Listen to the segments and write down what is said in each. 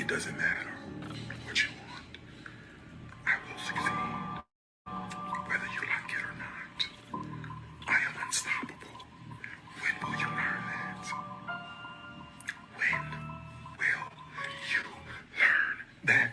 It doesn't matter what you want. I will succeed, whether you like it or not. I am unstoppable. When will you learn that? When will you learn that?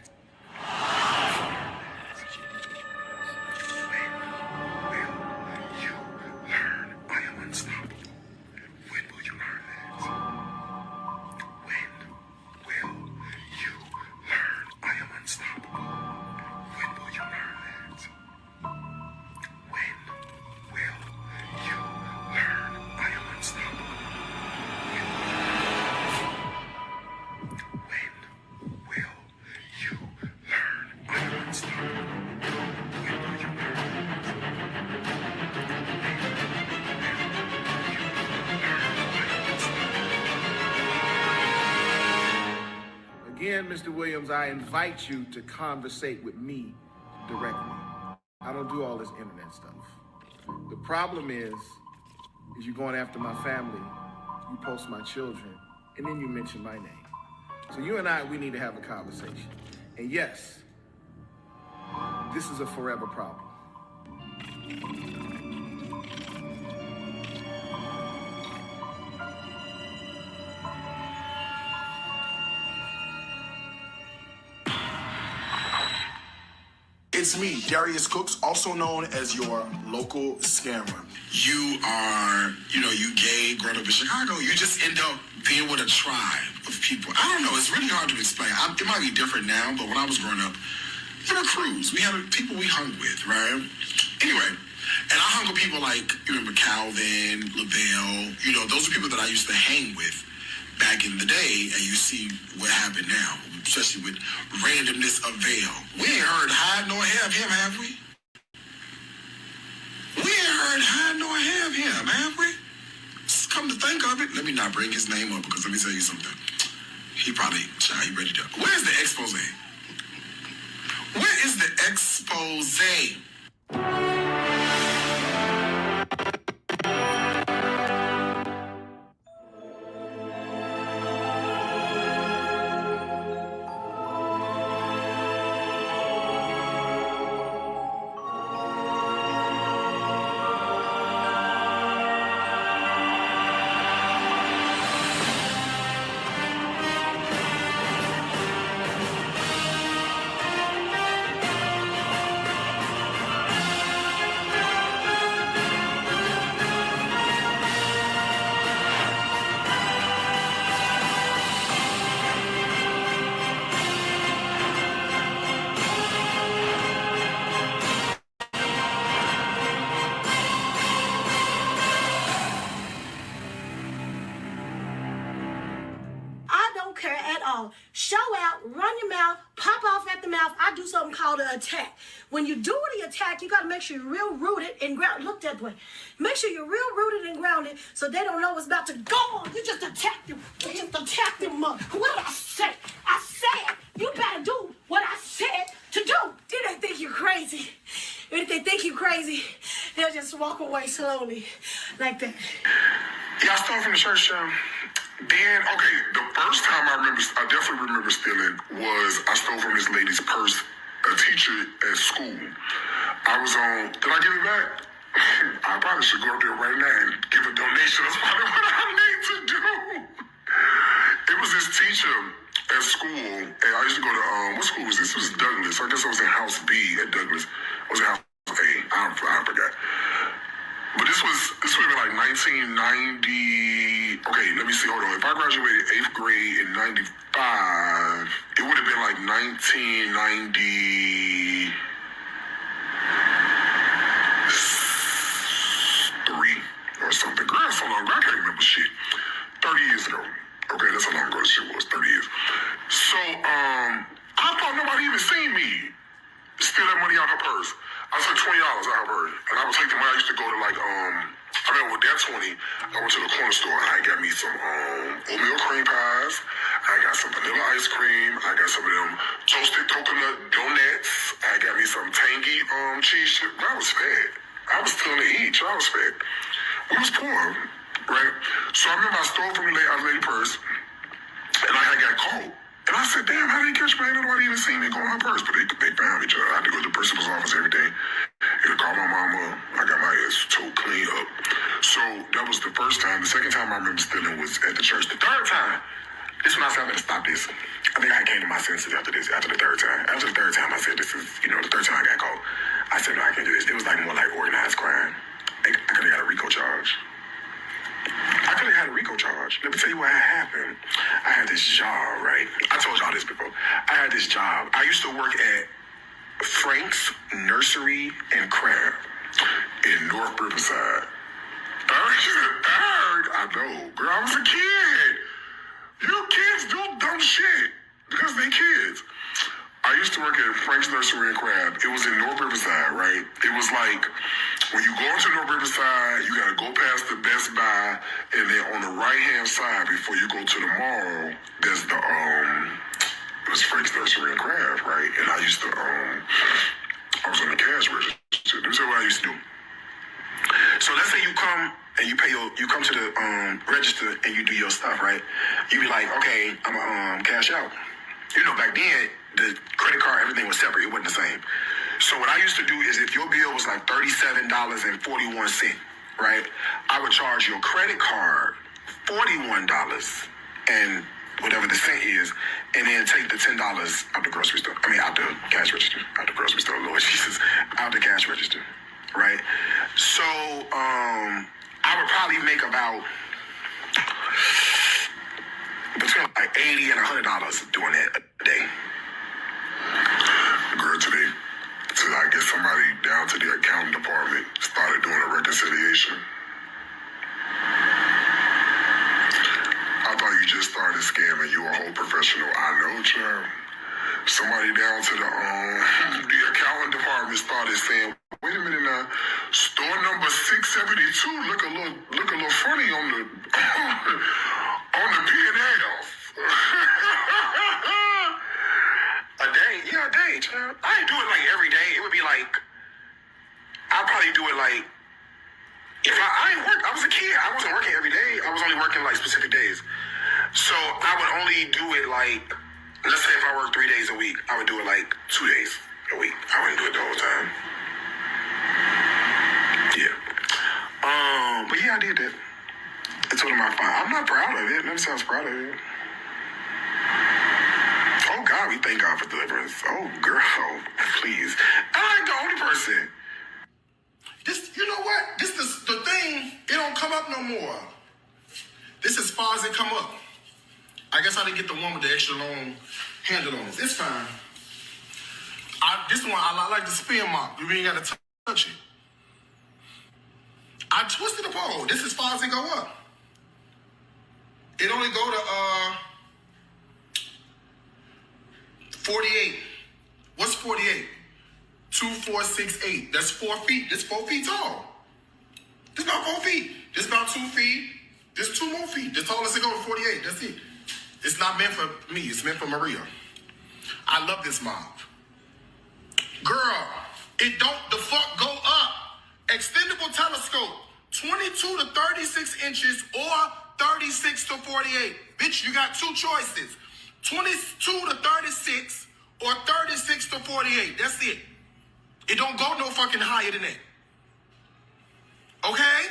Again, Mr. Williams, I invite you to conversate with me directly. I don't do all this internet stuff. The problem is you're going after my family, you post my children, and then you mention my name. So you and we need to have a conversation. And yes, this is a forever problem. It's me, Darius Cooks, also known as your local scammer. You are, you gay, grown up in Chicago, you just end up being with a tribe of people. I don't know, it's really hard to explain. It might be different now, but when I was growing up, there were crews. We had people we hung with, right? Anyway, and I hung with people like, Calvin, LaBelle, those are people that I used to hang with back in the day, and you see what happened now, especially with randomness of veil. We ain't heard hide nor have him, have we? We ain't heard hide nor have him, have we? Come to think of it, let me not bring his name up, because let me tell you something. He probably, he ready to. Where's the expose? Where is the expose? Show out, run your mouth, pop off at the mouth. I do something called an attack. When you do the attack, you got to make sure you're real rooted and grounded. Look that way. Make sure you're real rooted and grounded so they don't know what's about to go on. You just attack them. You just attack them, mother. What did I say? I said you better do what I said to do. Did they think you're crazy? If they think you're crazy, they'll just walk away slowly like that. Yeah, I stole from the church, Then, okay, the first time I definitely remember stealing was I stole from this lady's purse, a teacher at school. I was on, did I give it back? I probably should go up there right now and give a donation. That's probably what I need to do. It was this teacher at school, and I used to go to, what school was this? It was Douglas. I guess I was in House B at Douglas. I was in House A. I forgot. But this would have been like 1990. Okay, let me see. Hold on. If I graduated 8th grade in 95, it would have been like 1993 or something. Girl, that's so long ago. I can't remember shit. 30 years ago. Okay, that's how long ago this shit was. 30 years. So, I thought nobody even seen me steal that money out of her purse. I took $20 out of her, and I would take the money. I used to go to I remember with that 20, I went to the corner store and I got me some oatmeal cream pies. I got some vanilla ice cream. I got some of them toasted coconut donuts. I got me some tangy cheese chips. I was fed. I was still to eat. I was fed. We was poor, right? So I remember I stole from a lady purse, and I got caught. And I said, damn, how did they catch me? Ain't nobody even seen me go in her purse. But they found each other. I had to go to the principal's office every day. And to call my mama. I got my ass so clean up. So that was the first time. The second time I remember stealing was at the church. The third time, this when I said, I'm going to stop this. I think I came to my senses after this, after the third time. After the third time, I said, this is, the third time I got caught. I said, no, I can't do this. It was like more like organized crime. I could have got a RICO charge. I could have had a RICO charge. Let me tell you what happened. I had this job, right? I told y'all this before. I had this job. I used to work at Frank's Nursery and Craft in North Riverside. Third, I know. Girl, I was a kid. You kids do dumb shit because they kids. I used to work at Frank's Nursery and Craft. It was in North Riverside, right? It was like, when you go into North Riverside, you gotta go past the Best Buy, and then on the right-hand side, before you go to the mall, there's the, it was Frank's Nursery and Craft, right? And I used to, I was on the cash register. This is what I used to do. So let's say you come and you come to the register and you do your stuff, right? You be like, okay, I'm gonna cash out. Back then, the credit card, everything was separate. It wasn't the same. So what I used to do is if your bill was like $37.41, right? I would charge your credit card $41 and whatever the cent is, and then take the $10 out the grocery store. Out the cash register. Out the grocery store, Lord Jesus. Out the cash register, right? So I would probably make about between like $80 and $100 doing that a day. Girl, today, I get somebody down to the accounting department, started doing a reconciliation. I thought you just started scamming. You a whole professional. I know, child. Somebody down to the accounting department started saying, wait a minute now, store number 672 look a little funny on the on the P&L. A day, child. I didn't do it like every day. It would be like, I'd probably do it like, if I ain't work, I was a kid. I wasn't working every day. I was only working like specific days. So I would only do it like, let's say if I work 3 days a week, I would do it like 2 days a week. I wouldn't do it the whole time. Yeah. But yeah, I did that. It's one of my fun. I'm not proud of it. Never sounds proud of it. Oh God, we thank God for deliverance. Oh girl, please. I ain't the only person. This, you know what? This is the thing. It don't come up no more. This as far as it come up. I guess I didn't get the one with the extra long handle on it. It's fine. This one, I like the spin mop. You ain't got to touch it. I twisted the pole. This is as far as it go up. It only go to 48. What's 48? 2, 4, 6, 8. That's 4 feet. This 4 feet tall. This about 4 feet. This about 2 feet. This 2 more feet. The tallest it goes to 48. That's it. It's not meant for me. It's meant for Maria. I love this mop. Girl, it don't the fuck go up. Extendable telescope. 22 to 36 inches or 36 to 48. Bitch, you got 2 choices. 22 to 36 or 36 to 48. That's it. It don't go no fucking higher than that. Okay?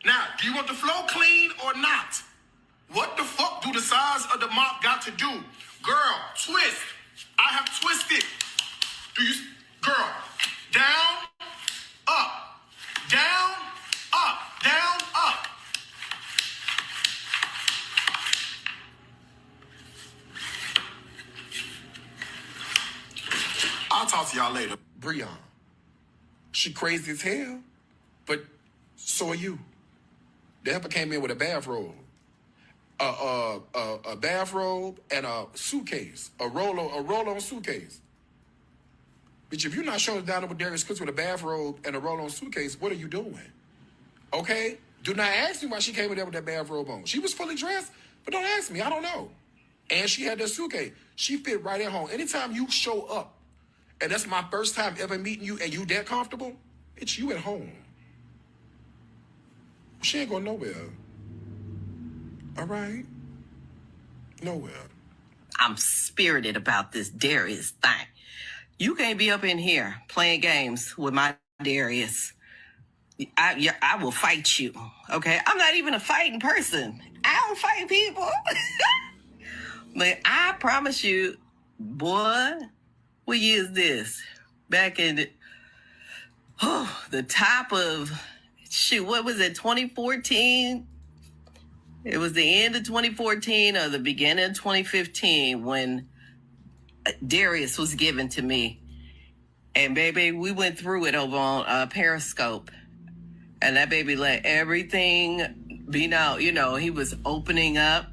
Now, do you want the floor clean or not? What the fuck do the size of the mop got to do? Girl, twist. I have twisted. Girl, down, up, down, up, down, up. I'll talk to y'all later. Breon. She crazy as hell, but so are you. The helper came in with a bathrobe. A bathrobe and a suitcase. A roll-on suitcase. Bitch, if you're not showing down with Darius Cooks with a bathrobe and a roll-on suitcase, what are you doing? Okay? Do not ask me why she came in there with that bathrobe on. She was fully dressed, but don't ask me. I don't know. And she had that suitcase. She fit right at home. Anytime you show up, and that's my first time ever meeting you, and you that comfortable, it's you at home. She ain't going nowhere. All right? Nowhere. I'm spirited about this Darius thing. You can't be up in here playing games with my Darius. I will fight you, okay? I'm not even a fighting person. I don't fight people. But I promise you, boy, what year is this? Back in the top of, what was it, 2014? It was the end of 2014 or the beginning of 2015 when Darius was given to me. And baby, we went through it over on Periscope. And that baby let everything be known. You know, he was opening up.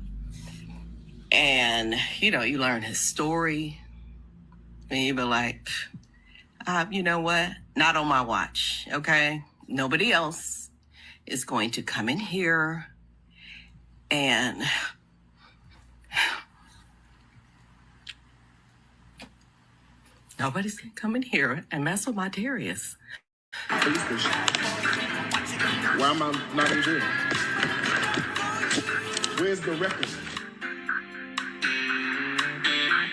And, you know, you learn his story. And you be like, you know what? Not on my watch, okay? Nobody else is going to come in here and nobody's gonna come in here and mess with my Darius. Police station. Why am I not in jail? Where's the record?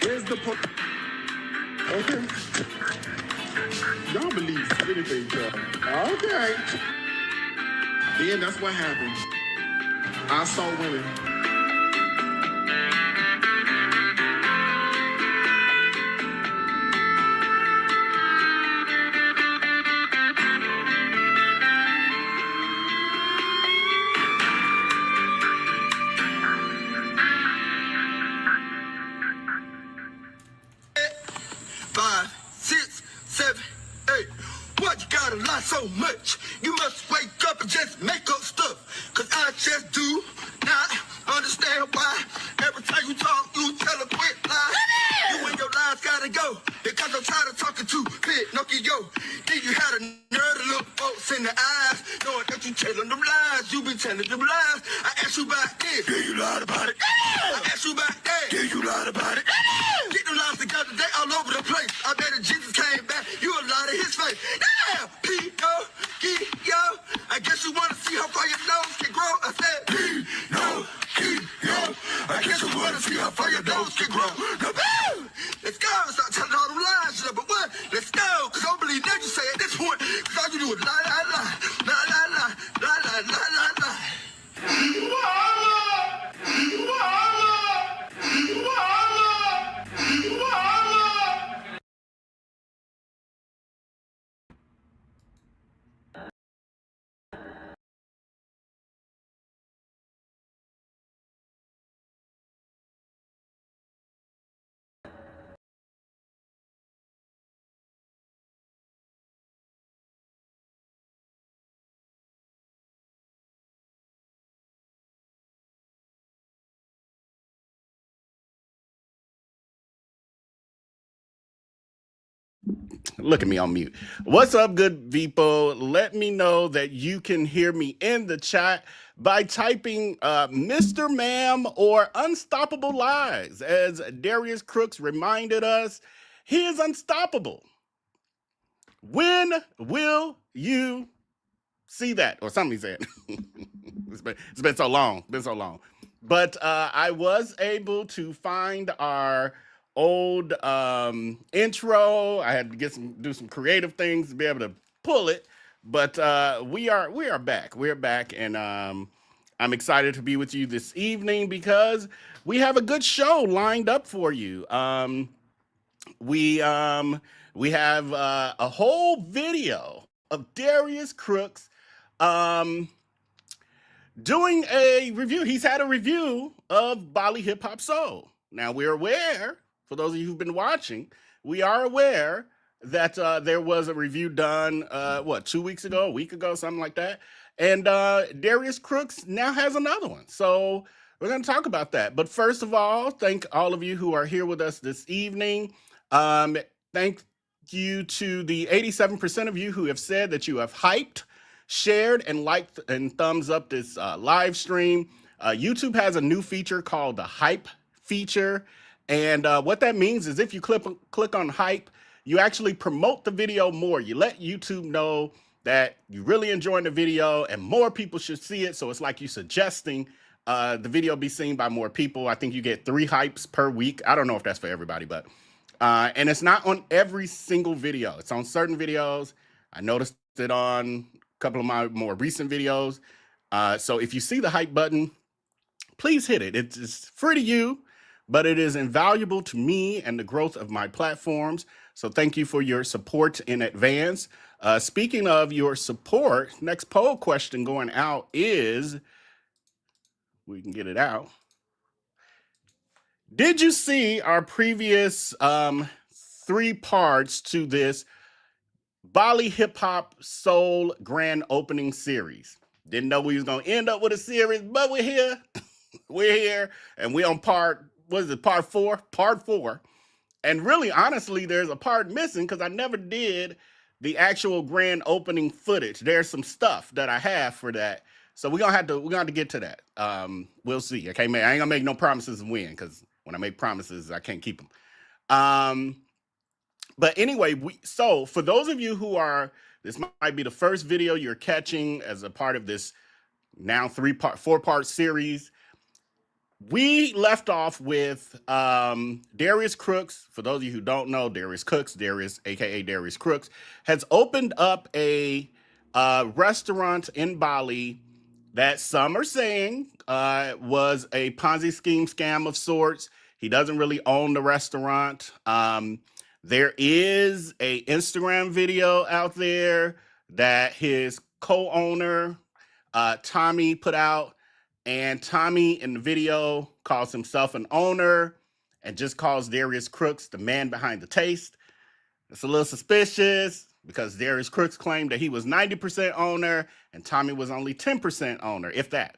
Where's the okay? Y'all believe anything, y'all. Okay. Then that's what happened. I saw women. So much. You must wake up and just make up stuff. Cause I just do not understand why every time you talk, you tell a quick lie. You and your lies gotta go. Because I'm tired of talking to Pinocchio. Then you had a nerve to look folks in the eyes, knowing that you telling them lies. You be telling them lies. I asked you about this. Yeah, you lied about it. I asked you about that. Yeah, you lied about it. Get them lies together, they all over the place. I bet if Jesus came back, you a lie to his face. Damn, P-O-G-Yo. I guess you want to see how far your nose can grow. I said, P-No-G-Yo. I guess you want to see how far your nose can grow. Now, boom! Let's go. Start telling all them lies. Number one, let's go. Because I don't believe that you say at this point. Because all you do is lie, lie, lie. Lie, lie, lie. Lie, lie, lie, lie, lie. Look at me on mute. What's up, good people? Let me know that you can hear me in the chat by typing Mr. Ma'am or Unstoppable Lies. As Darius Cooks reminded us, he is unstoppable. When will you see that? Or something he said. It's been so long. But I was able to find our old intro. I had to do some creative things to be able to pull it. But we are back. We're back, and I'm excited to be with you this evening because we have a good show lined up for you. We have a whole video of Darius Cooks doing a review. He's had a review of Bali Hip Hop Soul. Now, we're aware, for those of you who've been watching, we are aware that there was a review done, 2 weeks ago, a week ago, something like that. And Darius Cooks now has another one. So we're going to talk about that. But first of all, thank all of you who are here with us this evening. Thank you to the 87% of you who have said that you have hyped, shared, and liked and thumbs up this live stream. YouTube has a new feature called the hype feature. And what that means is if you click on hype, you actually promote the video more. You let YouTube know that you're really enjoying the video and more people should see it. So it's like you suggesting the video be seen by more people. I think you get 3 hypes per week. I don't know if that's for everybody, but and it's not on every single video. It's on certain videos. I noticed it on a couple of my more recent videos. So if you see the hype button, please hit it. It's free to you, but it is invaluable to me and the growth of my platforms. So thank you for your support in advance. Speaking of your support, next poll question going out is, we can get it out. Did you see our previous 3 parts to this Bali Hip Hop Soul Grand Opening Series? Didn't know we was gonna end up with a series, but we're here. We're here, and we're on part 4? Part 4. And really, honestly, there's a part missing because I never did the actual grand opening footage. There's some stuff that I have for that. So we're gonna have to get to that. We'll see. I ain't gonna make no promises and win, because when I make promises, I can't keep them. But anyway, so for those of you who this might be the first video you're catching as a part of this now 4-part series. We left off with Darius Cooks. For those of you who don't know, Darius Cooks, aka Darius Cooks, has opened up a restaurant in Bali that some are saying was a Ponzi scheme scam of sorts. He doesn't really own the restaurant. There is a Instagram video out there that his co-owner, Tommy, put out. And Tommy in the video calls himself an owner and just calls Darius Cooks the man behind the taste. It's a little suspicious because Darius Cooks claimed that he was 90% owner and Tommy was only 10% owner, if that.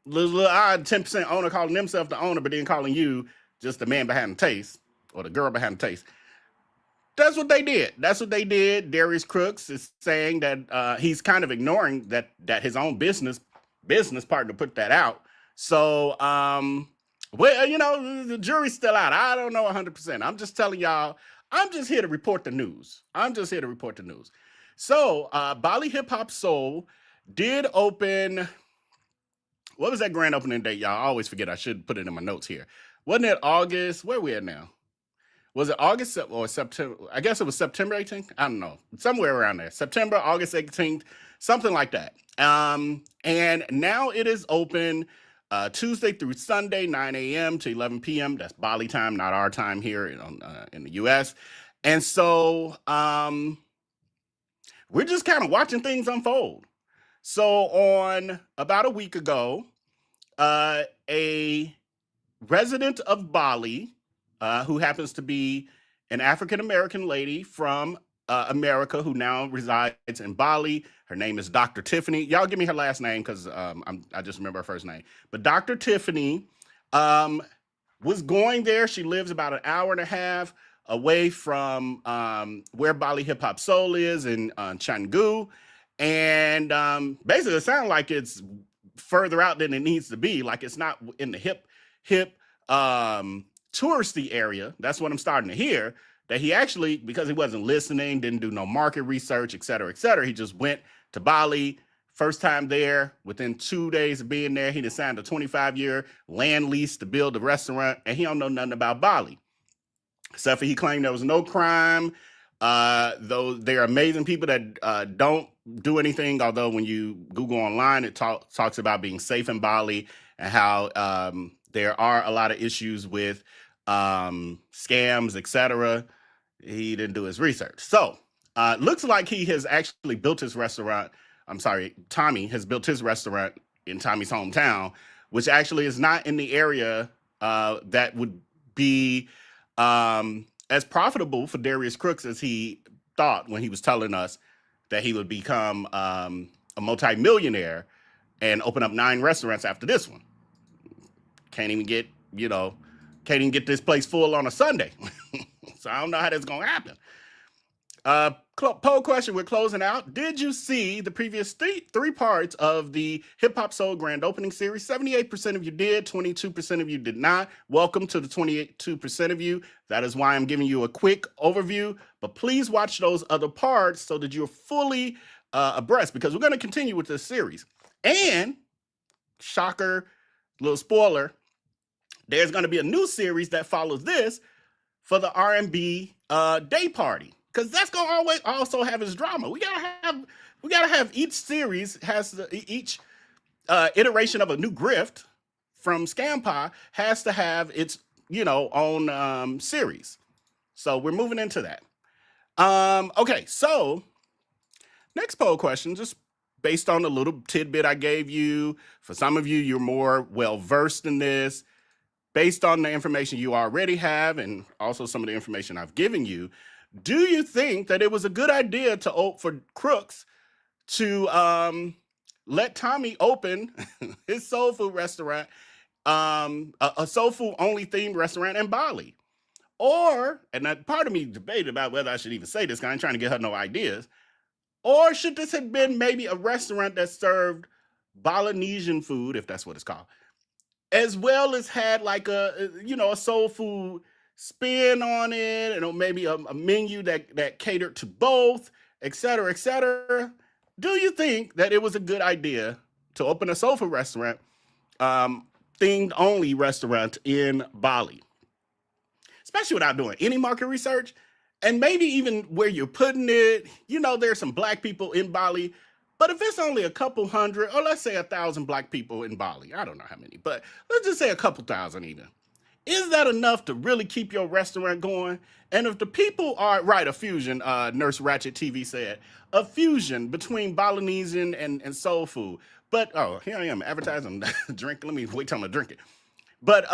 Little odd, 10% owner calling himself the owner, but then calling you just the man behind the taste, or the girl behind the taste. That's what they did. That's what they did. Darius Cooks is saying that he's kind of ignoring that his own business partner put that out. So, well, the jury's still out. I don't know 100%. I'm just telling y'all, I'm just here to report the news. So, Bali Hip Hop Soul did open. What was that grand opening date, y'all? I always forget. I should put it in my notes here. Wasn't it August? Where are we at now? Was it August or September? I guess it was September 18th. I don't know. Somewhere around there. September, August 18th, something like that. And now it is open Tuesday through Sunday, 9 a.m. to 11 p.m. That's Bali time, not our time here in the U.S. And so we're just kind of watching things unfold. So on about a week ago, a resident of Bali, who happens to be an African-American lady from America who now resides in Bali. Her name is Dr. Tiffany. Y'all give me her last name because I just remember her first name. But Dr. Tiffany was going there. She lives about an hour and a half away from where Bali Hip Hop Soul is in Canggu. And basically it sounds like it's further out than it needs to be. Like it's not in the hip touristy area. That's what I'm starting to hear. That he actually, because he wasn't listening, didn't do no market research, et cetera, he just went to Bali. First time there, within 2 days of being there, he just signed a 25-year land lease to build a restaurant, and he don't know nothing about Bali. Except for he claimed there was no crime. Though there are amazing people that don't do anything, although when you Google online, it talks about being safe in Bali and how there are a lot of issues with scams, etc. He didn't do his research. So looks like he has actually built his restaurant. I'm sorry, Tommy has built his restaurant in Tommy's hometown, which actually is not in the area that would be as profitable for Darius Cooks as he thought when he was telling us that he would become a multi-millionaire and open up 9 restaurants after this one. Can't even get this place full on a Sunday. So I don't know how that's going to happen. Poll question, we're closing out. Did you see the previous three parts of the Hip Hop Soul Grand Opening Series? 78% of you did, 22% of you did not. Welcome to the 22% of you. That is why I'm giving you a quick overview. But please watch those other parts so that you're fully abreast, because we're going to continue with this series. And, shocker, little spoiler, there's going to be a new series that follows this for the R&B day party, because that's going to always also have its drama. We gotta have each series each iteration of a new grift from Scampi has to have its own series. So we're moving into that. Okay, so next poll question, just based on the little tidbit I gave you. For some of you, you're more well-versed in this. Based on the information you already have and also some of the information I've given you, do you think that it was a good idea for Crooks to let Tommy open his soul food restaurant, a soul food only themed restaurant in Bali? Or, and that part of me debated about whether I should even say this, because I ain't trying to get her no ideas, or should this have been maybe a restaurant that served Balinesian food, if that's what it's called, as well as had like a soul food spin on it, and maybe a menu that catered to both, et cetera, et cetera. Do you think that it was a good idea to open a soul food restaurant, themed only restaurant in Bali? Especially without doing any market research, and maybe even where you're putting it, there's some black people in Bali, but if it's only a couple hundred, or let's say 1,000 black people in Bali, I don't know how many, but let's just say a couple thousand even. Is that enough to really keep your restaurant going? And if the people are, right, a fusion, Nurse Ratchet TV said, a fusion between Balinese and soul food. But, oh, here I am advertising drink. Let me wait till I'm gonna drink it. But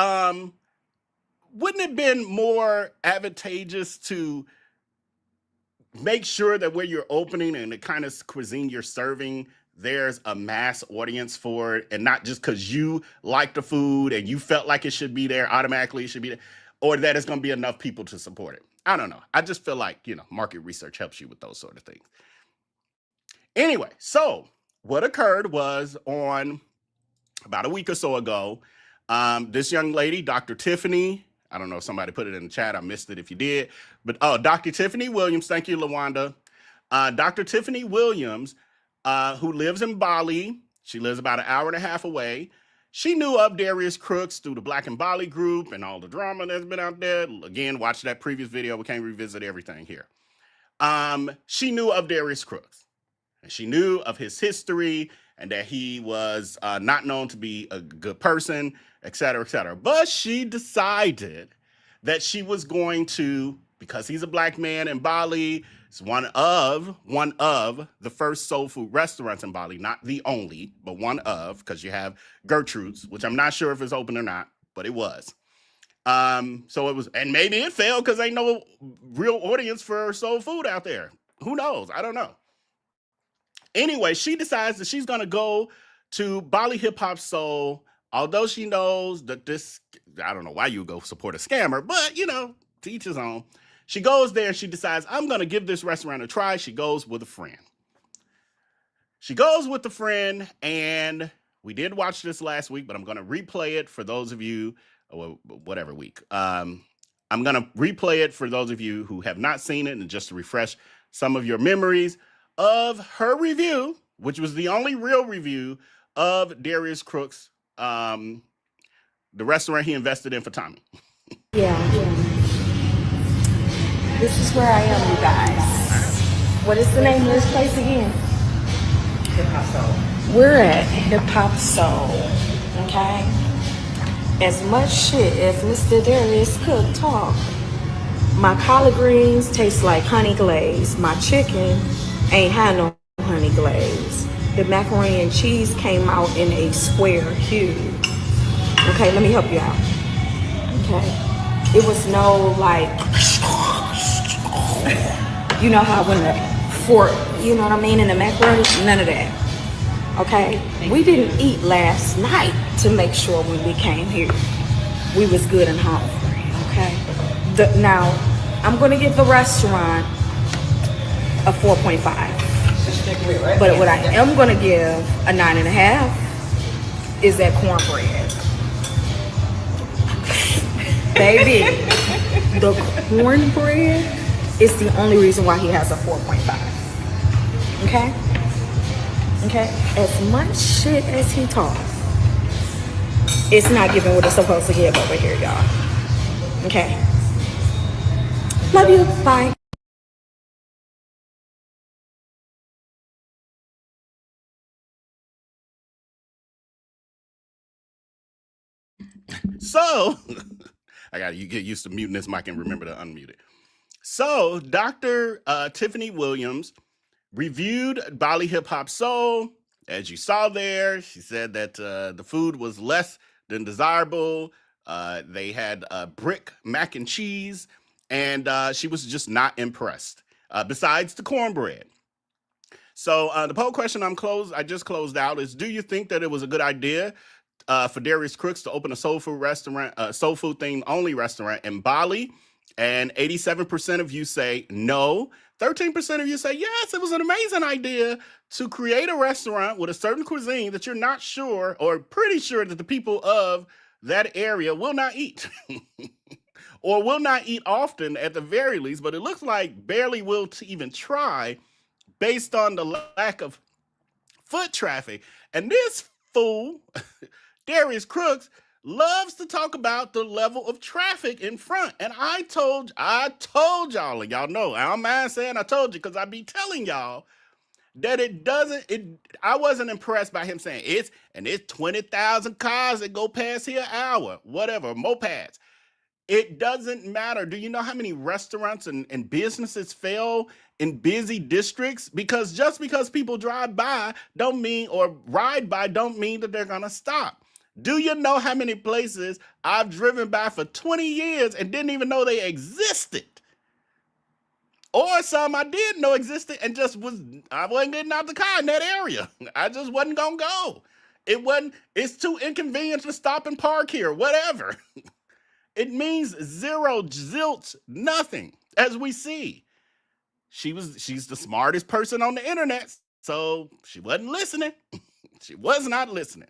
wouldn't it have been more advantageous to make sure that where you're opening and the kind of cuisine you're serving, there's a mass audience for it, and not just because you like the food and you felt like it should be there, automatically it should be there, or that it's going to be enough people to support it? I don't know. I just feel like, market research helps you with those sort of things. Anyway, so what occurred was on about a week or so ago, this young lady, Dr. Tiffany, I don't know if somebody put it in the chat. I missed it if you did. But Dr. Tiffany Williams, thank you, LaWanda. Dr. Tiffany Williams, who lives in Bali, she lives about an hour and a half away. She knew of Darius Cooks through the Black and Bali group and all the drama that's been out there. Again, watch that previous video. We can't revisit everything here. She knew of Darius Cooks. And she knew of his history and that he was not known to be a good person, et cetera, et cetera. But she decided that she was going to, because he's a black man in Bali, it's one of the first soul food restaurants in Bali, not the only, but one of, because you have Gertrude's, which I'm not sure if it's open or not, but it was. So it was, and maybe it failed because ain't no real audience for soul food out there. Who knows? I don't know. Anyway, she decides that she's going to go to Bali Hip Hop Soul, although she knows that this, I don't know why you go support a scammer, but, to each his own. She goes there and she decides, I'm going to give this restaurant a try. She goes with a friend. And we did watch this last week, but I'm going to replay it for those of you, whatever week. I'm going to replay it for those of you who have not seen it, and just to refresh some of your memories of her review, which was the only real review of Darius Cooks, the restaurant he invested in for Tommy. Yeah. This is where I am, you guys. What is the name of this place again? Hip Hop Soul. We're at Hip Hop Soul, okay? As much shit as Mr. Darius Cook talk, my collard greens taste like honey glaze. My chicken ain't had no honey glaze. The macaroni and cheese came out in a square hue. Okay, let me help you out. Okay. It was no like, you know how when the fork, you know what I mean, in the macaroni, none of that. Okay? We didn't eat last night to make sure when we came here, we was good and hungry, okay? Now, I'm gonna give the restaurant a 4.5. But what I am gonna give a 9.5 is that cornbread. Baby, the cornbread is the only reason why he has a 4.5. Okay? Okay? As much shit as he talks, It's not giving what it's supposed to give over here, y'all. Okay. Love you. Bye. So, I got you get used to muting this mic and remember to unmute it. So, Dr. Tiffany Williams reviewed Bali Hip Hop Soul. As you saw there, she said that the food was less than desirable. They had brick mac and cheese, and she was just not impressed. Besides the cornbread. So the poll question I just closed out is: do you think that it was a good idea for Darius Cooks to open a soul food restaurant, soul food theme only restaurant in Bali? And 87% of you say no. 13% of you say yes, it was an amazing idea to create a restaurant with a certain cuisine that you're not sure or pretty sure that the people of that area will not eat. Or will not eat often at the very least, but it looks like barely will to even try based on the lack of foot traffic. And this fool, Darius Cooks, loves to talk about the level of traffic in front. And I told y'all, and y'all know, I don't mind saying I told you because I be telling y'all that I wasn't impressed by him saying it's 20,000 cars that go past here an hour, whatever, mopeds. It doesn't matter. Do you know how many restaurants and businesses fail in busy districts? Because just because people drive by or ride by don't mean that they're going to stop. Do you know how many places I've driven by for 20 years and didn't even know they existed? Or some I did know existed and I wasn't getting out the car in that area. I just wasn't going to go. It's too inconvenient to stop and park here, whatever. It means zero, zilch, nothing, as we see. She's the smartest person on the internet, so she wasn't listening. She was not listening.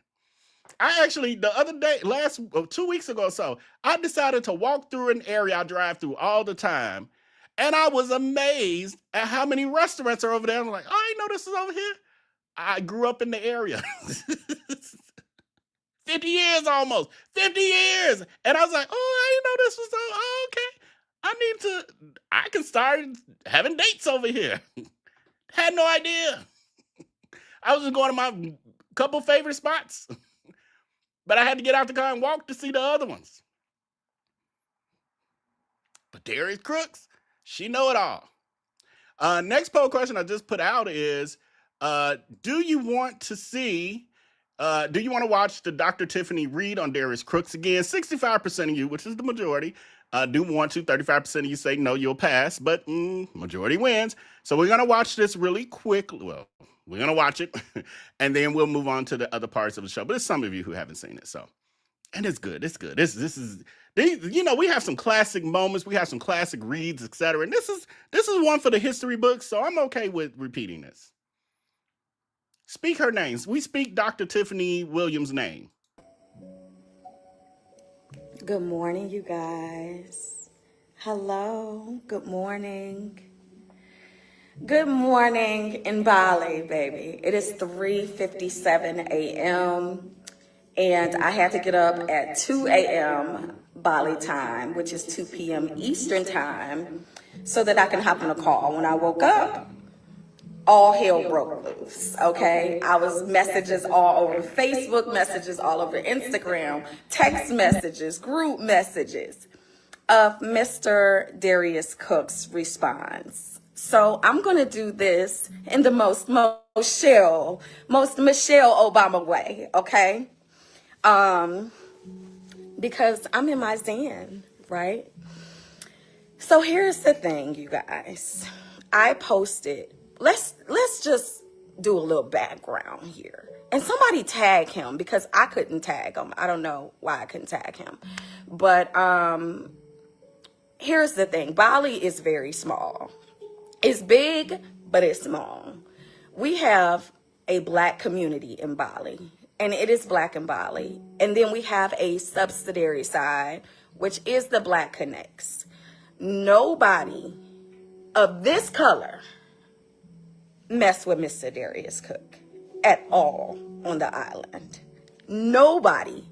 I actually, the other day, 2 weeks ago or so, I decided to walk through an area I drive through all the time, and I was amazed at how many restaurants are over there. I'm like, oh, I didn't know this was over here. I grew up in the area. 50 years almost. 50 years. And I was like, oh, I didn't know this was okay. I can start having dates over here. Had no idea. I was just going to my couple favorite spots. But I had to get out the car and walk to see the other ones. But Darius Cooks, she know it all. Next poll question I just put out is, do you want to watch the Dr. Tiffany read on Darius Cooks again? 65% of you, which is the majority, do want to. 35% of you say no, you'll pass, but majority wins. So we're going to watch this really quick. Well, we're going to watch it, and then we'll move on to the other parts of the show. But there's some of you who haven't seen it, so. And it's good. It's good. This is, we have some classic moments. We have some classic reads, etc. And this is one for the history books, so I'm okay with repeating this. Speak her names. We speak Dr. Tiffany Williams' name. Good morning, you guys. Hello. Good morning. Good morning in Bali, baby. It is 3:57 a.m. and I had to get up at 2 a.m. Bali time, which is 2 p.m. Eastern time, so that I can hop on a call. When I woke up, all hell broke loose, okay? I was messages all over Facebook, messages all over Instagram, text messages, group messages of Mr. Darius Cooks' response. So I'm going to do this in the most Michelle Obama way, okay? Because I'm in my zen, right? So here's the thing, you guys. I posted, let's just do a little background here. And somebody tag him because I couldn't tag him. I don't know why I couldn't tag him. But here's the thing. Bali is very small. It's big, but it's small. We have a Black community in Bali, and it is Black in Bali. And then we have a subsidiary side, which is the Black Connects. Nobody of this color mess with Mr. Darius Cook at all on the island. Nobody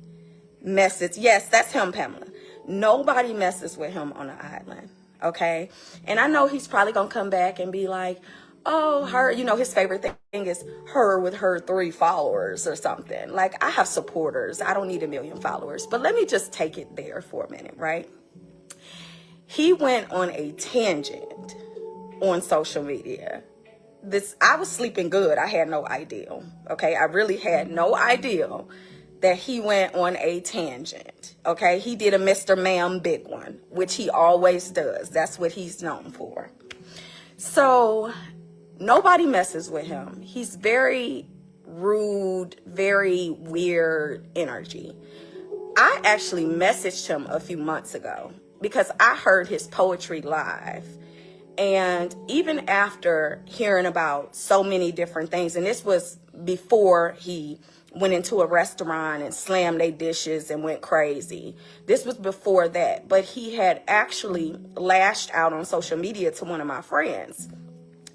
messes. Yes, that's him, Pamela. Nobody messes with him on the island, okay? And I know he's probably gonna come back and be like, oh, her, you know, his favorite thing is her with her 3 followers or something. Like, I have supporters. I don't need 1 million followers. But let me just take it there for a minute, right? He went on a tangent on social media. I was sleeping good. I had no idea, okay? I really had no idea that he went on a tangent, okay? He did a Mr. Ma'am big one, which he always does. That's what he's known for. So nobody messes with him. He's very rude, very weird energy. I actually messaged him a few months ago because I heard his poetry live. And even after hearing about so many different things, and this was before he went into a restaurant and slammed their dishes and went crazy. This was before that. But he had actually lashed out on social media to one of my friends.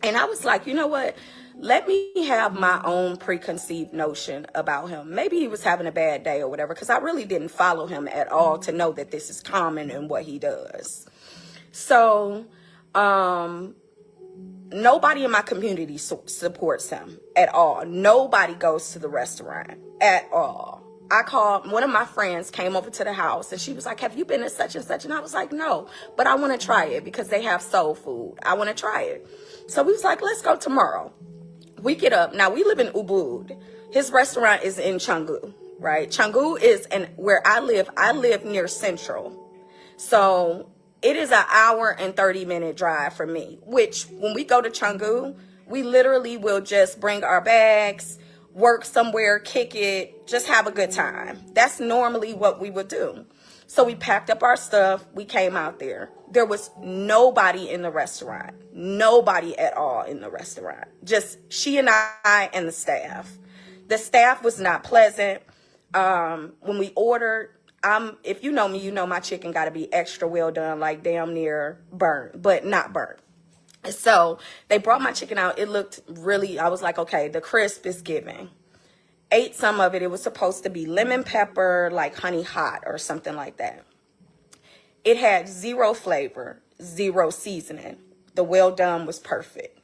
And I was like, you know what? Let me have my own preconceived notion about him. Maybe he was having a bad day or whatever, because I really didn't follow him at all to know that this is common in what he does. So nobody in my community supports him at all. Nobody goes to the restaurant at all. I called, one of my friends came over to the house and she was like, have you been to such and such? And I was like, no, but I want to try it because they have soul food. I want to try it. So we was like, let's go tomorrow. We get up. Now we live in Ubud. His restaurant is in Canggu, right? Canggu is where I live near Central. So it is an hour and 30-minute drive for me, which when we go to Canggu, we literally will just bring our bags, work somewhere, kick it, just have a good time. That's normally what we would do. So we packed up our stuff. We came out there. There was nobody in the restaurant. Nobody at all in the restaurant. Just she and I and the staff. The staff was not pleasant. When we ordered, if you know me, you know my chicken got to be extra well done, like damn near burnt, but not burnt. So they brought my chicken out. It looked really, I was like, okay, the crisp is giving. Ate some of it. It was supposed to be lemon pepper, like honey hot or something like that. It had 0 flavor, 0 seasoning. The well done was perfect.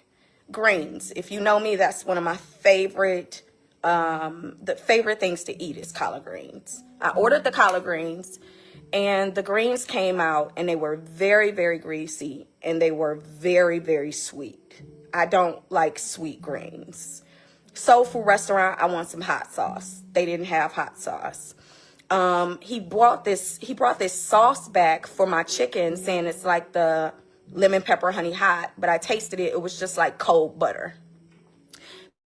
Greens. If you know me, that's one of my favorite, the favorite things to eat is collard greens. I ordered the collard greens and the greens came out and they were very, very greasy and they were very, very sweet. I don't like sweet greens. Soul food restaurant, I want some hot sauce. They didn't have hot sauce. He brought this sauce back for my chicken saying it's like the lemon pepper honey hot, but I tasted it. It was just like cold butter.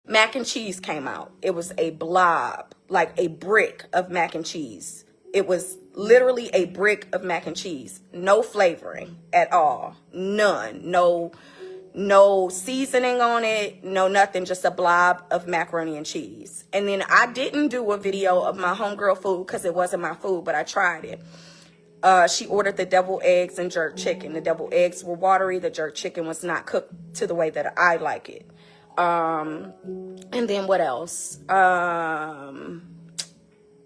Mac and cheese came out. It was a blob, like a brick of mac and cheese. It was literally a brick of mac and cheese. No flavoring at all. None. No seasoning on it, no nothing, just a blob of macaroni and cheese. And then I didn't do a video of my homegirl food because it wasn't my food, but I tried it. She ordered the deviled eggs and jerk chicken. The deviled eggs were watery. The jerk chicken was not cooked to the way that I like it. And then what else?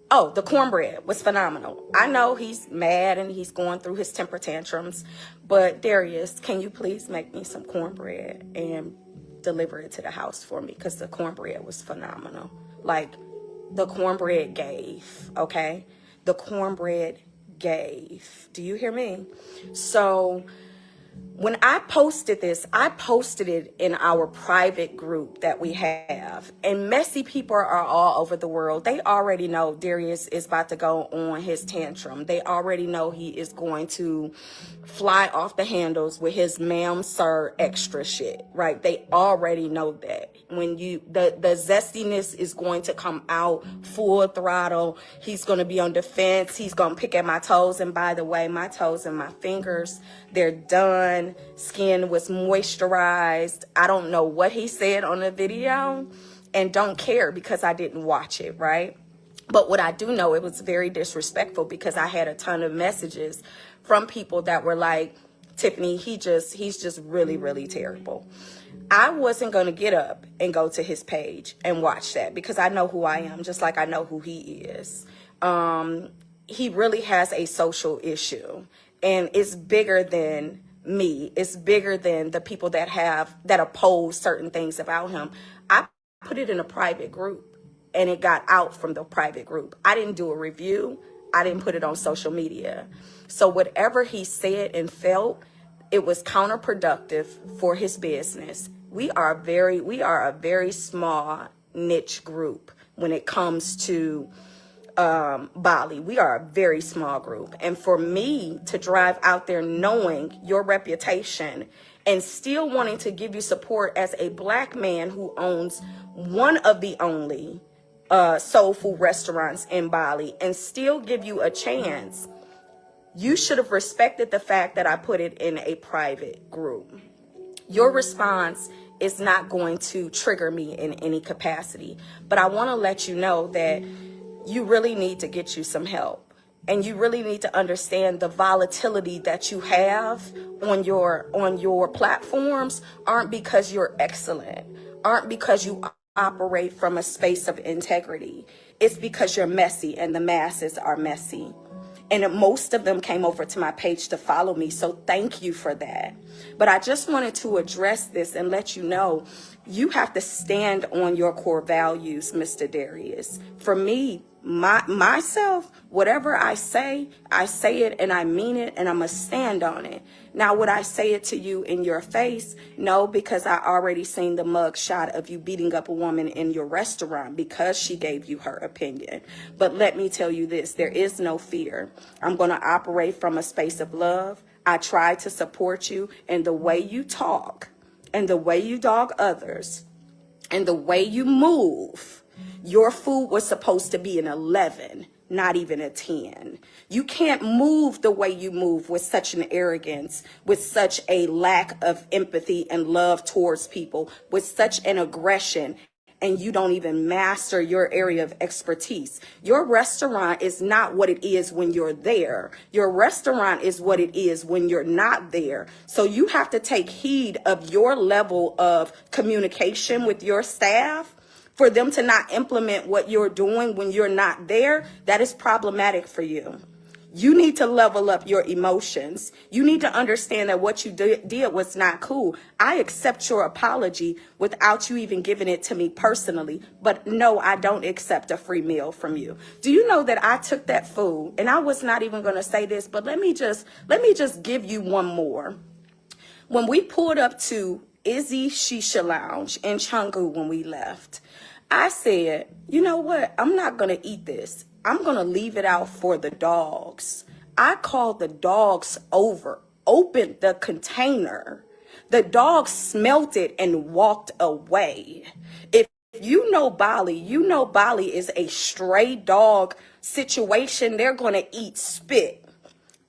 Oh, the cornbread was phenomenal. I know he's mad and he's going through his temper tantrums, but Darius, can you please make me some cornbread and deliver it to the house for me? Because the cornbread was phenomenal. Like, the cornbread gave, okay? The cornbread gave. Do you hear me? So when I posted this, I posted it in our private group that we have. And messy people are all over the world. They already know Darius is about to go on his tantrum. They already know he is going to fly off the handles with his ma'am, sir, extra shit, right? They already know that. When the zestiness is going to come out full throttle. He's going to be on defense. He's going to pick at my toes. And by the way, my toes and my fingers, they're done. Skin was moisturized. I don't know what he said on the video and don't care because I didn't watch it, right? But what I do know, it was very disrespectful because I had a ton of messages from people that were like, Tiffany, he's just really, really terrible. I wasn't going to get up and go to his page and watch that because I know who I am, just like I know who he is. he really has a social issue, and it's bigger than me. It's bigger than the people that oppose certain things about him. I put it in a private group, and it got out from the private group. I didn't do a review. I didn't put it on social media. So whatever he said and felt, it was counterproductive for his business. We are a very small niche group when it comes to Bali. We are a very small group. And for me to drive out there knowing your reputation and still wanting to give you support as a Black man who owns one of the only soul food restaurants in Bali and still give you a chance, you should have respected the fact that I put it in a private group. Your response is not going to trigger me in any capacity, but I want to let you know that you really need to get you some help, and you really need to understand the volatility that you have on your platforms aren't because you're excellent, aren't because you operate from a space of integrity. It's because you're messy and the masses are messy. And most of them came over to my page to follow me. So thank you for that. But I just wanted to address this and let you know, you have to stand on your core values, Mr. Darius. For me, myself, whatever I say it and I mean it, and I'm going to stand on it. Now, would I say it to you in your face? No, because I already seen the mug shot of you beating up a woman in your restaurant because she gave you her opinion. But let me tell you this, there is no fear. I'm going to operate from a space of love. I try to support you in the way you talk and the way you dog others and the way you move. Your food was supposed to be an 11, not even a 10. You can't move the way you move with such an arrogance, with such a lack of empathy and love towards people, with such an aggression, and you don't even master your area of expertise. Your restaurant is not what it is when you're there. Your restaurant is what it is when you're not there. So you have to take heed of your level of communication with your staff. For them to not implement what you're doing when you're not there, that is problematic for you. You need to level up your emotions. You need to understand that what you did was not cool. I accept your apology without you even giving it to me personally. But no, I don't accept a free meal from you. Do you know that I took that food, and I was not even going to say this, but let me just give you one more. When we pulled up to Izzy Shisha Lounge in Canggu when we left, I said, you know what? I'm not going to eat this. I'm going to leave it out for the dogs. I called the dogs over, opened the container. The dogs smelt it and walked away. If you know Bali is a stray dog situation. They're going to eat spit.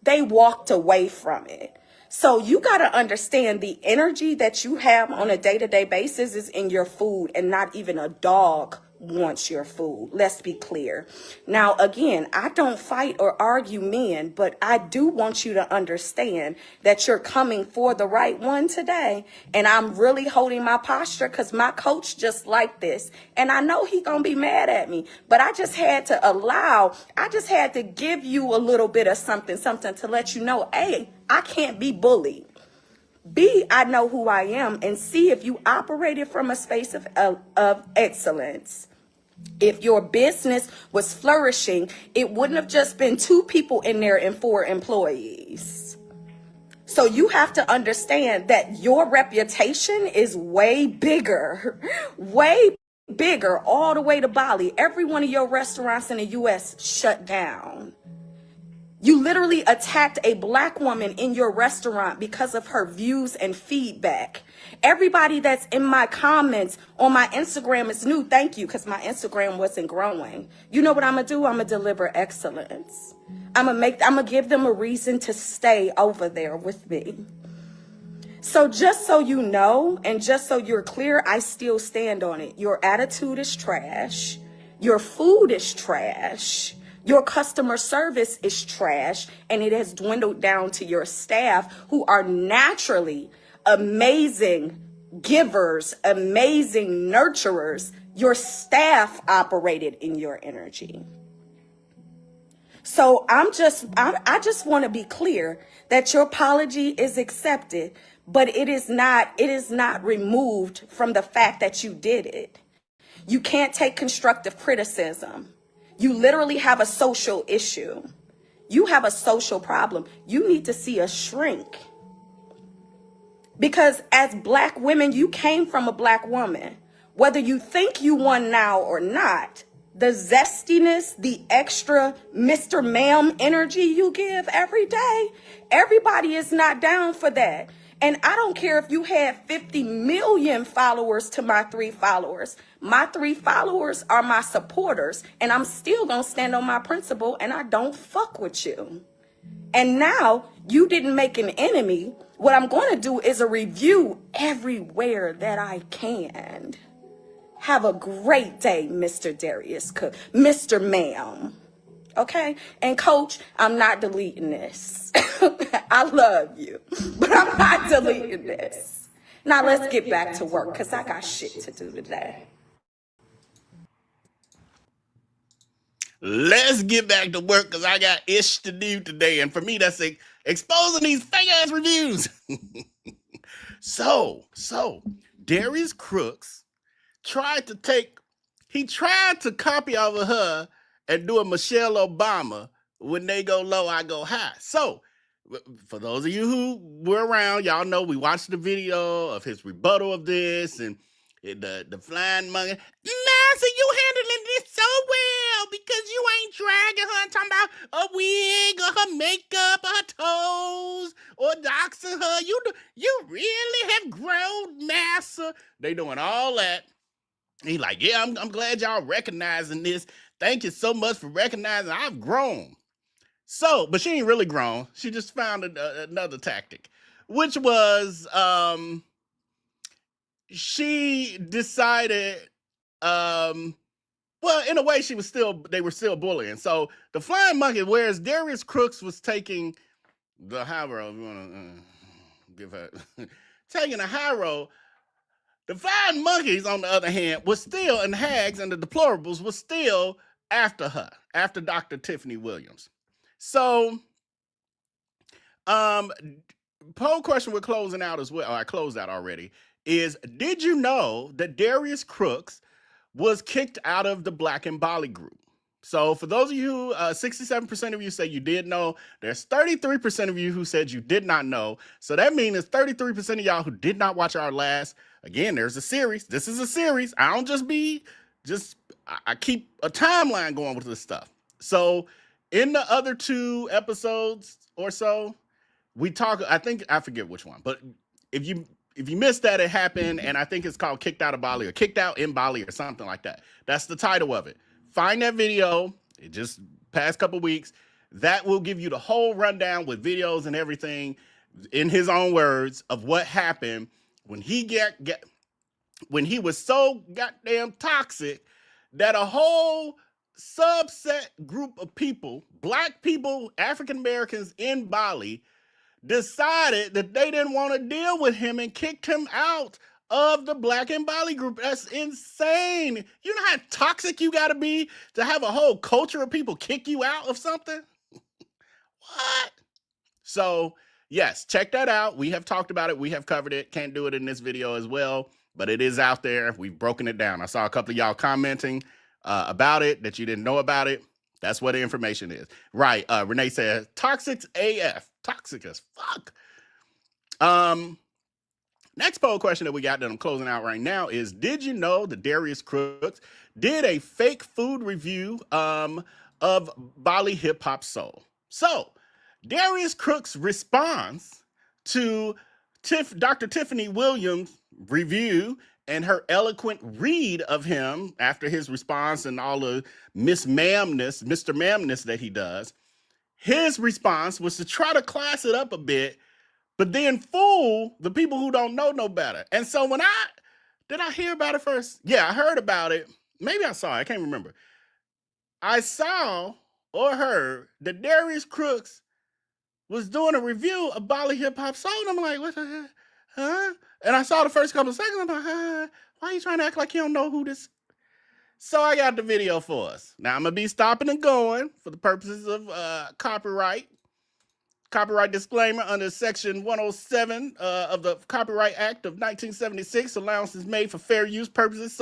They walked away from it. So you got to understand the energy that you have on a day-to-day basis is in your food, and not even a dog wants your food. Let's be clear. Now, again, I don't fight or argue men, but I do want you to understand that you're coming for the right one today. And I'm really holding my posture because my coach just like this. And I know he gonna be mad at me, but I just had to give you a little bit of something to let you know, A, I can't be bullied. B, I know who I am. And C, if you operated from a space of excellence, if your business was flourishing, it wouldn't have just been 2 people in there and 4 employees. So you have to understand that your reputation is way bigger all the way to Bali. Every one of your restaurants in the U.S. shut down. You literally attacked a Black woman in your restaurant because of her views and feedback. Everybody that's in my comments on my Instagram is new. Thank you, because my Instagram wasn't growing. You know what I'm going to do? I'm going to deliver excellence. I'm going to give them a reason to stay over there with me. So just so you know, and just so you're clear, I still stand on it. Your attitude is trash. Your food is trash. Your customer service is trash, and it has dwindled down to your staff, who are naturally amazing givers, amazing nurturers. Your staff operated in your energy. So I just want to be clear that your apology is accepted, but it is not removed from the fact that you did it. You can't take constructive criticism. You literally have a social issue. You have a social problem. You need to see a shrink. Because as black women, you came from a black woman. Whether you think you won now or not, the zestiness, the extra Mr. Ma'am energy you give every day, everybody is not down for that. And I don't care if you had 50 million followers to my 3 followers. My 3 followers are my supporters, and I'm still going to stand on my principle, and I don't fuck with you. And now you didn't make an enemy. What I'm going to do is a review everywhere that I can. Have a great day, Mr. Darius Cook, Mr. Ma'am. Okay? And coach, I'm not deleting this. I love you, but I'm not deleting this. Now let's get back to work because I got shit to do today. Let's get back to work because I got ish to do today. And for me, that's exposing these fake ass reviews. So Darius Cooks tried to copy off of her and do a Michelle Obama. When they go low, I go high. So for those of you who were around, y'all know we watched the video of his rebuttal of this and the flying monkey. Master, you handling this so well because you ain't dragging her and talking about a wig or her makeup or her toes or doxing her. You really have grown, Master. They doing all that. He like, yeah, I'm glad y'all recognizing this. Thank you so much for recognizing I've grown. So, but she ain't really grown. She just found another tactic, which was she decided, well, in a way, they were still bullying. So the flying monkey, whereas Darius Cooks was taking the high road, you want to give her taking a high road. The flying monkeys, on the other hand, was still, and hags and the deplorables was still after her, after Dr. Tiffany Williams. So, poll question we're closing out as well, or I closed out already, is did you know that Darius Cooks was kicked out of the Black and Bali group? So for those of you, 67% of you say you did know. There's 33% of you who said you did not know. So that means it's 33% of y'all who did not watch our last. Again, there's a series. This is a series. I don't I keep a timeline going with this stuff. So in the other 2 episodes or so, we talk, I forget which one, but if you missed that, it happened, and I think it's called Kicked Out of Bali or Kicked Out in Bali or something like that. That's the title of it. Find that video. It just past couple weeks. That will give you the whole rundown with videos and everything in his own words of what happened when he when he was so goddamn toxic that a whole subset group of people, black people, African Americans in Bali, decided that they didn't want to deal with him and kicked him out of the Black and Bali group. That's insane. You know how toxic you got to be to have a whole culture of people kick you out of something? What? So, yes, check that out. We have talked about it. We have covered it. Can't do it in this video as well, but it is out there. We've broken it down. I saw a couple of y'all commenting about it, that you didn't know about it. That's what the information is. Right. Renee says, toxic AF. Toxic as fuck. Next poll question that we got that I'm closing out right now is, did you know that Darius Cooks did a fake food review of Bali Hip Hop Soul? So, Darius Cooks' response to Dr. Tiffany Williams' review and her eloquent read of him after his response and all the Mr. Ma'amness that he does, his response was to try to class it up a bit, but then fool the people who don't know no better. And so did I hear about it first? Yeah, I heard about it. Maybe I saw it. I can't remember. I saw or heard that Darius Cooks was doing a review of Bali Hip Hop Soul. And I'm like, what the hell? Huh? And I saw the first couple of seconds. I'm like, why are you trying to act like you don't know who this? So I got the video for us. Now I'm gonna be stopping and going for the purposes of copyright. Copyright disclaimer under Section 107 of the Copyright Act of 1976. Allowances made for fair use purposes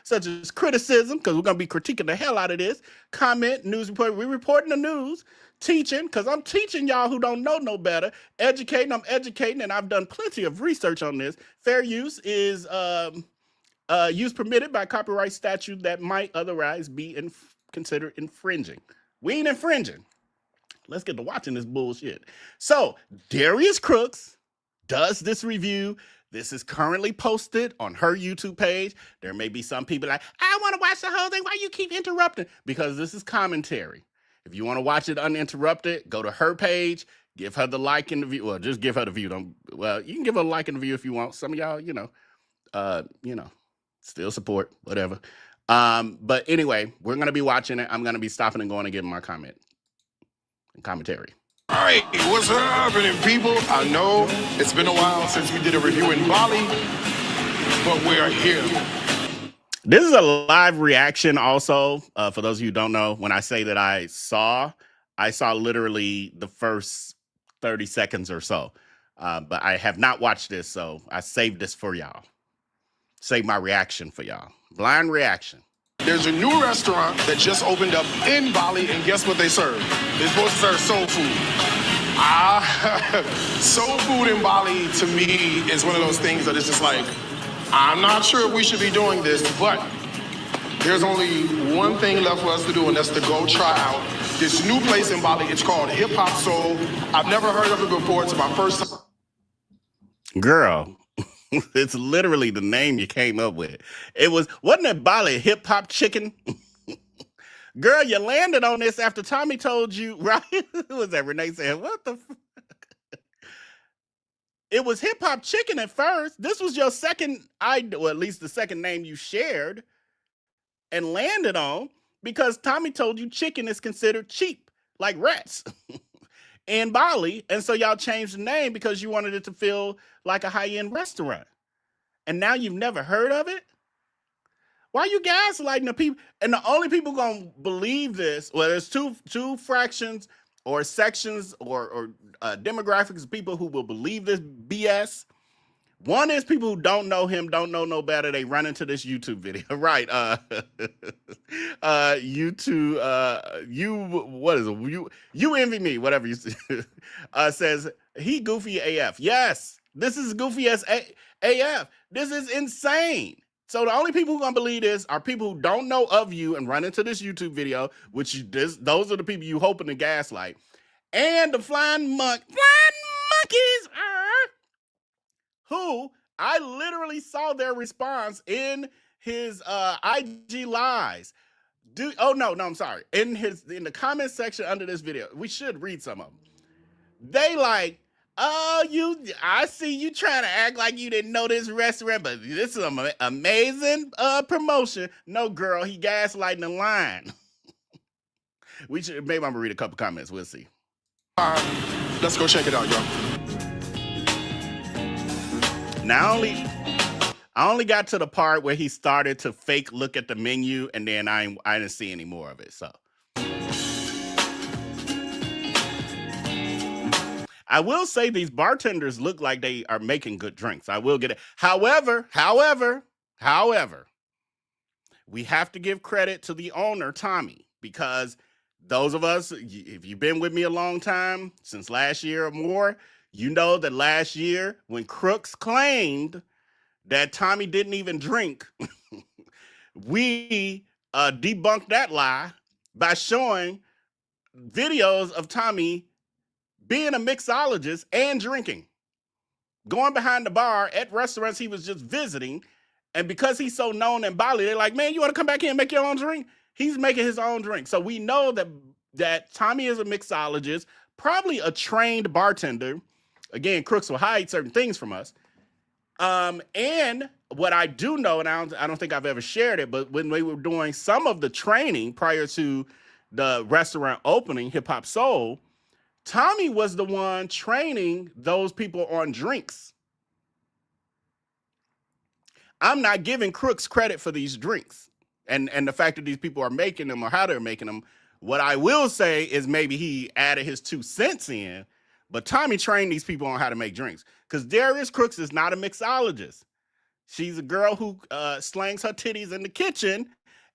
such as criticism, because we're going to be critiquing the hell out of this, comment, news report. We're reporting the news, teaching, because I'm teaching y'all who don't know no better, educating, I'm educating, and I've done plenty of research on this. Fair use is use permitted by copyright statute that might otherwise be considered infringing. We ain't infringing. Let's get to watching this bullshit. So, Darius Cooks does this review. This is currently posted on her YouTube page. There may be some people like, I want to watch the whole thing. Why you keep interrupting? Because this is commentary. If you want to watch it uninterrupted, go to her page, give her the like and the view. Well, just give her the view. Well, you can give her a like and the view if you want. Some of y'all, still support, whatever. But anyway, we're going to be watching it. I'm going to be stopping and going and giving my comment. Commentary. All right, what's happening, people? I know it's been a while since we did a review in Bali, but we're here. This is a live reaction also. For those of you who don't know, when I say that I saw literally the first 30 seconds or so. But I have not watched this, so I saved this for y'all. Save my reaction for y'all. Blind reaction. There's a new restaurant that just opened up in Bali, and guess what they serve? They're supposed to serve soul food. Soul food in Bali, to me, is one of those things that is just like, I'm not sure if we should be doing this, but there's only one thing left for us to do, and that's to go try out this new place in Bali. It's called Hip Hop Soul. I've never heard of it before. It's my first time. Girl. It's literally the name you came up with. Wasn't it Bali Hip Hop Chicken? Girl, you landed on this after Tommy told you, right? Who was that? Renee said, what the fuck? It was Hip Hop Chicken at first. This was your second, well, at least the second name you shared and landed on, because Tommy told you chicken is considered cheap, like rats. In Bali, and so y'all changed the name because you wanted it to feel like a high-end restaurant. And now you've never heard of it? Why are you gaslighting the people? And the only people gonna believe this, well, there's two fractions or sections or demographics of people who will believe this BS. One is people who don't know him, don't know no better. They run into this YouTube video, right? What is it? You envy me, whatever you say. Says he goofy AF. Yes, this is goofy as AF. This is insane. So the only people who are gonna believe this are people who don't know of you and run into this YouTube video, those are the people you hoping to gaslight. And the flying monkeys who I literally saw their response in his IG lives. I'm sorry. In the comment section under this video, we should read some of them. They like, I see you trying to act like you didn't know this restaurant, but this is an amazing promotion. No, girl, he gaslighting the line. Maybe I'm gonna read a couple comments. We'll see. Let's go check it out, y'all. Now I only got to the part where he started to fake look at the menu, and then I didn't see any more of it. So I will say these bartenders look like they are making good drinks. I will get it. However, we have to give credit to the owner, Tommy, because those of us, if you've been with me a long time, since last year or more, you know that last year when Crooks claimed that Tommy didn't even drink, we debunked that lie by showing videos of Tommy being a mixologist and drinking, going behind the bar at restaurants he was just visiting. And because he's so known in Bali, they're like, man, you want to come back here and make your own drink? He's making his own drink. So we know that Tommy is a mixologist, probably a trained bartender. Again, Crooks will hide certain things from us. And what I do know, and I don't think I've ever shared it, but when we were doing some of the training prior to the restaurant opening, Hip Hop Soul, Tommy was the one training those people on drinks. I'm not giving Crooks credit for these drinks. and the fact that these people are making them or how they're making them. What I will say is maybe he added his 2 cents in, but Tommy trained these people on how to make drinks. Because Darius Cooks is not a mixologist. She's a girl who slangs her titties in the kitchen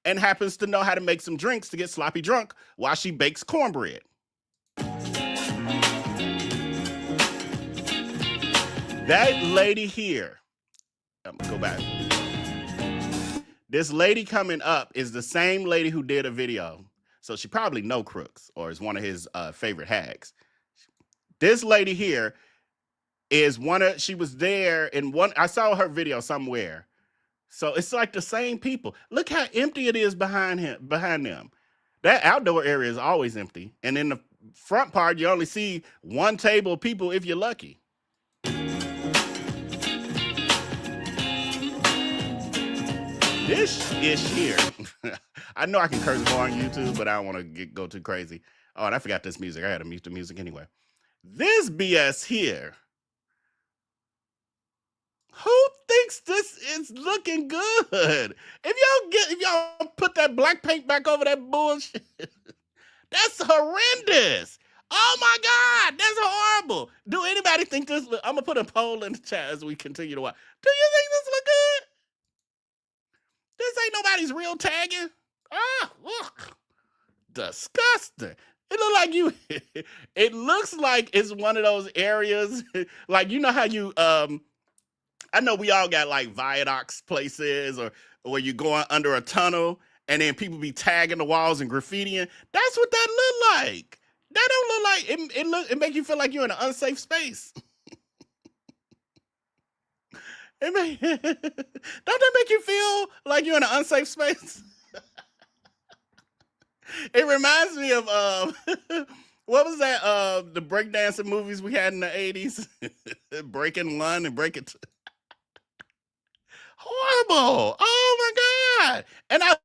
and happens to know how to make some drinks to get sloppy drunk while she bakes cornbread. That lady here, go back. This lady coming up is the same lady who did a video. So she probably know Crooks or is one of his favorite hags. This lady here is she was there in one, I saw her video somewhere. So it's like the same people. Look how empty it is behind them. That outdoor area is always empty. And in the front part, you only see one table of people if you're lucky. This ish here. I know I can curse more on YouTube, but I don't want to go too crazy. Oh, and I forgot this music. I had to mute the music anyway. This BS here. Who thinks this is looking good? If y'all put that black paint back over that bullshit, that's horrendous. Oh my God, that's horrible. Do anybody think this? I'm gonna put a poll in the chat as we continue to watch. Do you think this look good? This ain't nobody's real tagging. Ah, look, disgusting. It look like you. It looks like it's one of those areas, like you know how you I know we all got like viaducts places or where you're going under a tunnel and then people be tagging the walls and graffitiing. That's what that look like. That don't look like it make you feel like you're in an unsafe space. Don't that make you feel like you're in an unsafe space? It reminds me of what was that? The breakdancing movies we had in the 80s? Breaking 1 and Breaking 2. Horrible. Oh my God. And I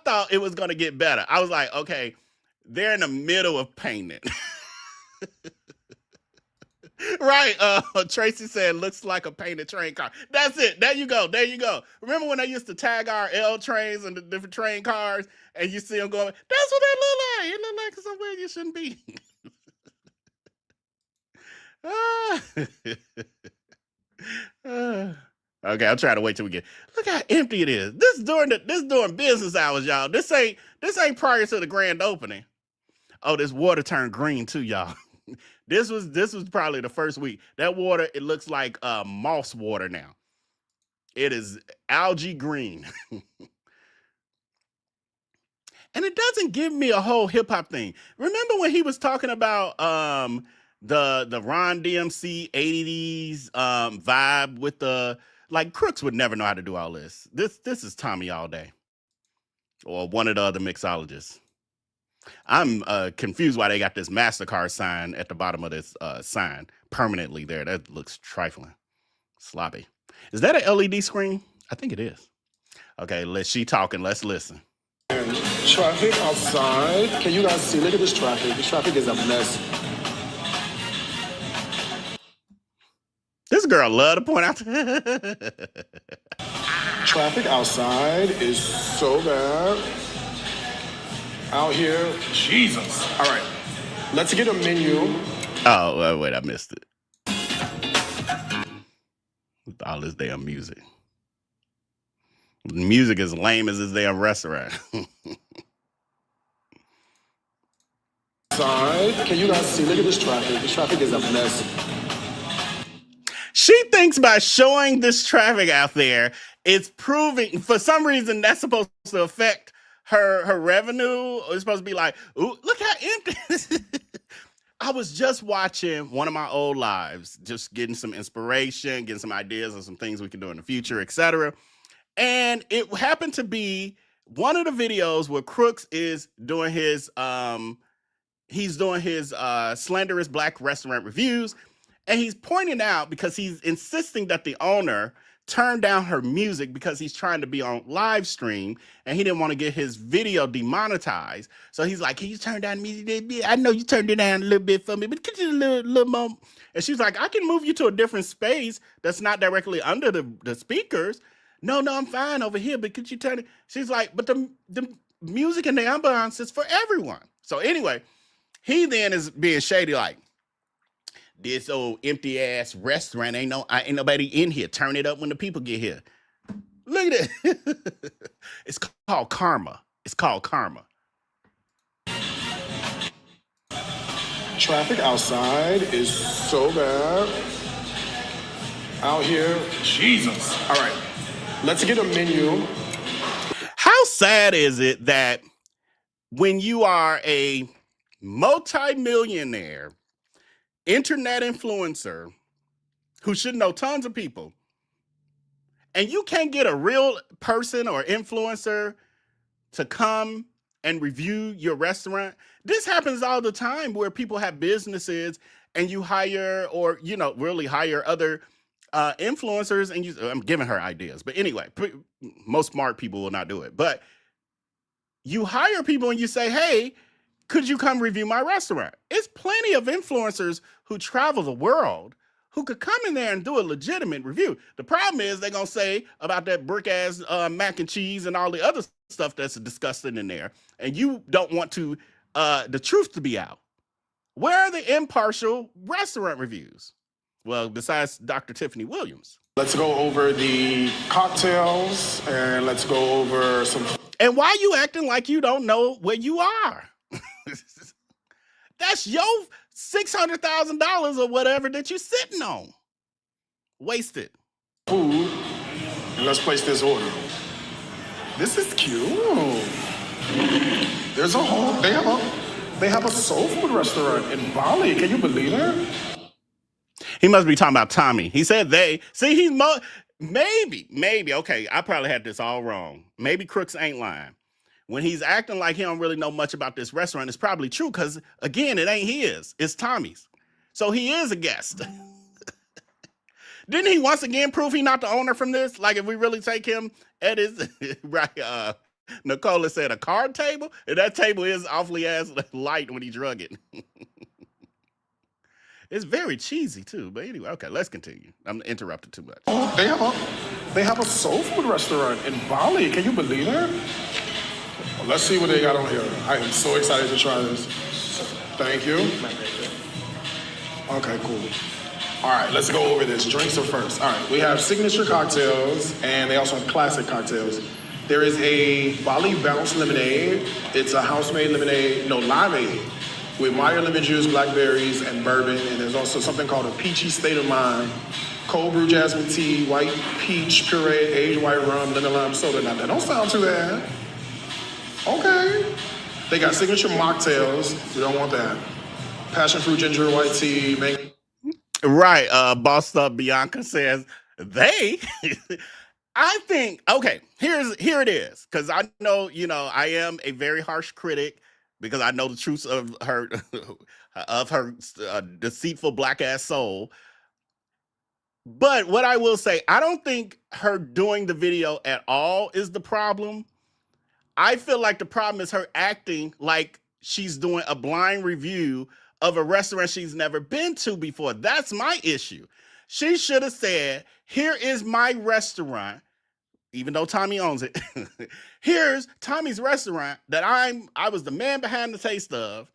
thought it was gonna get better. I was like, okay, they're in the middle of painting. Right. Tracy said looks like a painted train car. That's it. There you go. There you go. Remember when I used to tag our L trains and the different train cars and you see them going, that's what that look like. It look like somewhere you shouldn't be. Okay, I'll try to wait till we get. Look how empty it is. This during business hours, y'all. This ain't prior to the grand opening. Oh, this water turned green too, y'all. This was probably the first week. That water, it looks like moss water now. It is algae green. And it doesn't give me a whole hip hop thing. Remember when he was talking about the Ron DMC 80s vibe with the, like, Crooks would never know how to do all this. This is Tommy all day. Or one of the other mixologists. I'm confused why they got this MasterCard sign at the bottom of this sign permanently there. That looks trifling. Sloppy. Is that an LED screen? I think it is. Okay, she talking. Let's listen. And traffic outside. Can you guys see? Look at this traffic. This traffic is a mess. This girl love to point out. Traffic outside is so bad. Out here, Jesus. All right, let's get a menu. Oh, wait, I missed it. With all this damn music. Music is lame as this damn restaurant. Outside, can you guys see? Look at this traffic. This traffic is a mess. She thinks by showing this traffic out there, it's proving, for some reason, that's supposed to affect her revenue. It's supposed to be like, ooh, look how empty this is. I was just watching one of my old lives, just getting some inspiration, getting some ideas on some things we can do in the future, etc. And it happened to be one of the videos where Crooks is doing his slanderous black restaurant reviews. And he's pointing out, because he's insisting that the owner turn down her music because he's trying to be on live stream and he didn't want to get his video demonetized. So he's like, can you turn down the music? I know you turned it down a little bit for me, but could you a little more? And she's like, I can move you to a different space that's not directly under the speakers. No, I'm fine over here, but could you turn it? She's like, but the music and the ambiance is for everyone. So anyway, he then is being shady like, this old empty ass restaurant ain't nobody in here. Turn it up when the people get here. Look at it. It's called karma. It's called karma. Traffic outside is so bad. Out here, Jesus. All right, let's get a menu. How sad is it that when you are a multi-millionaire internet influencer who should know tons of people, and you can't get a real person or influencer to come and review your restaurant? This happens all the time where people have businesses and you hire or, really hire other influencers, and I'm giving her ideas. But anyway, most smart people will not do it. But you hire people and you say, hey, could you come review my restaurant? It's plenty of influencers who travel the world who could come in there and do a legitimate review. The problem is they're going to say about that brick-ass mac and cheese and all the other stuff that's disgusting in there, and you don't want to the truth to be out. Where are the impartial restaurant reviews? Well, besides Dr. Tiffany Williams. Let's go over the cocktails, and let's go over some... And why you acting like you don't know where you are? That's your $600,000 or whatever that you're sitting on. Wasted. Food, and let's place this order. This is cute. There's a whole... They have a soul food restaurant in Bali. Can you believe it? He must be talking about Tommy. He said they. See, he's maybe. Okay, I probably had this all wrong. Maybe Crooks ain't lying. When he's acting like he don't really know much about this restaurant, it's probably true because, again, it ain't his. It's Tommy's. So he is a guest. Didn't he once again prove he not the owner from this? Like, if we really take him at his, right, Nicola said a card table? And that table is awfully ass light when he drug it. It's very cheesy too, but anyway, okay, let's continue. I'm interrupted too much. They have a soul food restaurant in Bali. Can you believe it? Well, let's see what they got on here. I am so excited to try this. Thank you. Okay, cool. All right, let's go over this. Drinks are first. All right, we have signature cocktails, and they also have classic cocktails. There is a Bali Bounce lemonade. It's a house-made lemonade, limeade, with Meyer lemon juice, blackberries, and bourbon. And there's also something called a peachy state of mind, cold brew jasmine tea, white peach puree, aged white rum, lemon lime soda. Now, that don't sound too bad. Okay. They got signature mocktails. We don't want that. Passion fruit ginger white tea. Right. Bossed Up Bianca says, they... I think, okay, here it is. Because I know, I am a very harsh critic, because I know the truth of her deceitful black ass soul. But what I will say, I don't think her doing the video at all is the problem. I feel like the problem is her acting like she's doing a blind review of a restaurant she's never been to before. That's my issue. She should have said, here is my restaurant, even though Tommy owns it. Here's Tommy's restaurant that I was the man behind the taste of.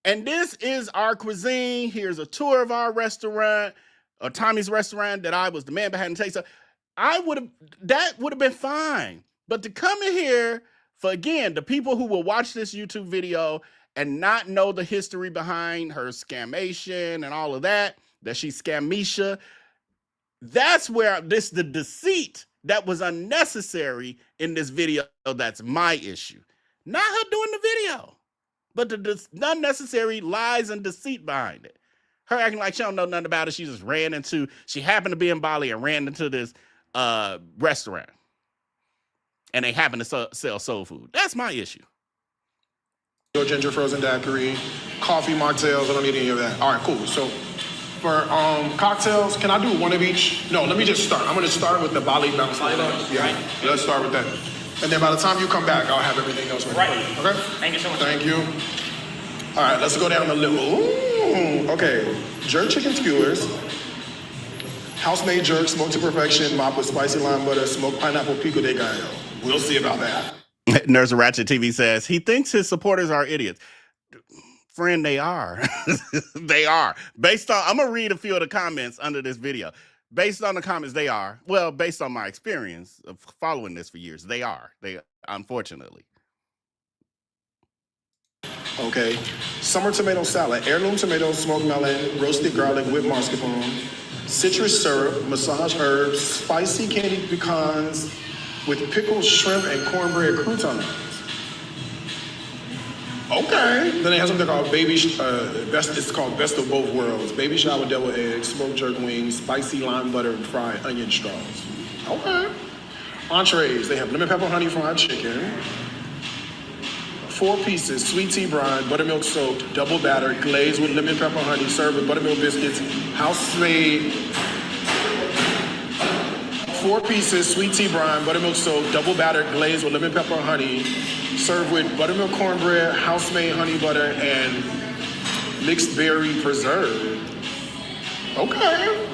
And this is our cuisine. Here's a tour of our restaurant, or Tommy's restaurant that I was the man behind the taste of. That would have been fine. But to come in here for, again, the people who will watch this YouTube video and not know the history behind her scamation and all of that she's scamisha, that's where the deceit that was unnecessary in this video, that's my issue. Not her doing the video, but the unnecessary lies and deceit behind it. Her acting like she don't know nothing about it. She happened to be in Bali and ran into this restaurant. And they happen to sell soul food. That's my issue. Ginger frozen daiquiri, coffee mocktails. I don't need any of that. All right, cool. So for cocktails, can I do one of each? No, let me just start. I'm going to start with the Bali Bounce. Yeah, right. Let's start with that. And then by the time you come back, I'll have everything else ready. Right. Okay? Thank you so much. Thank you. All right, let's go down the list. Ooh, okay. Jerk chicken skewers. House-made jerk, smoked to perfection, mop with spicy lime butter, smoked pineapple pico de gallo. We'll see about that. Nurse Ratchet TV says he thinks his supporters are idiots. Friend, they are. They are. Based on, I'm going to read a few of the comments under this video. Based on the comments, they are. Well, based on my experience of following this for years, they are. They, unfortunately. Okay. Summer tomato salad, heirloom tomatoes, smoked melon, roasted garlic with mascarpone, citrus syrup, massage herbs, spicy candied pecans with pickled shrimp and cornbread croutons. Okay. Then they have something called it's called Best of Both Worlds. Baby shower devil eggs, smoked jerk wings, spicy lime butter, and fried onion straws. Okay. Entrees, they have lemon pepper honey fried chicken. 4 pieces, sweet tea brine, buttermilk soaked, double batter, glazed with lemon pepper honey, served with buttermilk biscuits, house-made. 4 pieces, sweet tea brine, buttermilk soaked, double batter, glazed with lemon pepper honey, served with buttermilk cornbread, house-made honey butter, and mixed berry preserve. Okay.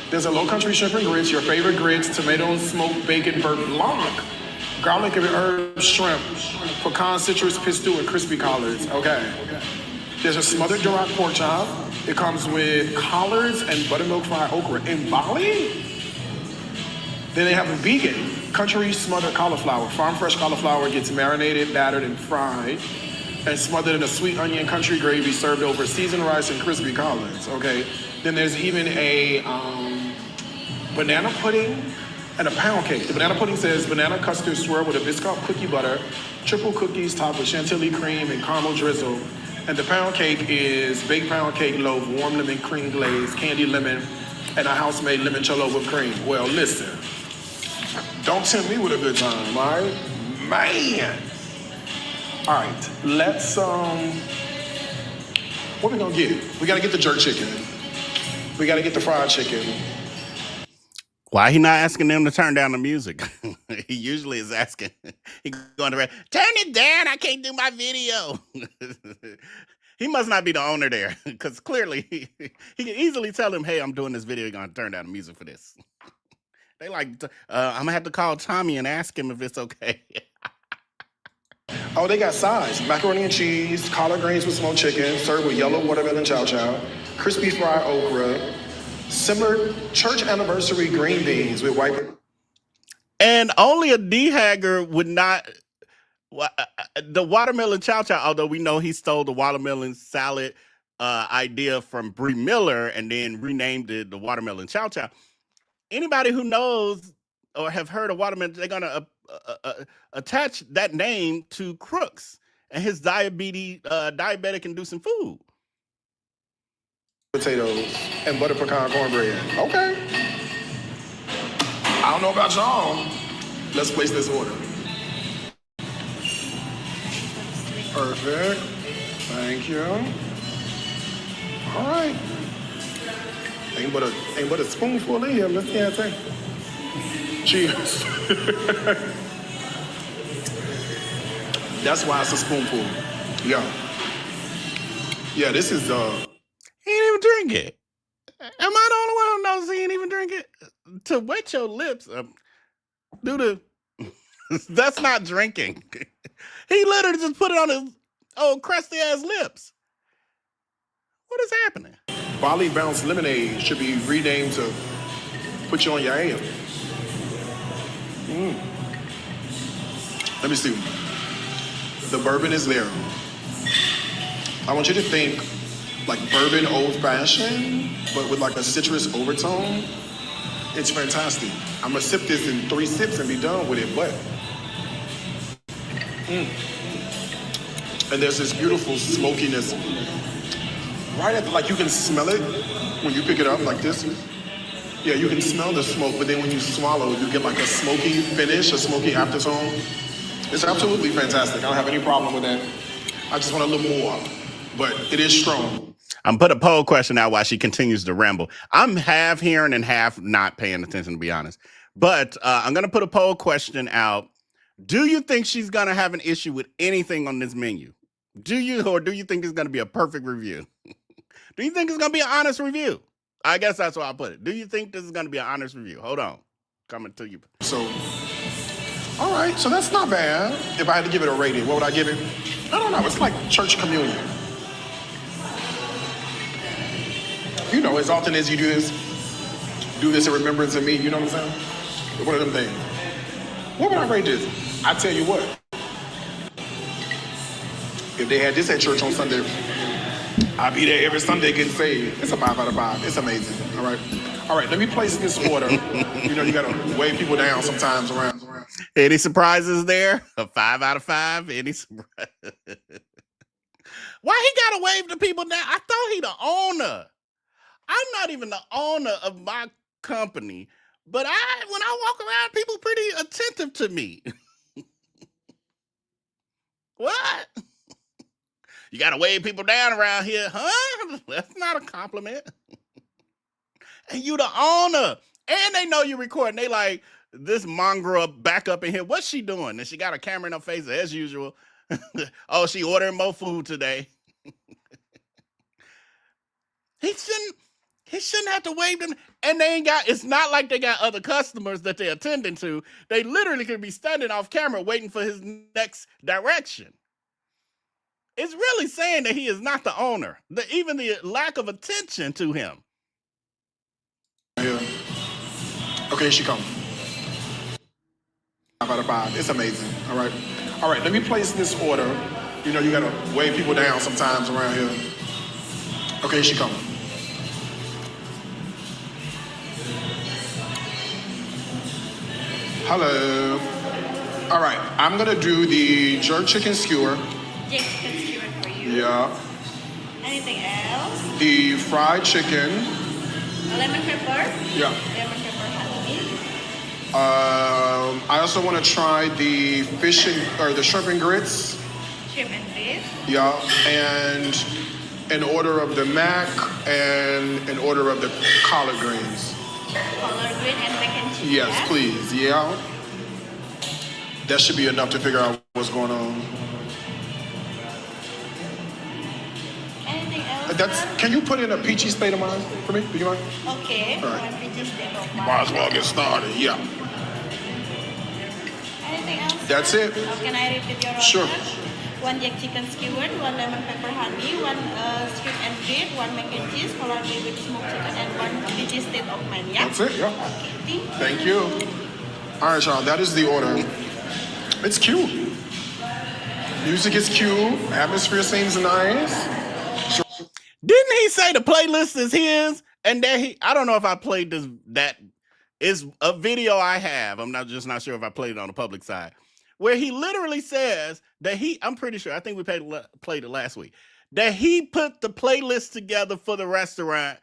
There's a low country shrimp and grits, your favorite grits, tomato and smoked bacon beurre blanc, garlic and herb shrimp, pecan citrus pistou, and crispy collards. Okay. There's a smothered Dorado pork chop. It comes with collards and buttermilk fried okra in Bali. Then they have a vegan country smothered cauliflower. Farm fresh cauliflower gets marinated, battered, and fried, and smothered in a sweet onion country gravy served over seasoned rice and crispy collards. Okay. Then there's even a banana pudding and a pound cake. The banana pudding says banana custard swirled with a Biscoff cookie butter, triple cookies topped with chantilly cream and caramel drizzle. And the pound cake is baked pound cake loaf, warm lemon cream glaze, candied lemon, and a house-made limoncello with cream. Well, listen, don't tempt me with a good time, all right? Man. All right, let's, what we gonna get? We gotta get the jerk chicken. We gotta get the fried chicken. Why he not asking them to turn down the music? He usually is asking. He going to turn it down. I can't do my video. He must not be the owner there, because clearly he can easily tell him, "Hey, I'm doing this video. You're gonna turn down the music for this." They like, I'm gonna have to call Tommy and ask him if it's okay. Oh, they got sides. Macaroni and cheese, collard greens with smoked chicken, served with yellow watermelon chow chow, crispy fried okra, simmered church anniversary green beans with white. And only a D-hagger would not. The watermelon chow chow, although we know he stole the watermelon salad idea from Brie Miller and then renamed it the watermelon chow chow. Anybody who knows or have heard of watermelon, they're going to attach that name to Crooks and his diabetic inducing food. Potatoes and butter pecan cornbread. Okay. I don't know about y'all. Let's place this order. Perfect. Thank you. All right. Ain't but a spoonful in here. Let's see how it tastes. Cheers. That's why it's a spoonful. Yeah. Yeah, this is He didn't even drink it. Am I the only one who knows he didn't even drink it? To wet your lips, that's not drinking. He literally just put it on his old crusty ass lips. What is happening? Bali Bounce Lemonade should be renamed to put you on your ass. Let me see. The bourbon is there. I want you to think like bourbon old fashioned, but with like a citrus overtone. It's fantastic. I'm gonna sip this in 3 sips and be done with it, but. And there's this beautiful smokiness. Right at like you can smell it when you pick it up like this. Yeah, you can smell the smoke, but then when you swallow, you get like a smoky finish, a smoky aftertone. It's absolutely fantastic. I don't have any problem with that. I just want a little more, but it is strong. I'm put a poll question out while she continues to ramble. I'm half hearing and half not paying attention, to be honest. But I'm going to put a poll question out. Do you think she's going to have an issue with anything on this menu? Do you think it's going to be a perfect review? Do you think it's going to be an honest review? I guess that's why I put it. Do you think this is going to be an honest review? Hold on. Coming to you. So, all right, so that's not bad. If I had to give it a rating, what would I give it? I don't know. It's like church communion. You know, as often as you do this in remembrance of me, you know what I'm saying? One of them things. What would I rate this? I tell you what. If they had this at church on Sunday, I'd be there every Sunday getting saved. It's a 5 out of 5. It's amazing. All right. All right, let me place this order. You know, you got to weigh people down sometimes around. Any surprises there? A 5 out of 5? Any surprise? Why he got to wave the people down? I thought he the owner. I'm not even the owner of my company, but when I walk around, people pretty attentive to me. What? You got to wave people down around here, huh? That's not a compliment. And you the owner. And they know you recording. They like, this mongrel back up in here. What's she doing? And she got a camera in her face as usual. Oh, she ordering more food today. He shouldn't have to wave them. And it's not like they got other customers that they're attending to. They literally could be standing off camera waiting for his next direction. It's really saying that he is not the owner. Even the lack of attention to him. Yeah. Okay, here she comes. 5 out of 5. It's amazing. All right. All right, let me place this order. You know, you got to weigh people down sometimes around here. Okay, here she comes. Hello. All right, I'm going to do the jerk chicken skewer. Jerk chicken skewer for you. Yeah. Anything else? The fried chicken. Lemon pepper? Yeah. Lemon pepper honey. I also want to try the the shrimp and grits. Shrimp and grits. Yeah, and an order of the mac and an order of the collard greens. Collard green and mac and cheese. Yes, please. Yeah. That should be enough to figure out what's going on. Anything else? Can you put in a peachy state of mind for me? Do you mind? Okay. All right. One peachy state of mind. Might as well get started. Yeah. Anything else? That's it. Can I repeat your order? Sure. 1 jerk chicken skewered, 1 lemon pepper honey, 1 shrimp and grits, 1 mac and cheese, collard green with smoked chicken, and 1 peachy state of mind. Yeah. That's it. Yeah. Okay. Thank you. All right, y'all. That is the order. It's cute. Music is cute. Atmosphere seems nice. Didn't he say the playlist is his? And that I don't know if I played this. That is a video I have. I'm not sure if I played it on the public side, where he literally says that I'm pretty sure, I think we played it last week, that he put the playlist together for the restaurant.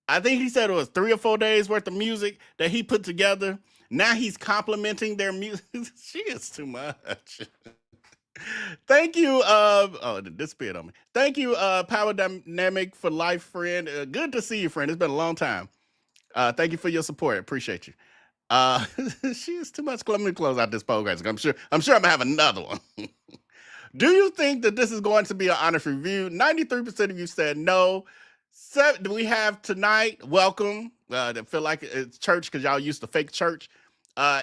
I think he said it was 3 or 4 days worth of music that he put together. Now he's complimenting their music. She is too much. Thank you. It disappeared on me. Thank you, Power Dynamic for Life, friend. Good to see you, friend. It's been a long time. Thank you for your support. Appreciate you. She is too much. Let me close out this poll, guys. I'm sure I'm gonna have another one. Do you think that this is going to be an honest review? 93% of you said no. Do we have tonight? Welcome. That feel like it's church because y'all used to fake church.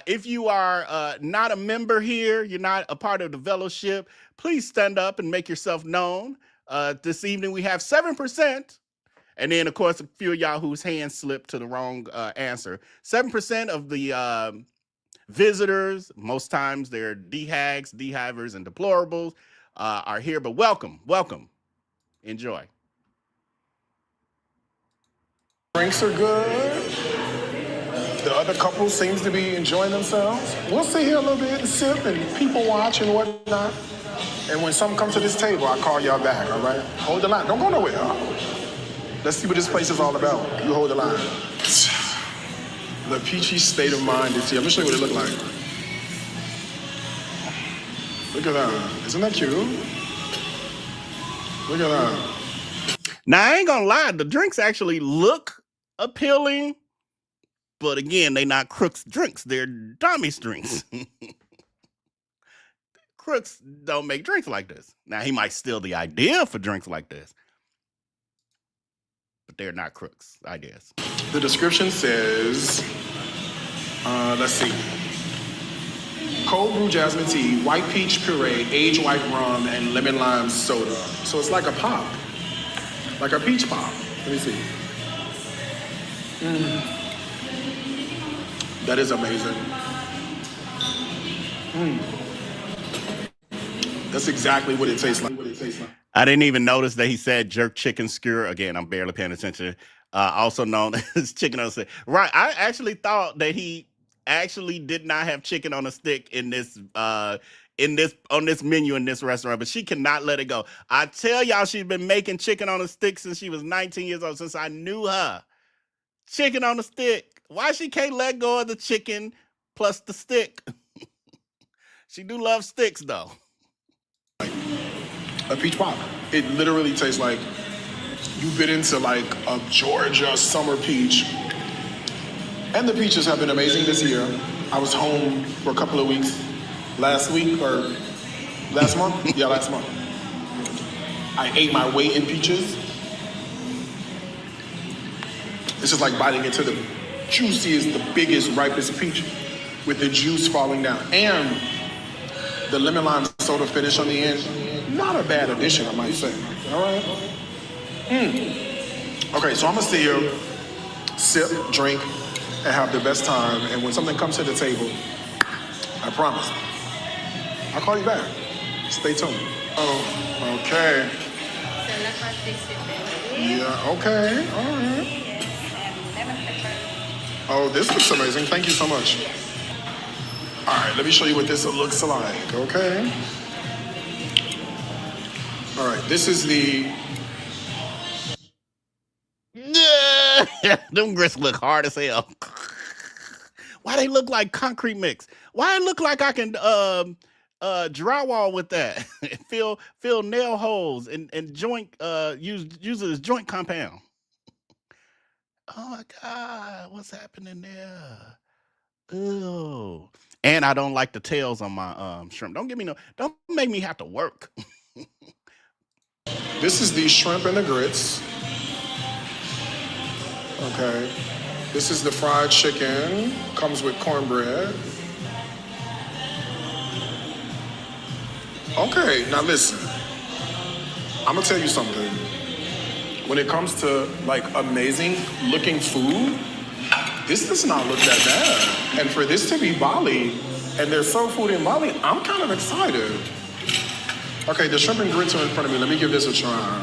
If you are not a member here, you're not a part of the fellowship, please stand up and make yourself known. This evening we have 7%. And then, of course, a few of y'all whose hands slipped to the wrong answer. 7% of the visitors, most times they're DHAGs, DHivers, and deplorables, are here. But welcome. Enjoy. Drinks are good. The other couple seems to be enjoying themselves. We'll sit here a little bit and sip and people watch and whatnot. And when something comes to this table, I call y'all back, all right? Hold the line. Don't go nowhere. Let's see what this place is all about. You hold the line. The peachy state of mind is here. Let me show you what it looked like. Look at that. Isn't that cute? Look at that. Now, I ain't gonna lie. The drinks actually look appealing. But again, they not Crooks drinks. They're Tommy's drinks. Crooks don't make drinks like this. Now, he might steal the idea for drinks like this. but they're not crooks ideas. The description says, let's see. Cold brew jasmine tea, white peach puree, aged white rum, and lemon lime soda. So it's like a pop, like a peach pop. Let me see. That is amazing. That's exactly what it tastes like. I didn't even notice that he said jerk chicken skewer. Again, I'm barely paying attention. Also known as chicken on a stick. Right. I actually thought that he actually did not have chicken on a stick on this menu in this restaurant, but she cannot let it go. I tell y'all, she's been making chicken on a stick since she was 19 years old, since I knew her. Chicken on a stick. Why she can't let go of the chicken plus the stick? She do love sticks though. A peach pop. It literally tastes like you bit into like a Georgia summer peach. And the peaches have been amazing this year. I was home for a couple of weeks last week or last month. Yeah, last month. I ate my weight in peaches. It's just like biting into the juiciest, the biggest, ripest peach with the juice falling down. And the lemon lime soda finish on the end, not a bad addition, I might say. All right. Okay, so I'm gonna sit here, sip, drink, and have the best time. And when something comes to the table, I promise, I'll call you back. Stay tuned. Oh, okay. Yeah, okay, all right. Oh, this looks amazing. Thank you so much. All right, let me show you what this looks like, okay? All right, this is the... Them grits look hard as hell. Why they look like concrete mix? Why it look like I can drywall with that? fill nail holes and joint use it as joint compound. Oh my God, what's happening there? Ew. And I don't like the tails on my shrimp. Don't make me have to work. This is the shrimp and the grits. Okay. This is the fried chicken. Comes with cornbread. Okay, now listen. I'm gonna tell you something. When it comes to like amazing looking food, this does not look that bad. And for this to be Bali, and there's soul food in Bali, I'm kind of excited. Okay, the shrimp and grits are in front of me. Let me give this a try.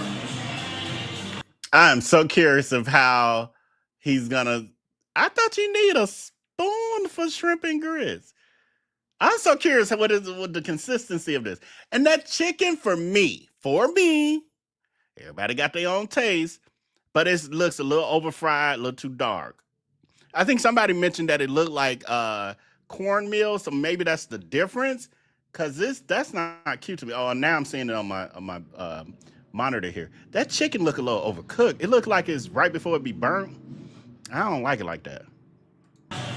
I'm so curious of how he's gonna. I thought you need a spoon for shrimp and grits. I'm so curious what the consistency of this. And that chicken for me, everybody got their own taste, but it looks a little over fried, a little too dark. I think somebody mentioned that it looked like cornmeal, so maybe that's the difference. Cause that's not cute to me. Oh, now I'm seeing it on my monitor here. That chicken look a little overcooked. It looked like it's right before it be burnt. I don't like it like that.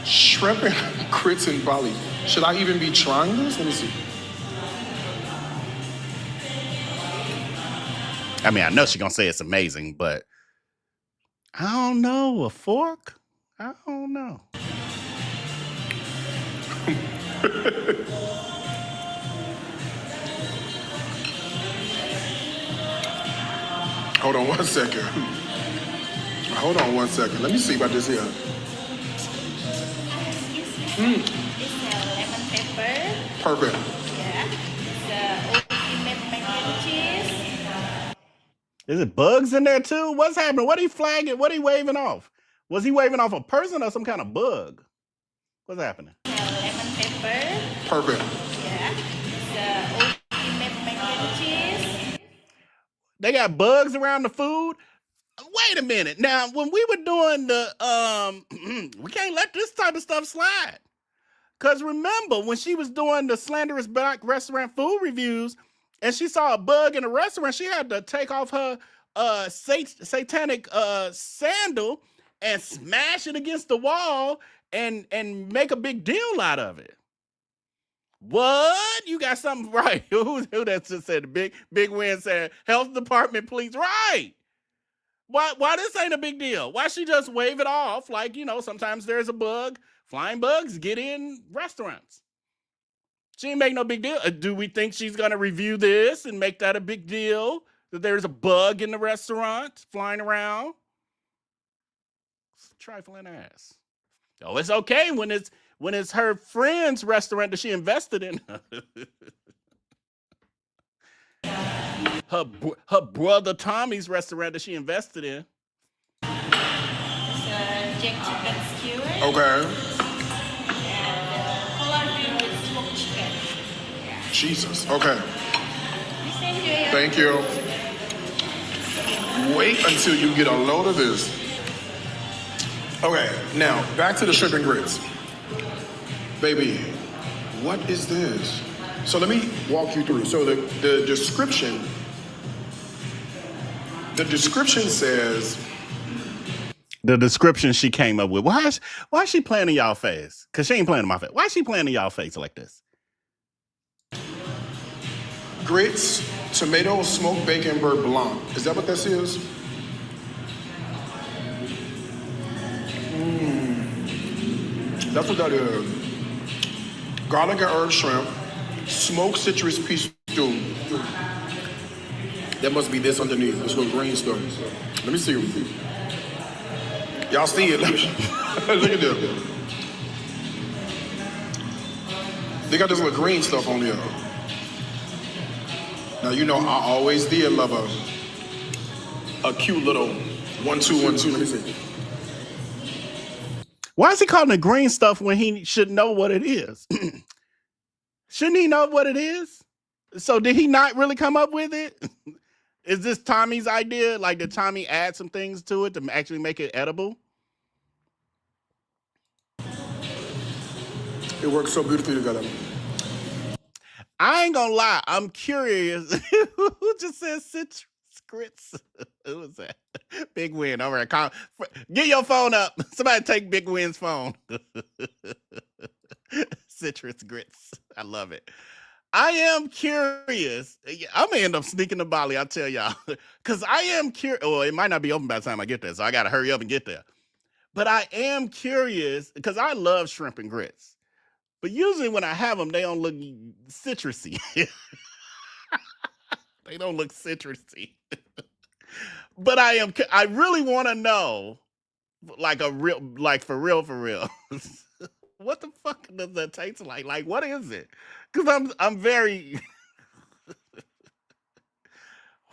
Shrimp and grits in Bali. Should I even be trying this? Let me see. I mean, I know she's gonna say it's amazing, but I don't know. A fork? I don't know. Hold on 1 second. Hold on 1 second. Let me see about this here. It's lemon pepper. Perfect. Yeah. It's ultimate mac and cheese. Is it bugs in there too? What's happening? What he flagging? What he waving off? Was he waving off a person or some kind of bug? What's happening? Lemon pepper. Perfect. Yeah. It's ultimate mac and cheese. They got bugs around the food? Wait a minute. Now, when we were doing the we can't let this type of stuff slide. Cause remember when she was doing the slanderous black restaurant food reviews and she saw a bug in a restaurant, she had to take off her satanic sandal and smash it against the wall and make a big deal out of it. What? You got something right. Who that just said? Big Win said, health department, please. Right. Why this ain't a big deal? Why she just wave it off like, sometimes there's a bug. Flying bugs get in restaurants. She ain't make no big deal. Do we think she's going to review this and make that a big deal? That there's a bug in the restaurant flying around? It's trifling ass. Oh, it's okay when it's her friend's restaurant that she invested in. her brother Tommy's restaurant that she invested in. It's Jack chicken skewer. Okay. And collard green with smoked chicken. Jesus. Okay. Same here. Thank you. Wait until you get a load of this. Okay, now back to the shrimp and grits. Baby, what is this? So let me walk you through. So the description says. The description she came up with. Why is she playing in y'all face? Because she ain't playing in my face. Why is she playing in y'all face like this? Grits, tomato, smoked bacon, beurre blanc. Is that what this is? That's what that is. Garlic and herb shrimp, smoked citrus peach stew. That must be this underneath, this little green stuff. Let me see. Y'all see it? Look at this. They got this little green stuff on there. Now, I always did love a cute little 1-2, 1-2. Let me see. Why is he calling it green stuff when he should know what it is? Shouldn't he know what it is? So did he not really come up with it? Is this Tommy's idea? Like, did Tommy add some things to it to actually make it edible? It works so beautifully together. I ain't gonna lie. I'm curious. Who just said citrus grits? Who was that? Big Win. All right. Get your phone up. Somebody take Big Win's phone. Citrus grits. I love it. I am curious. I'm gonna end up sneaking to Bali, I'll tell y'all. Because I am curious. Well, it might not be open by the time I get there, so I gotta hurry up and get there. But I am curious because I love shrimp and grits. But usually when I have them, they don't look citrusy. They don't look citrusy. But I really want to know, for real. What the fuck does that taste like? Like, what is it? Because I'm very.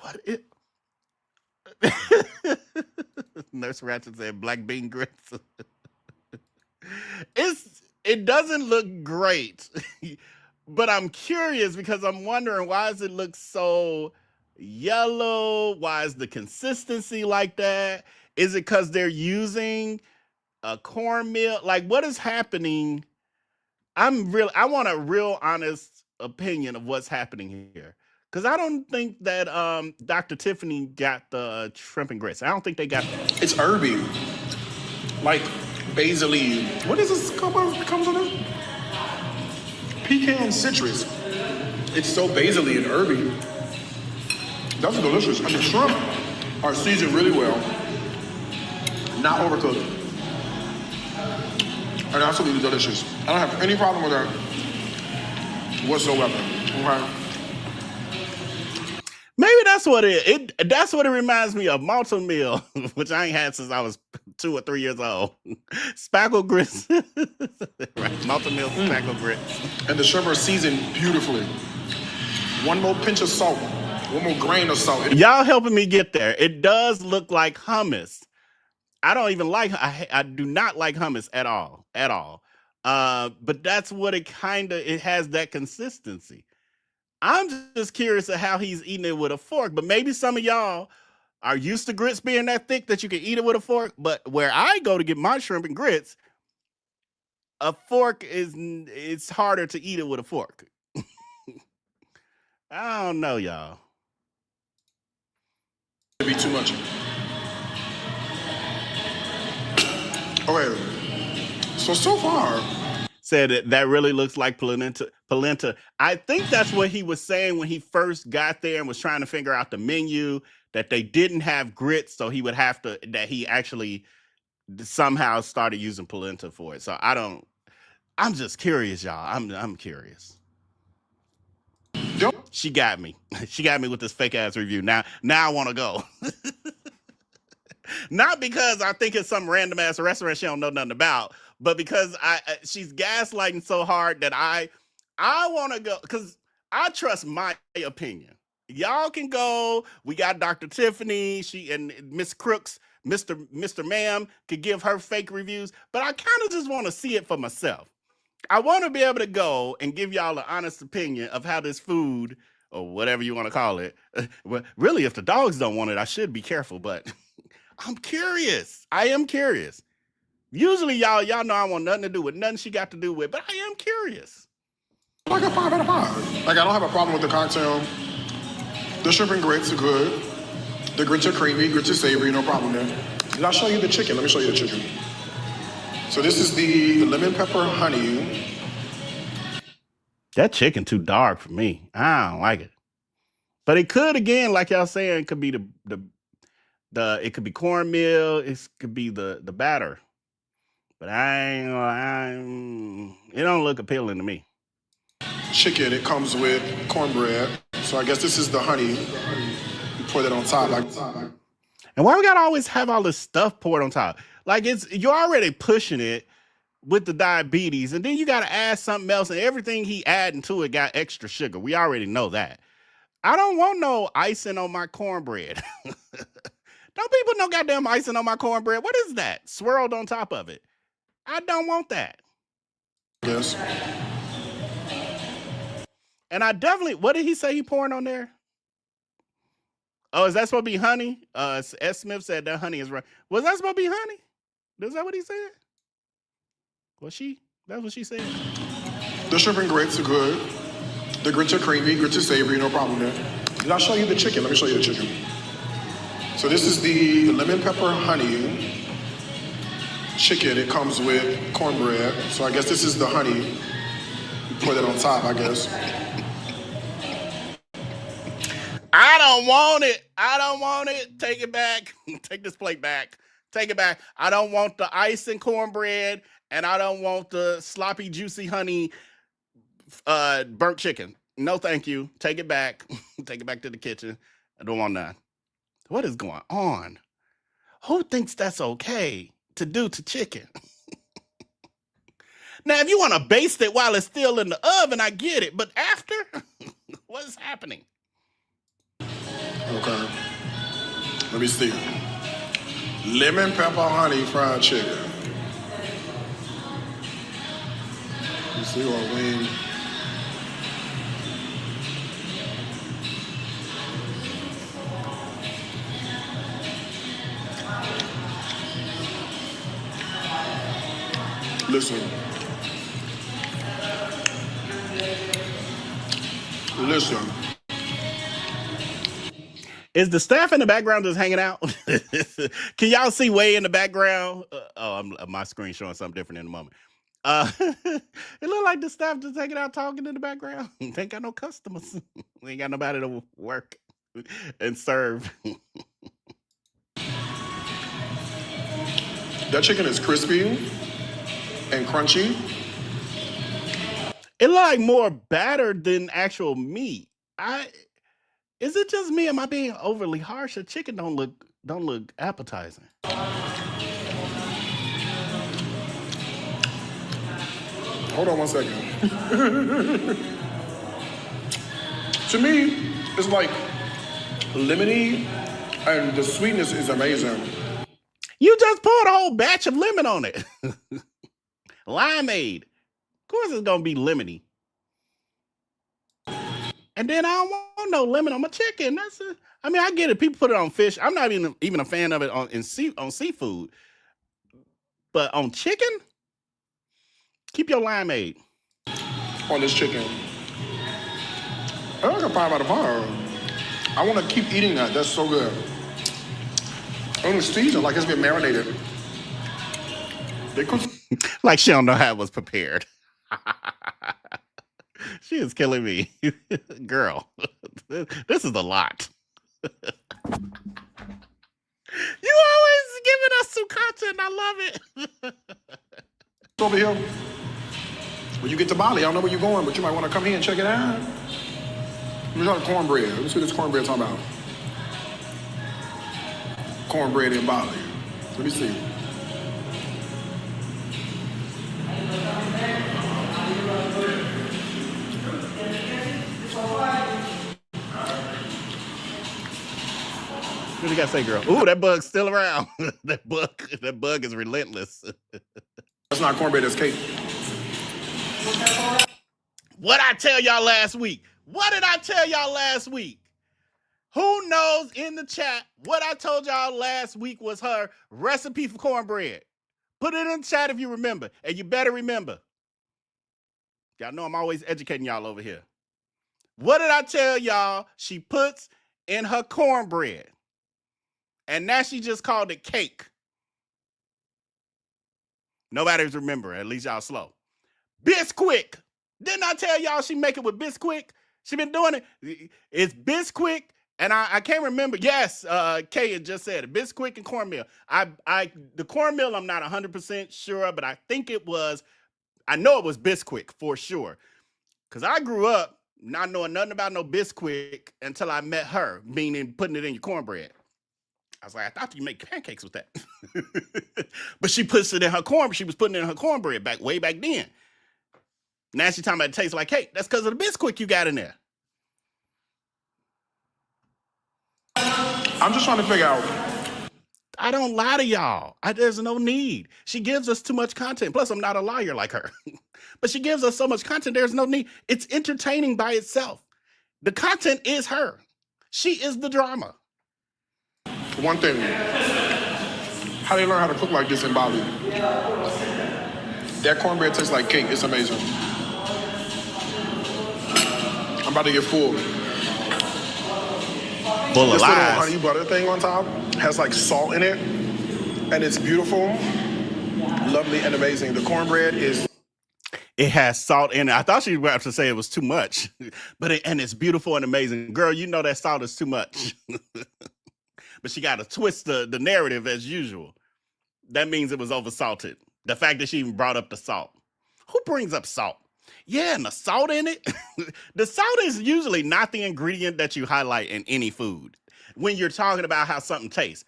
What it? Nurse Ratchet said black bean grits. It doesn't look great, but I'm curious because I'm wondering, why does it look so yellow? Why is the consistency like that? Is it because they're using a cornmeal? Like, what is happening? I want a real honest opinion of what's happening here. Because I don't think that Dr. Tiffany got the shrimp and grits. I don't think they got that. It's herby. Like basil-y. What is this comes on it? Pecan citrus. It's so basil-y and herby. That's delicious. And the shrimp are seasoned really well. Not overcooked. And absolutely delicious. I don't have any problem with that whatsoever. Okay. Maybe that's what that's what it reminds me of. Malta meal, which I ain't had since I was 2 or 3 years old. Spackle grits. Right. Malta meal, spackle grits. And the shrimp are seasoned beautifully. One more pinch of salt. One more grain of salt. Y'all helping me get there. It does look like hummus. I don't even I do not like hummus at all. But that's what it has that consistency. I'm just curious of how he's eating it with a fork, but maybe some of y'all are used to grits being that thick that you can eat it with a fork. But where I go to get my shrimp and grits, a fork it's harder to eat it with a fork. I don't know, y'all. It'd be too much. Okay. So far. Said that really looks like polenta. I think that's what he was saying when he first got there and was trying to figure out the menu that they didn't have grits, so he would have to, that he actually somehow started using polenta for it. So I'm just curious, y'all. I'm curious. She got me. She got me with this fake ass review. Now I want to go. Not because I think it's some random ass restaurant she don't know nothing about, but because she's gaslighting so hard that I want to go, because I trust my opinion. Y'all can go. We got Dr. Tiffany, she and Miss Crooks, Mr. Ma'am could give her fake reviews, but I kind of just want to see it for myself. I want to be able to go and give y'all an honest opinion of how this food, or whatever you want to call it. Well, really, if the dogs don't want it, I should be careful, but I'm curious. I am curious. Usually, y'all know I want nothing to do with nothing she got to do with, but I am curious. Like a 5 out of 5. Like, I don't have a problem with the cocktail. The shrimp and grits are good. The grits are creamy, grits are savory, no problem there. Did I show you the chicken? Let me show you the chicken. So this is the lemon pepper honey. That chicken too dark for me. I don't like it. But it could, again, like y'all saying, it could be the it could be cornmeal, it could be the batter. But it don't look appealing to me. Chicken, it comes with cornbread. So I guess this is the honey. You pour that on top. And why we gotta always have all this stuff poured on top? Like, you're already pushing it with the diabetes, and then you gotta add something else, and everything he adding to it got extra sugar. We already know that. I don't want no icing on my cornbread. Don't people know goddamn icing on my cornbread? What is that? Swirled on top of it. I don't want that. Yes. And I definitely, what did he say he pouring on there? Oh, is that supposed to be honey? S. Smith said that honey is right. Was that supposed to be honey? Is that what he said? That's what she said. The shrimp and grits are good. The grits are creamy, grits are savory, no problem there. Did I show you the chicken? Let me show you the chicken. So this is the lemon pepper honey chicken. It comes with cornbread. So I guess this is the honey. You pour that on top, I guess. I don't want it. I don't want it. Take it back. Take this plate back. Take it back. I don't want the ice and cornbread, and I don't want the sloppy, juicy honey burnt chicken. No, thank you. Take it back. Take it back to the kitchen. I don't want that. What is going on? Who thinks that's okay to do to chicken? Now, if you want to baste it while it's still in the oven, I get it. But after, what is happening? Okay. Let me see. Lemon pepper honey fried chicken. You see what wing? Listen. Is the staff in the background just hanging out? Can y'all see way in the background? My screen showing something different in a moment. It look like the staff just hanging out talking in the background. They ain't got no customers. We ain't got nobody to work and serve. That chicken is crispy and crunchy. It look like more batter than actual meat. Is it just me? Am I being overly harsh? The chicken don't look appetizing. Hold on 1 second. To me, it's like lemony, and the sweetness is amazing. You just poured a whole batch of lemon on it. Limeade. Of course it's going to be lemony. And then I don't want no lemon on my chicken. I mean, I get it. People put it on fish. I'm not even a fan of it on seafood. But on chicken, keep your limeade. On this chicken. I like a 5 out of 5. I want to keep eating that. That's so good. And it's seasoned like it's been marinated. They cook. Like she don't know how it was prepared. She is killing me. Girl, this is a lot. You always giving us some content. I love it. Over here. When you get to Bali, I don't know where you're going, but you might want to come here and check it out. Let me try the cornbread. Let me see what this cornbread talking about. Cornbread in Bali. Let me see. What do you got to say, girl? Ooh, that bug's still around. That bug is relentless. That's not cornbread, that's cake. What I tell y'all last week? What did I tell y'all last week? Who knows in the chat what I told y'all last week was her recipe for cornbread? Put it in the chat if you remember, and you better remember. Y'all know I'm always educating y'all over here. What did I tell y'all she puts in her cornbread? And now she just called it cake. Nobody's remembering, at least y'all slow. Bisquick. Didn't I tell y'all she make it with Bisquick? She been doing it. It's Bisquick, and I can't remember. Yes, Kay had just said it. Bisquick and cornmeal. The cornmeal I'm not 100% sure, but I think it was, I know it was Bisquick for sure. Because I grew up not knowing nothing about no Bisquick until I met her, meaning putting it in your cornbread. I was like, I thought you make pancakes with that. But she puts it in her corn. She was putting it in her cornbread way back then. Now she's talking about it tastes like cake. That's because of the Bisquick you got in there. I'm just trying to figure out. I don't lie to y'all. There's no need. She gives us too much content. Plus, I'm not a liar like her. But she gives us so much content, there's no need. It's entertaining by itself. The content is her. She is the drama. One thing. How do you learn how to cook like this in Bali? That cornbread tastes like cake. It's amazing. I'm about to get full. Full of this little lies. honey butter thing on top has like salt in it, and it's beautiful, lovely, and amazing. The cornbread is. It has salt in it. I thought she was about to say it was too much, and it's beautiful and amazing. Girl, you know that salt is too much. But she got to twist the narrative as usual. That means it was oversalted. The fact that she even brought up the salt. Who brings up salt? Yeah, and the salt in it. The salt is usually not the ingredient that you highlight in any food when you're talking about how something tastes.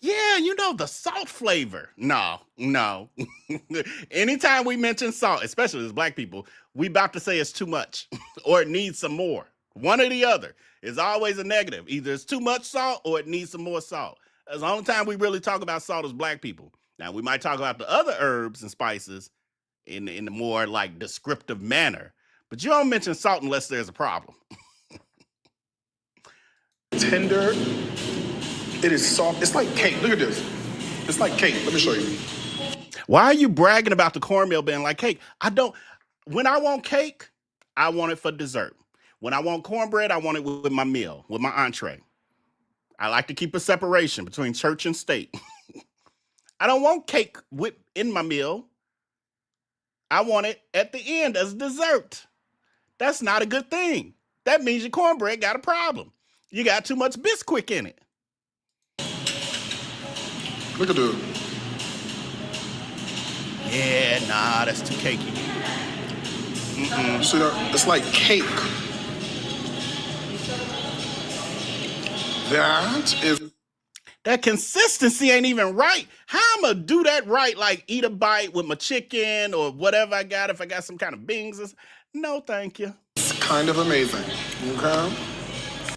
Yeah, you know, the salt flavor. No. Anytime we mention salt, especially as Black people, we about to say it's too much or it needs some more. One or the other. It's always a negative. Either it's too much salt or it needs some more salt. That's the only time we really talk about salt as Black people. Now, we might talk about the other herbs and spices in the more like descriptive manner, but you don't mention salt unless there's a problem. Tender. It is soft. It's like cake. Look at this. It's like cake. Let me show you. Why are you bragging about the cornmeal being like cake? When I want cake, I want it for dessert. When I want cornbread, I want it with my meal, with my entree. I like to keep a separation between church and state. I don't want cake in my meal. I want it at the end as dessert. That's not a good thing. That means your cornbread got a problem. You got too much Bisquick in it. Look at this. Yeah, nah, that's too cakey. See that? It's like cake. That consistency ain't even right. How I'm gonna do that right? Like eat a bite with my chicken or whatever I got. If I got some kind of beans, no, thank you. It's kind of amazing. Okay.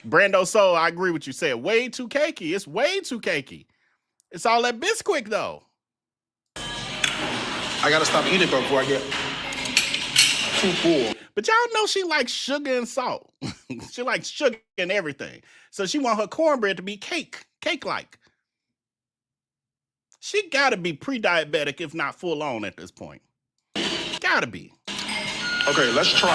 Brando Soul, I agree with you. Said way too cakey. It's way too cakey. It's all that Bisquick though. I gotta stop eating before I get too full. But y'all know she likes sugar and salt. She likes sugar and everything. So she want her cornbread to be cake-like. She gotta be pre-diabetic, if not full on at this point. Gotta be. Okay, let's try.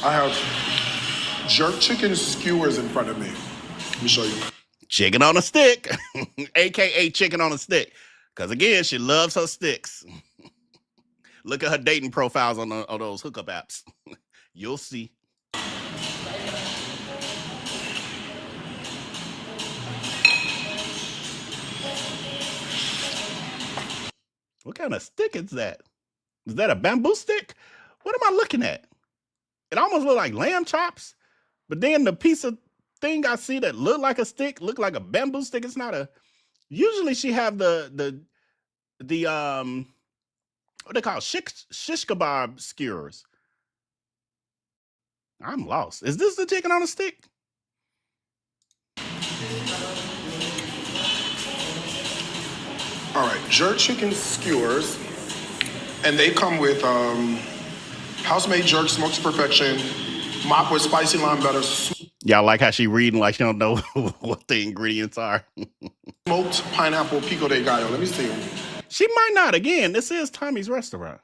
I have jerk chicken skewers in front of me. Let me show you. Chicken on a stick, AKA chicken on a stick. Because again, she loves her sticks. Look at her dating profiles on those hookup apps. You'll see. What kind of stick is that? Is that a bamboo stick? What am I looking at? It almost look like lamb chops, but then the piece of thing I see that look like a stick, look like a bamboo stick. It's not a. Usually she have the what they call shish kebab skewers. I'm lost. Is this the chicken on a stick? All right, jerk chicken skewers, and they come with house-made jerk, smoked to perfection, mop with spicy lime butter, Y'all like how she reading like she don't know what the ingredients are. smoked pineapple pico de gallo. Let me see. She might not. Again, this is Tommy's restaurant.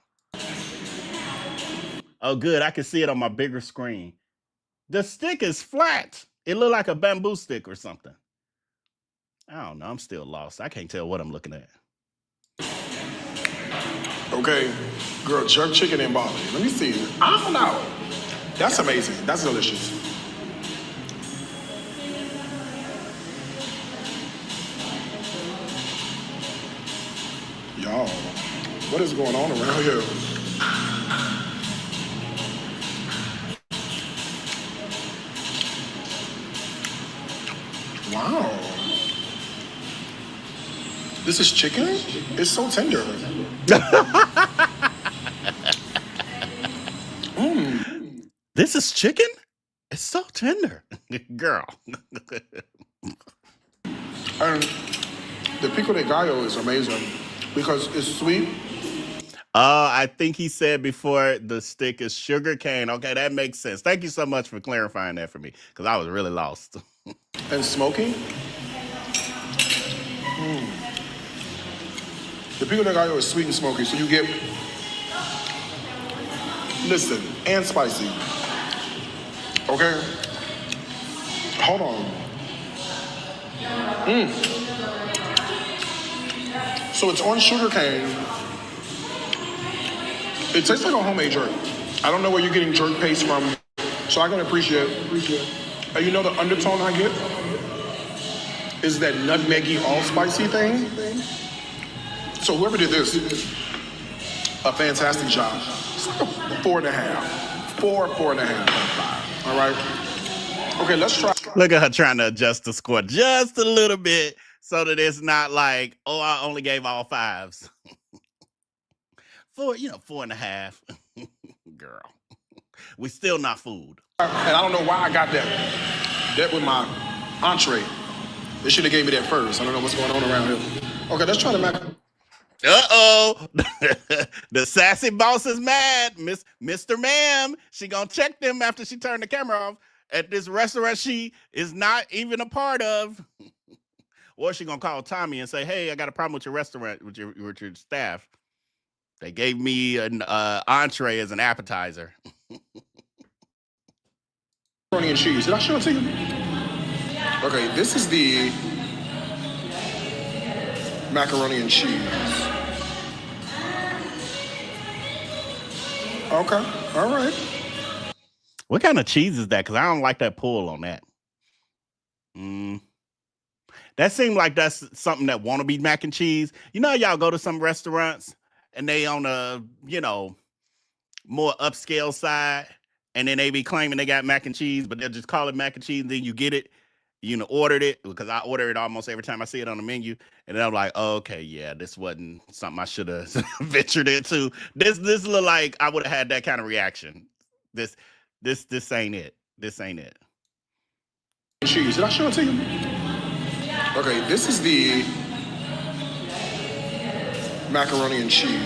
Oh, good. I can see it on my bigger screen. The stick is flat. It looked like a bamboo stick or something. I don't know. I'm still lost. I can't tell what I'm looking at. Okay, girl, jerk chicken in Bali. Let me see. I don't know. That's amazing. That's delicious. Y'all, what is going on around here? Wow. This is chicken? It's so tender. This is chicken? It's so tender. Girl. And the pico de gallo is amazing because it's sweet. I think he said before the stick is sugar cane. Okay, that makes sense. Thank you so much for clarifying that for me because I was really lost. And smoky. The pico de gallo is sweet and smoky, so you get, listen, and spicy. Okay? Hold on. So it's on sugar cane. It tastes like a homemade jerk. I don't know where you're getting jerk paste from, so I can appreciate it. And you know the undertone I get is that nutmeggy allspicy thing. So whoever did this, a fantastic job. It's like a 4.5. 4.5. All right. Okay, let's try. Look at her trying to adjust the score just a little bit so that it's not like, oh, I only gave all 5s. 4.5. Girl, we still not food. And I don't know why I got that. That was my entree. They should have gave me that first. I don't know what's going on around here. Okay, let's try the mac. Uh-oh. The sassy boss is mad. Mr. Ma'am, she gonna check them after she turned the camera off at this restaurant she is not even a part of. Or she gonna call Tommy and say, hey, I got a problem with your restaurant, with your staff. They gave me an entree as an appetizer. Macaroni and cheese. Did I show it to you? Okay, this is the macaroni and cheese. Okay, all right. What kind of cheese is that? Because I don't like that pull on that. That seemed like that's something that wanna be mac and cheese. You know, y'all go to some restaurants and they on a, more upscale side, and then they be claiming they got mac and cheese, but they'll just call it mac and cheese, and then you get it, ordered it, because I order it almost every time I see it on the menu, and then I'm like, oh, okay, yeah, this wasn't something I should have ventured into. This look like I would have had that kind of reaction. This ain't it. This ain't it. Cheese. Did I show it to you? Okay, this is the macaroni and cheese.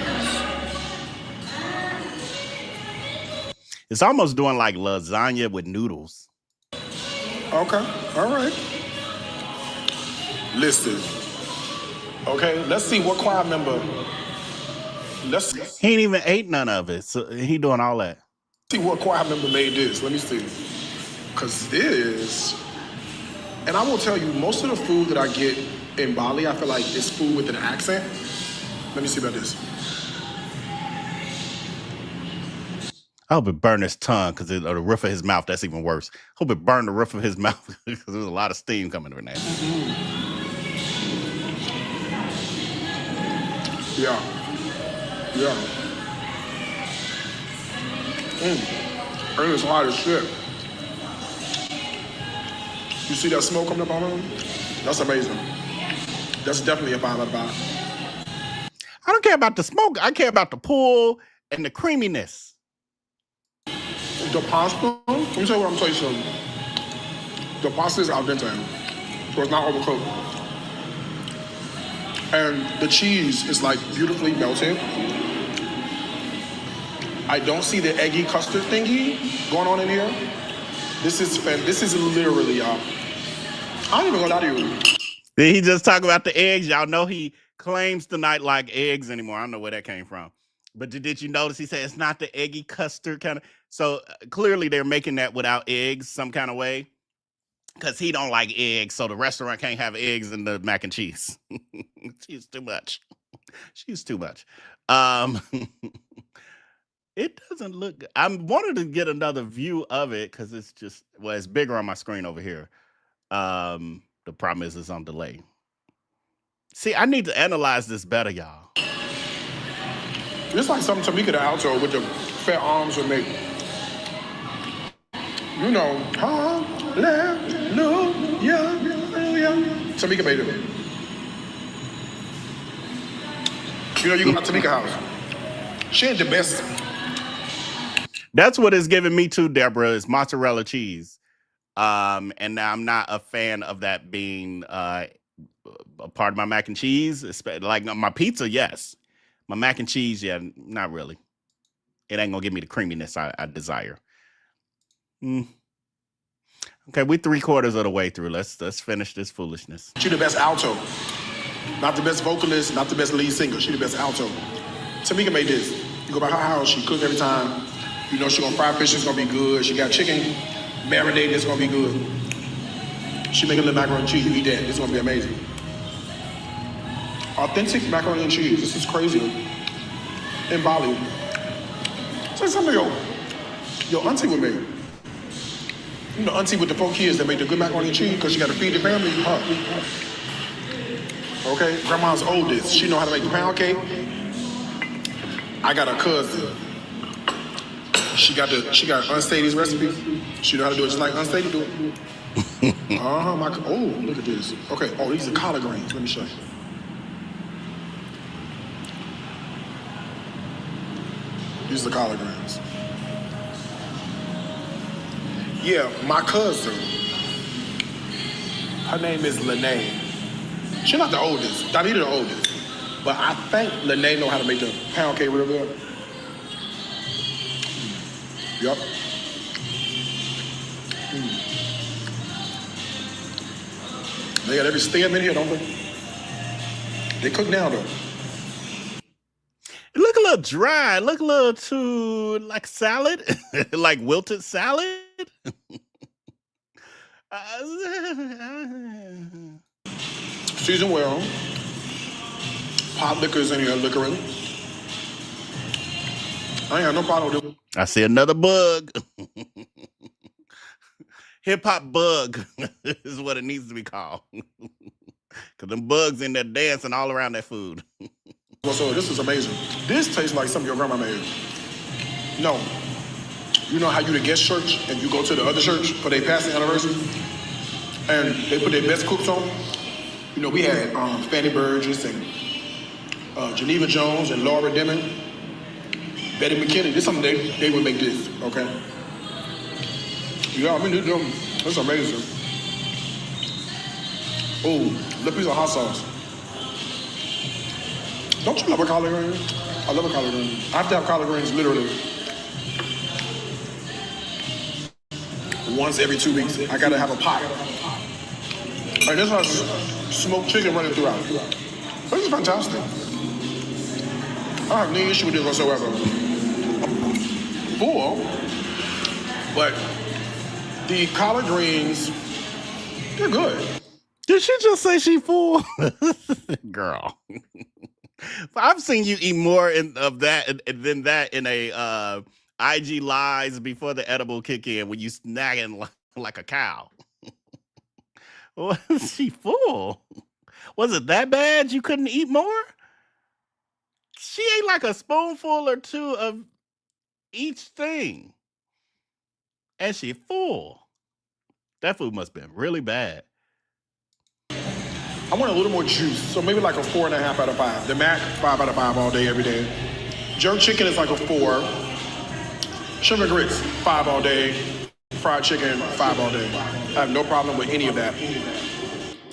It's almost doing like lasagna with noodles. Okay, all right. Listen. Okay, let's see what choir member. He ain't even ate none of it, so he doing all that. See what choir member made this. Let me see. Because this, and I will tell you, most of the food that I get in Bali, I feel like it's food with an accent. Let me see about this. I hope it burned his tongue, or the roof of his mouth. That's even worse. Hope it burned the roof of his mouth because there's a lot of steam coming from that. Yeah. Yeah. And it's hot as shit. You see that smoke coming up on them? That's amazing. That's definitely a 5 out of 5. I don't care about the smoke. I care about the pull and the creaminess. The pasta, let me tell you what I'm telling you something. The pasta is al dente, so it's not overcooked. And the cheese is like beautifully melted. I don't see the eggy custard thingy going on in here. This is literally, I don't even gonna lie to you. Did he just talk about the eggs? Y'all know he claims to not like eggs anymore. I don't know where that came from. But did you notice he said it's not the eggy custard kind of? So clearly they're making that without eggs some kind of way. Because he don't like eggs, so the restaurant can't have eggs in the mac and cheese. She's too much. She's too much. It doesn't look good. I wanted to get another view of it because it's just, well, it's bigger on my screen over here. The problem is it's on delay. See, I need to analyze this better, y'all. It's like something Tamika the alto with the fat arms would make. You know, hallelujah. Tamika made it. You know, you go to Tamika house. She ain't the best. That's what it's giving me too, Deborah, is mozzarella cheese. And now I'm not a fan of that being a part of my mac and cheese. Like my pizza, yes. My mac and cheese, yeah, not really. It ain't gonna give me the creaminess I desire. Okay, we're 3/4 of the way through. Let's finish this foolishness. She the best alto. Not the best vocalist, not the best lead singer. She the best alto. Tamika made this. You go by her house, she cook every time. You know she gonna fry fish, it's gonna be good. She got chicken marinated, it's gonna be good. She make a little macaroni and cheese, you eat that, it's gonna be amazing. Authentic macaroni and cheese, this is crazy. In Bali. Say something your auntie would make. You know, auntie with the 4 kids that make the good macaroni and cheese because she got to feed the family. Okay, grandma's oldest. She know how to make the pound cake. I got a cousin. She got Unstaidy's recipe. She know how to do it just like Unstady do it. Oh, look at this. Okay, oh, these are collard greens. Let me show you. These are collard greens. Yeah, my cousin, her name is Lene. She's not the oldest. Danita the oldest. But I think Lene know how to make the pound cake real good. Yup. They got every stem in here, don't they? They cook now, though. It look a little dry. It look a little too like salad, like wilted salad. Season well. Pot liquors in here, liquoring. I ain't got no problem with it. I see another bug. Hip hop bug is what it needs to be called. Because them bugs in there dancing all around that food. So this is amazing. This tastes like something your grandma made. No. You know how you the guest church and you go to the other church for their passing anniversary and they put their best cooks on? You know, we had Fanny Burgess and Geneva Jones and Laura Deming, Betty McKinney. This is something they would make this, okay? Yeah, I mean, it's amazing. Oh, little piece of hot sauce. Don't you love a collard green? I love a collard green. I have to have collard greens literally once every 2 weeks. I gotta have a pot. And this has smoked chicken running throughout. This is fantastic. I have no issue with this whatsoever. Full, but the collard greens, they're good. Did she just say she full? Girl. I've seen you eat more of that than that in a IG lives before the edible kick in when you snagging like a cow. Was she full? Was it that bad you couldn't eat more? she ate like a spoonful or two of each thing. And she full. That food must have been really bad. I want a little more juice, so maybe like a 4.5 out of 5. The mac, 5 out of 5 all day, every day. Jerk chicken is like a 4. Shrimp and grits, 5 all day. Fried chicken, 5 all day. I have no problem with any of that.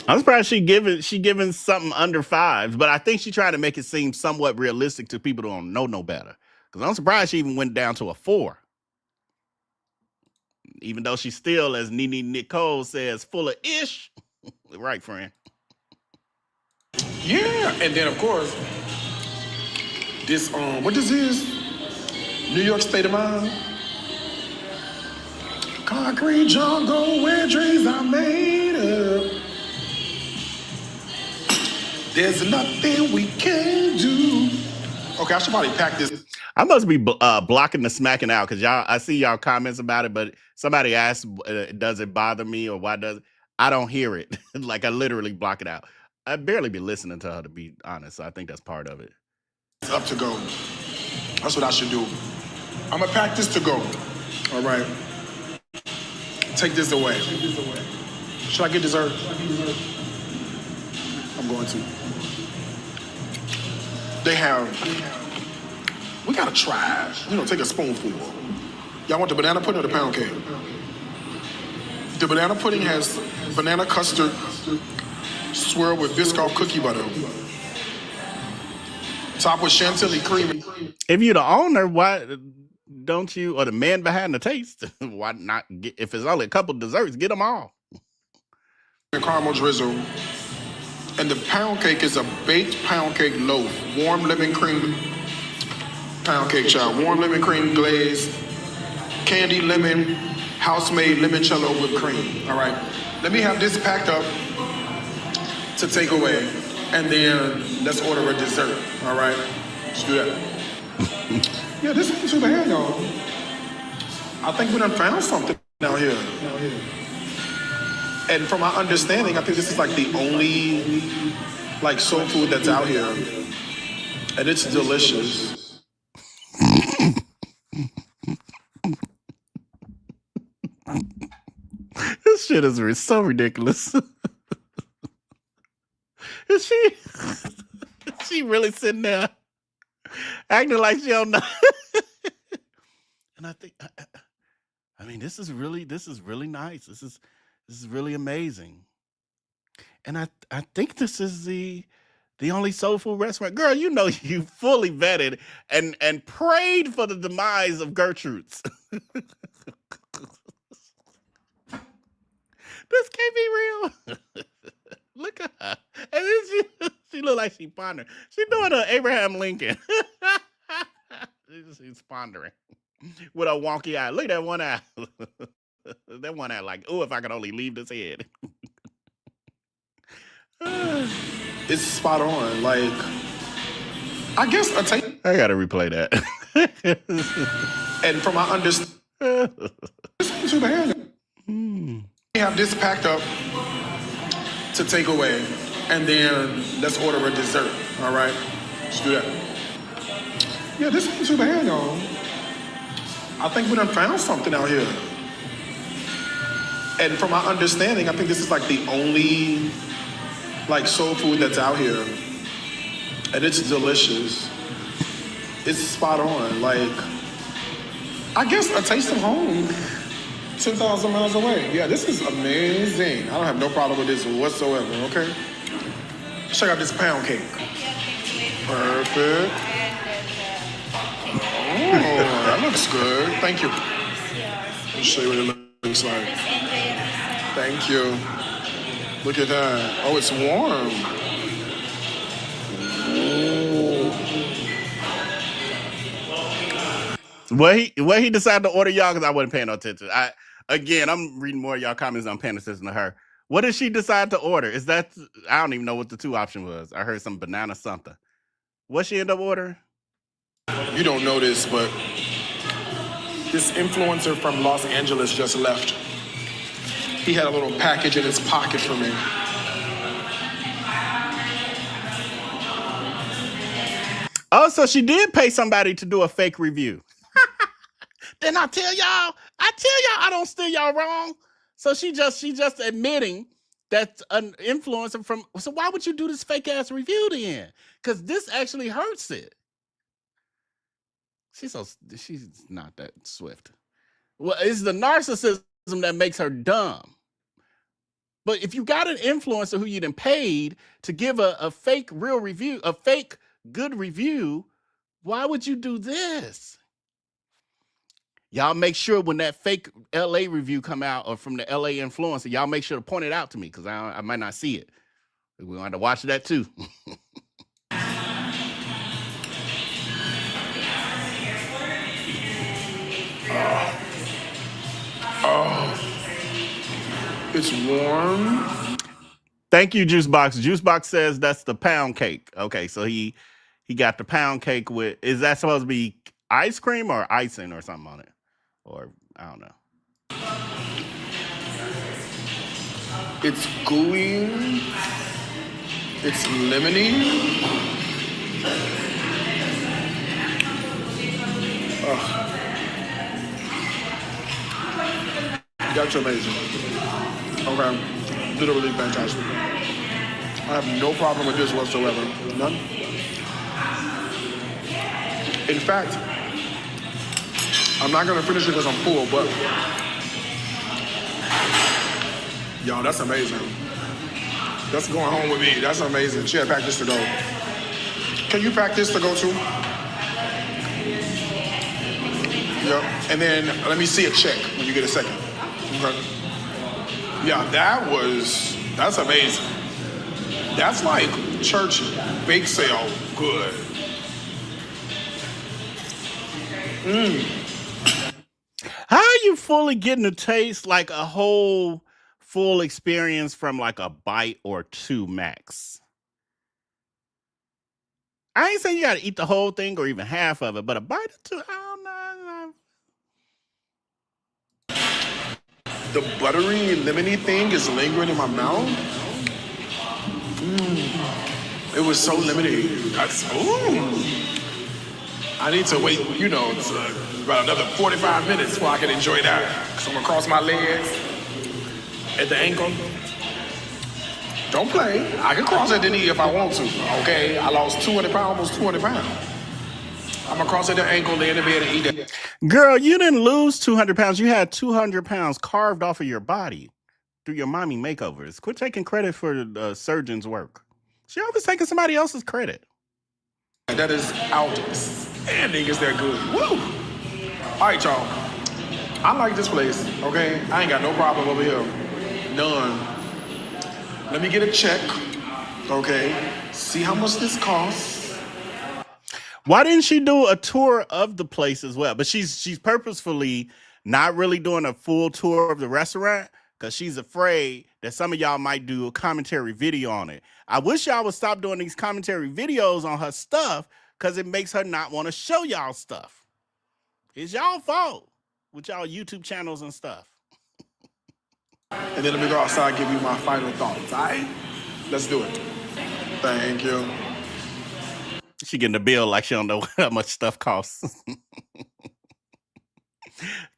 I'm surprised she giving something under 5, but I think she tried to make it seem somewhat realistic to people who don't know no better. Because I'm surprised she even went down to a 4. Even though she's still, as Nene Nicole says, full of ish. Right, friend? Yeah, and then of course, this what this is? New York State of Mind. Concrete jungle where dreams are made of. There's nothing we can do. Okay, I should probably pack this. I must be blocking the smacking out because I see y'all comments about it, but somebody asked, does it bother me or why does it? I don't hear it. Like I literally block it out. I barely be listening to her, to be honest. So I think that's part of it. It's up to go. That's what I should do. I'm gonna pack this to go. All right. Take this away. Should I get dessert? I'm going to. We gotta try. Take a spoonful. Y'all want the banana pudding or the pound cake? The banana pudding has banana custard swirled with Biscoff cookie butter. Topped with chantilly cream. If you're the owner, why don't you, or the man behind the taste, why not get, if it's only a couple desserts, get them all. Caramel drizzle. And the pound cake is a baked pound cake loaf. Warm lemon cream pound cake, child. Warm lemon cream glaze. Candy lemon, house-made limoncello whipped cream. All right. Let me have this packed up to take away. And then let's order a dessert. All right. Let's do that. Yeah, this ain't too bad, though. I think we done found something out here. And from my understanding, I think this is like the only soul food that's out here. And it's delicious. This shit is so ridiculous. Is she really sitting there acting like she don't know? And I think, I mean, this is really nice. This is really amazing. And I think this is the only soul food restaurant. Girl, you fully vetted and prayed for the demise of Gertrude's. This can't be real. Look at her. And then she look like she pondering. She doing a Abraham Lincoln. She's pondering with a wonky eye. Look at that one eye. That one eye like, oh, if I could only leave this head. It's spot on. I guess I gotta replay that. And from my understanding, this ain't too bad. We have this packed up to take away, and then let's order a dessert. All right, let's do that. Yeah, this ain't too bad, though. I think we done found something out here. And from my understanding, I think this is like the only soul food that's out here, and it's delicious. It's spot on. I guess a taste of home. 10,000 miles away. Yeah, this is amazing. I don't have no problem with this whatsoever, okay? Check out this pound cake. Perfect. Oh, that looks good. Thank you. Let me show you what it looks like. Thank you. Look at that. Oh, it's warm. What he decided to order, y'all, because I wasn't paying no attention. I'm reading more of y'all comments. I'm paying attention to her. What did she decide to order? Is that, I don't even know what the 2 option was. I heard some banana something. What she end up ordering? You don't know this, but this influencer from Los Angeles just left. He had a little package in his pocket for me. Oh, so she did pay somebody to do a fake review. Then I tell y'all I don't steer y'all wrong. So she just admitting that's an influencer from. So why would you do this fake ass review then? Because this actually hurts it. She's not that swift. Well, it's the narcissism that makes her dumb. But if you got an influencer who you done paid to give a fake real review, a fake good review, why would you do this? Y'all make sure when that fake LA review come out or from the LA influencer, y'all make sure to point it out to me because I might not see it. We're going to have to watch that too. It's warm. Thank you, Juicebox. Juicebox says that's the pound cake. Okay, so he got the pound cake with. Is that supposed to be ice cream or icing or something on it? Or I don't know. It's gooey. It's lemony. That's amazing. Okay. Literally fantastic. I have no problem with this whatsoever. None. In fact, I'm not gonna finish it because I'm full, but yo, that's amazing. That's going home with me. That's amazing. She had packed this to go. Can you pack this to go too? Yep. And then let me see a check when you get a second. Okay. Yeah, that's amazing. That's like church bake sale good. How are you fully getting to taste like a whole full experience from like a bite or two max? I ain't saying you got to eat the whole thing or even half of it, but a bite or two, I don't know. The buttery, lemony thing is lingering in my mouth. It was so lemony. I need to wait, about another 45 minutes before I can enjoy that. So I'm gonna cross my legs at the ankle. Don't play. I can cross at the knee if I want to, okay? I lost 200 pounds, almost 200 pounds. I'm gonna cross at the ankle, lay in the bed and eat that. Girl, you didn't lose 200 pounds. You had 200 pounds carved off of your body through your mommy makeovers. Quit taking credit for the surgeon's work. She always taking somebody else's credit. That is outstanding. Is that good? Woo! All right, y'all. I like this place, okay? I ain't got no problem over here. None. Let me get a check, okay? See how much this costs. Why didn't she do a tour of the place as well? But she's purposefully not really doing a full tour of the restaurant because she's afraid that some of y'all might do a commentary video on it. I wish y'all would stop doing these commentary videos on her stuff because it makes her not want to show y'all stuff. It's y'all fault with y'all YouTube channels and stuff. And then let me go outside and give you my final thoughts, all right? Let's do it. Thank you. She getting the bill like she don't know how much stuff costs.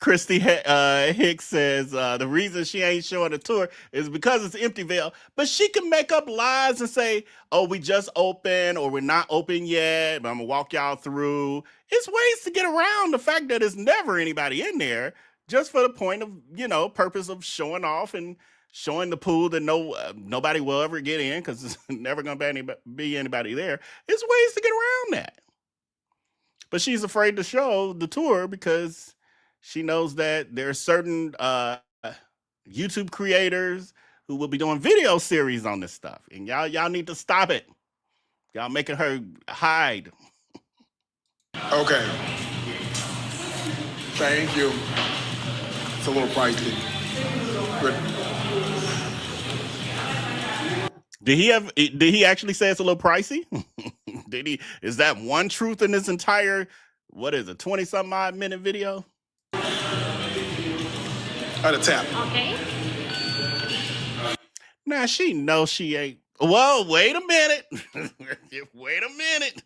Christy Hicks says the reason she ain't showing the tour is because it's Emptyville. But she can make up lies and say, oh, we just open or we're not open yet, but I'm going to walk y'all through. It's ways to get around the fact that there's never anybody in there just for the point of, purpose of showing off and showing the pool that nobody will ever get in because there's never going to be anybody there. It's ways to get around that. But she's afraid to show the tour because she knows that there are certain YouTube creators who will be doing video series on this stuff. And y'all need to stop it. Y'all making her hide. Okay. Thank you. It's a little pricey. Good. Did he actually say it's a little pricey? Is that one truth in this entire, 20-something odd minute video? At a tap. Okay. Nah, she knows she ain't. Whoa, wait a minute. Wait a minute.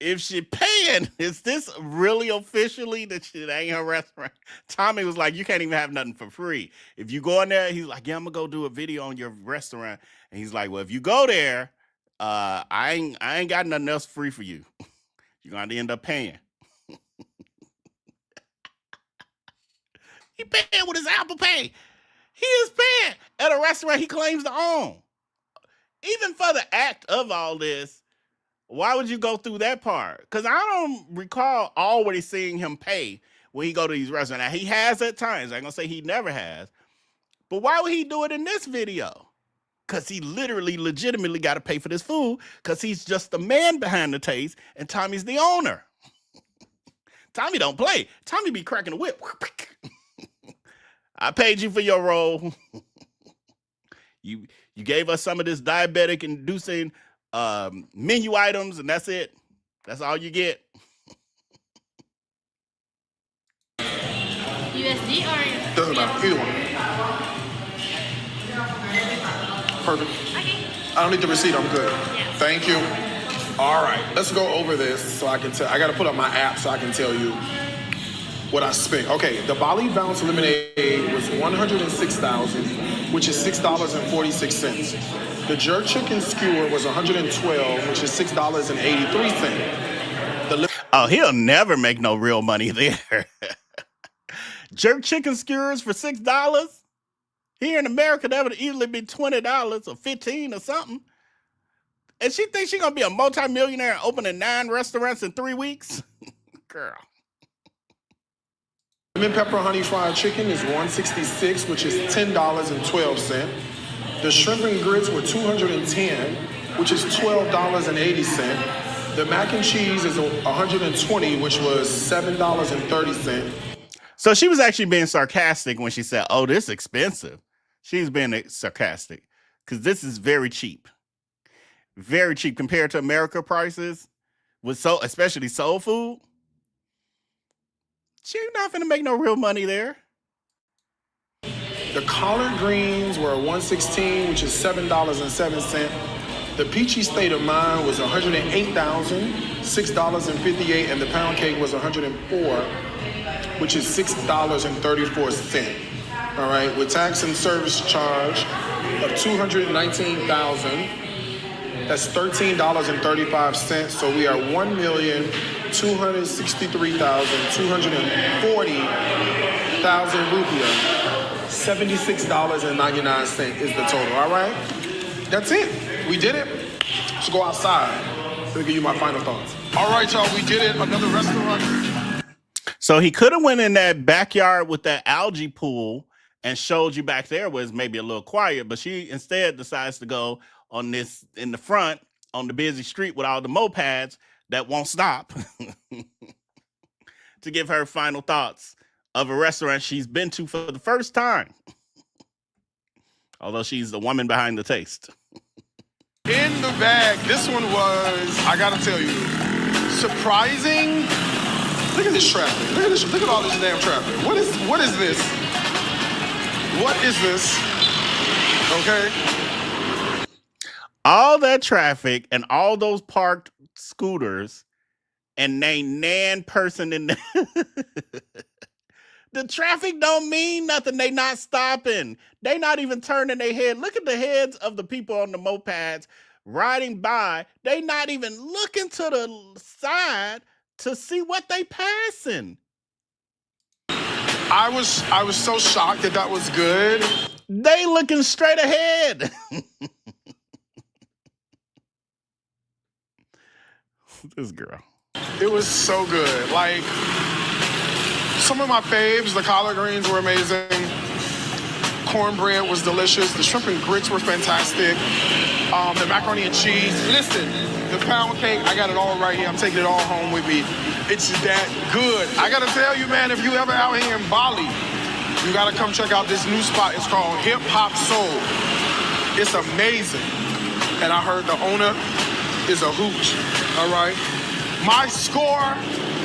if she paying, is this really officially that shit ain't her restaurant? Tommy was like, you can't even have nothing for free. If you go in there, he's like, yeah, I'm gonna go do a video on your restaurant. And he's like, well, if you go there, I ain't got nothing else free for you. You're gonna end up paying. He paying with his Apple Pay. He is paying at a restaurant he claims to own. Even for the act of all this, why would you go through that part? Because I don't recall always seeing him pay when he go to these restaurants. Now, he has at times. I ain't going to say he never has. But why would he do it in this video? Because he literally, legitimately got to pay for this food because he's just the man behind the taste and Tommy's the owner. Tommy don't play. Tommy be cracking the whip. I paid you for your role. You gave us some of this diabetic inducing menu items, and that's it. That's all you get. USD or Doesn't matter. Either one. Perfect. Okay. I don't need the receipt. I'm good. Yes. Thank you. All right. Let's go over this so I can tell. I got to put up my app so I can tell you what I spent. Okay. The Bali Bounce Lemonade was $106,000, which is $6.46. The jerk chicken skewer was $112, which is $6.83. Oh, he'll never make no real money there. Jerk chicken skewers for $6? Here in America, that would easily be $20 or $15 or something. And she thinks she's going to be a multimillionaire opening 9 restaurants in 3 weeks? Girl. Lemon pepper honey fried chicken is $166, which is $10.12. The shrimp and grits were $210, which is $12.80. The mac and cheese is $120, which was $7.30. So she was actually being sarcastic when she said, oh, this is expensive. She's being sarcastic because this is very cheap. Very cheap compared to America prices with especially soul food. She's not going to make no real money there. The collard greens were $116, which is $7.07. The peachy state of mind was $108,006.58, and the pound cake was $104, which is $6.34. All right, with tax and service charge of $219,000, that's $13.35. So we are $1,263,240,000 rupiah. $76.99 is the total. All right, that's it. We did it. Let's go outside. Let me give you my final thoughts. All right, y'all, we did it. Another restaurant. So he could have went in that backyard with that algae pool and showed you back there was maybe a little quiet, but she instead decides to go on this in the front on the busy street with all the mopeds that won't stop to give her final thoughts of a restaurant she's been to for the first time. Although she's the woman behind the taste. In the bag, this one was, I gotta tell you, surprising. Look at this traffic. Look at this. Look at all this damn traffic. What is this? What is this? Okay. All that traffic and all those parked scooters and ain't nan person in there. The traffic don't mean nothing. They not stopping. They not even turning their head. Look at the heads of the people on the mopeds riding by. They not even looking to the side to see what they passing. I was so shocked that was good. They looking straight ahead. This girl. It was so good. Like, some of my faves, the collard greens were amazing. Cornbread was delicious. The shrimp and grits were fantastic. The macaroni and cheese. Listen, the pound cake, I got it all right here. I'm taking it all home with me. It's that good. I gotta tell you, man, if you ever out here in Bali, you gotta come check out this new spot. It's called Hip Hop Soul. It's amazing. And I heard the owner is a hoot, all right? My score,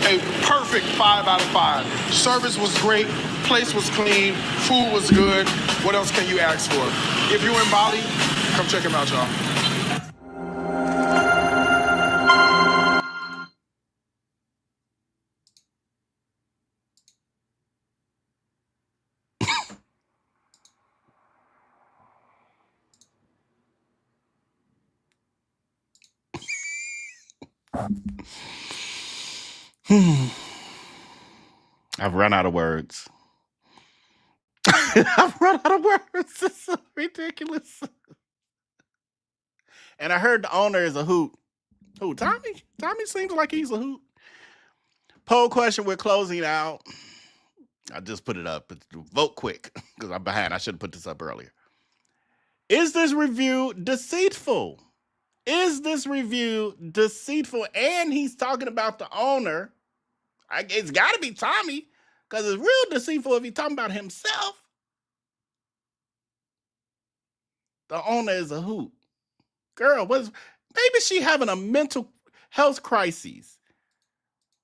a perfect 5 out of 5. Service was great, place was clean, food was good. What else can you ask for? If you're in Bali, come check him out, y'all. I've run out of words. I've run out of words. It's so ridiculous. And I heard the owner is a hoot. Who, Tommy? Tommy seems like he's a hoot. Poll question, we're closing out. I just put it up. Vote quick because I'm behind. I should have put this up earlier. Is this review deceitful? Is this review deceitful? And he's talking about the owner. It's got to be Tommy because it's real deceitful if he's talking about himself. The owner is a hoot. Girl, maybe she having a mental health crisis.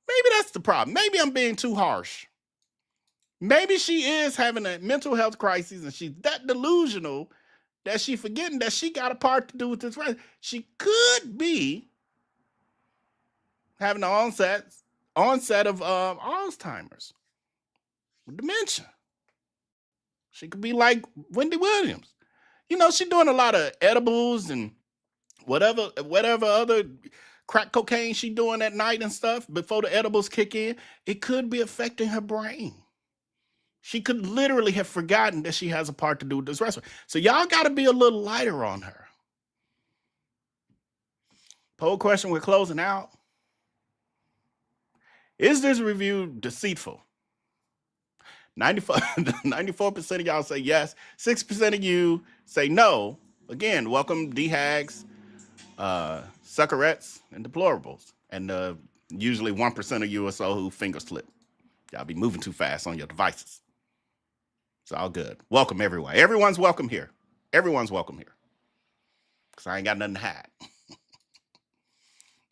Maybe that's the problem. Maybe I'm being too harsh. Maybe she is having a mental health crisis and she's that delusional that she's forgetting that she got a part to do with this. She could be having the onset of Alzheimer's, dementia. She could be like Wendy Williams. You know, she's doing a lot of edibles and whatever other crack cocaine she doing at night and stuff before the edibles kick in. It could be affecting her brain. She could literally have forgotten that she has a part to do with this restaurant. So y'all got to be a little lighter on her. Poll question, we're closing out. Is this review deceitful? 94% of y'all say yes. 6% of you say no. Again, welcome D-Hags, suckerettes, and deplorables. And usually 1% of you or so who finger slip. Y'all be moving too fast on your devices. It's all good. Welcome, everyone. Everyone's welcome here. Everyone's welcome here. Because I ain't got nothing to hide.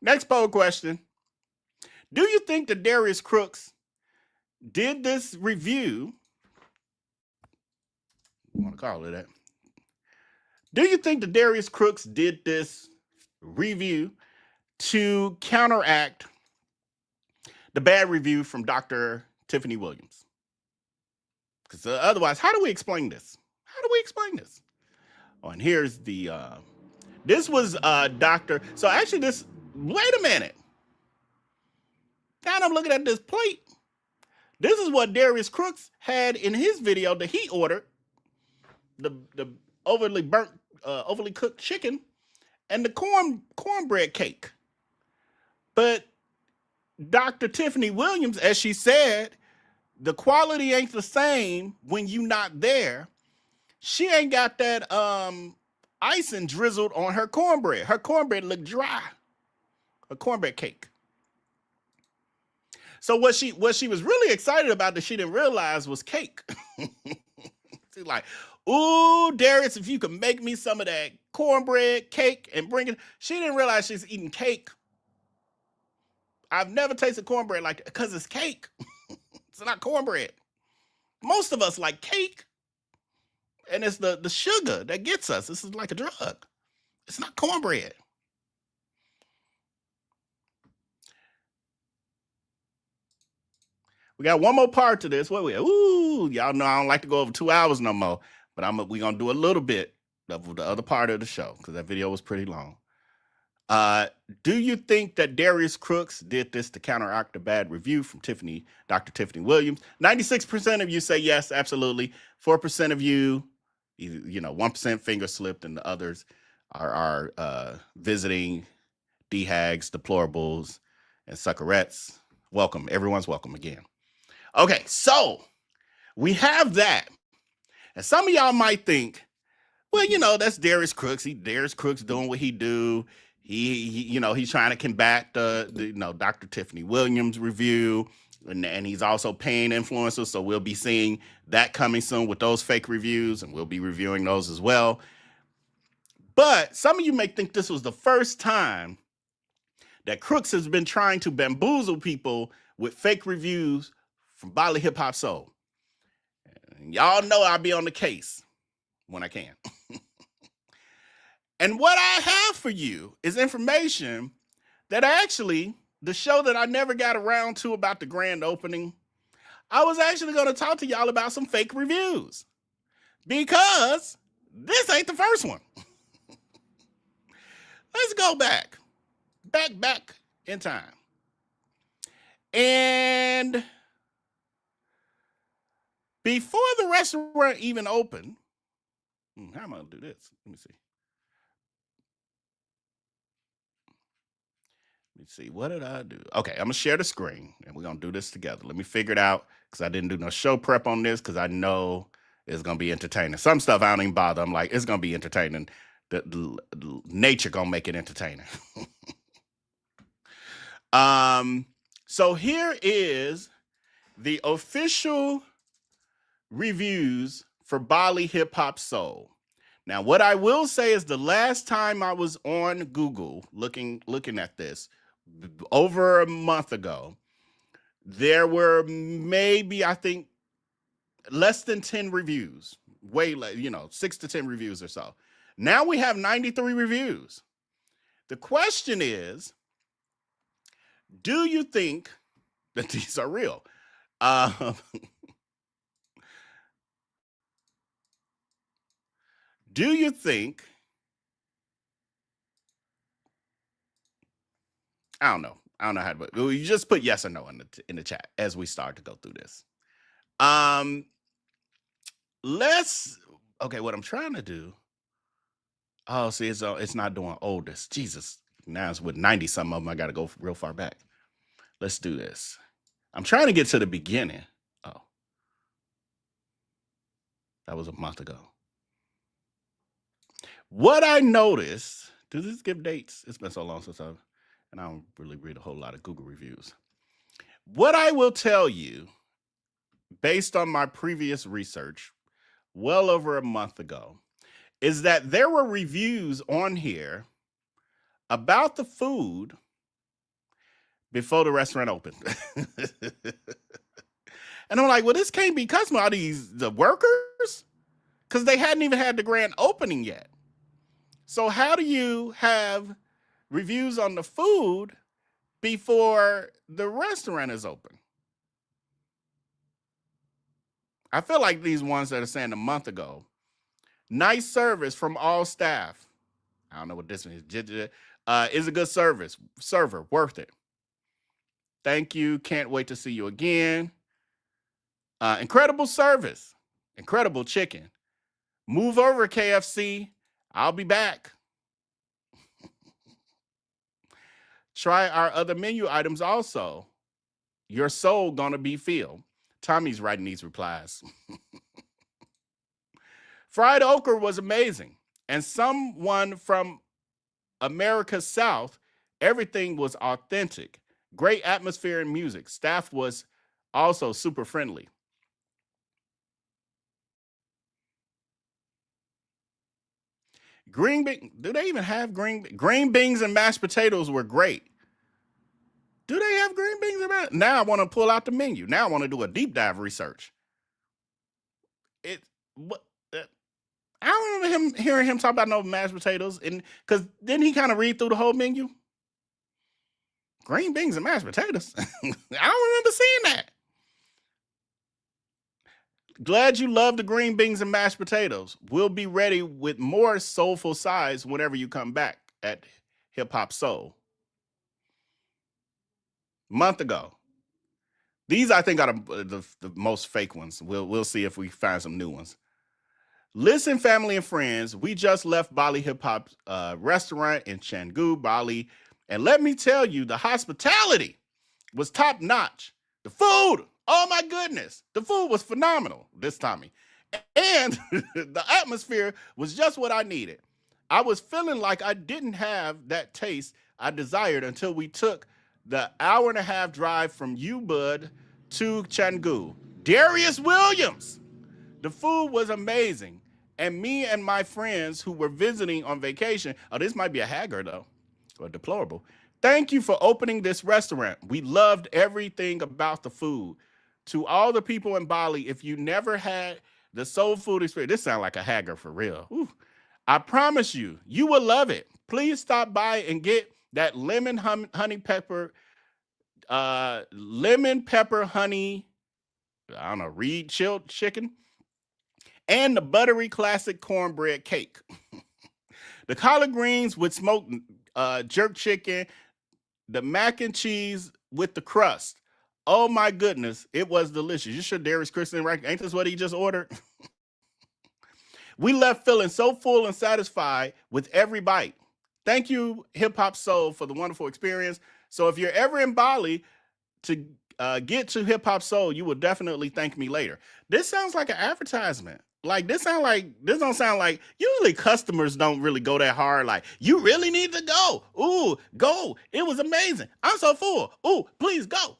Next poll question. Do you think that Darius Cooks did this review? I want to call it that. Do you think that Darius Cooks did this review to counteract the bad review from Dr. Tiffany Williams? Because otherwise, how do we explain this? How do we explain this? Oh, and here's the, this was Dr. So actually this, wait a minute. Now I'm looking at this plate. This is what Darius Cooks had in his video that he ordered. The overly burnt, overly cooked chicken and the cornbread cake. But Dr. Tiffany Williams, as she said, the quality ain't the same when you not there. She ain't got that icing drizzled on her cornbread. Her cornbread looked dry. A cornbread cake. So what she was really excited about that she didn't realize was cake. She's like, ooh, Darius, if you could make me some of that cornbread cake and bring it. She didn't realize she's eating cake. I've never tasted cornbread like that because it's cake. It's not cornbread. Most of us like cake. And it's the sugar that gets us. This is like a drug. It's not cornbread. We got one more part to this. What we? Ooh, y'all know I don't like to go over 2 hours no more. But we're going to do a little bit of the other part of the show because that video was pretty long. Do you think that Darius Cooks did this to counteract the bad review from Dr. Tiffany Williams? 96% of you say yes, absolutely. 4% of you, 1% finger slipped, and the others are visiting D-Hags, deplorables, and suckerettes. Welcome. Everyone's welcome again. Okay, so we have that. And some of y'all might think, well, that's Darius Cooks. Darius Cooks doing what he do. He's trying to combat the Dr. Tiffany Williams review, and he's also paying influencers. So we'll be seeing that coming soon with those fake reviews, and we'll be reviewing those as well. But some of you may think this was the first time that Crooks has been trying to bamboozle people with fake reviews from Bali Hip Hop Soul. And y'all know I'll be on the case when I can. And what I have for you is information that actually, the show that I never got around to about the grand opening, I was actually going to talk to y'all about some fake reviews. Because this ain't the first one. Let's go back in time. And before the restaurant even opened, how am I going to do this? Let me see. What did I do? Okay, I'm going to share the screen, and we're going to do this together. Let me figure it out, because I didn't do no show prep on this, because I know it's going to be entertaining. Some stuff I don't even bother. I'm like, it's going to be entertaining. The nature going to make it entertaining. So here is the official reviews for Bali Hip Hop Soul. Now, what I will say is the last time I was on Google looking at this, over a month ago, there were maybe, I think, less than 10 reviews. Way less, 6 to 10 reviews or so. Now we have 93 reviews. The question is, do you think that these are real? Do you think, I don't know how to put it. You just put yes or no in the chat as we start to go through this. Okay, what I'm trying to do. Oh, see, it's not doing oldest. Jesus, now it's with 90 some of them. I got to go real far back. Let's do this. I'm trying to get to the beginning. Oh, that was a month ago. What I noticed, does this give dates? It's been so long since and I don't really read a whole lot of Google reviews. What I will tell you, based on my previous research, well over a month ago, is that there were reviews on here about the food before the restaurant opened. And I'm like, well, this can't be customer. Are these the workers? Because they hadn't even had the grand opening yet. So how do you have reviews on the food before the restaurant is open? I feel like these ones that are saying a month ago. Nice service from all staff. I don't know what this means. Is a good service. Server, worth it. Thank you. Can't wait to see you again. Incredible service. Incredible chicken. Move over, KFC. I'll be back. Try our other menu items also. Your soul gonna be filled. Tommy's writing these replies. Fried okra was amazing. And someone from America's South, everything was authentic. Great atmosphere and music. Staff was also super friendly. Do they even have green beans and mashed potatoes were great. Do they have green beans and mashed? Now I want to pull out the menu. Now I want to do a deep dive research. I don't remember hearing him talk about no mashed potatoes, and because didn't he kind of read through the whole menu? Green beans and mashed potatoes. I don't remember seeing that. Glad you love the green beans and mashed potatoes. We'll be ready with more soulful sides whenever you come back at Hip Hop Soul. Month ago. These, I think, are the most fake ones. We'll see if we find some new ones. Listen, family and friends, we just left Bali Hip Hop restaurant in Canggu, Bali. And let me tell you, the hospitality was top notch. The food, oh my goodness. The food was phenomenal this time. And the atmosphere was just what I needed. I was feeling like I didn't have that taste I desired until we took the 1.5-hour drive from Ubud to Canggu. Darius Williams. The food was amazing. And me and my friends who were visiting on vacation, this might be a haggard though, or deplorable. Thank you for opening this restaurant. We loved everything about the food. To all the people in Bali, if you never had the soul food experience, this sounds like a haggard for real. Ooh. I promise you, you will love it. Please stop by and get that lemon pepper honey, I don't know, Reed chilled chicken, and the buttery classic cornbread cake. The collard greens with smoked jerk chicken, the mac and cheese with the crust. Oh my goodness, it was delicious. You sure Darius Cooks didn't right? Ain't this what he just ordered? We left feeling so full and satisfied with every bite. Thank you, Hip Hop Soul, for the wonderful experience. So if you're ever in Bali to get to Hip Hop Soul, you will definitely thank me later. This sounds like an advertisement. Like this don't sound like, usually customers don't really go that hard. Like, you really need to go. Ooh, go. It was amazing. I'm so full. Ooh, please go.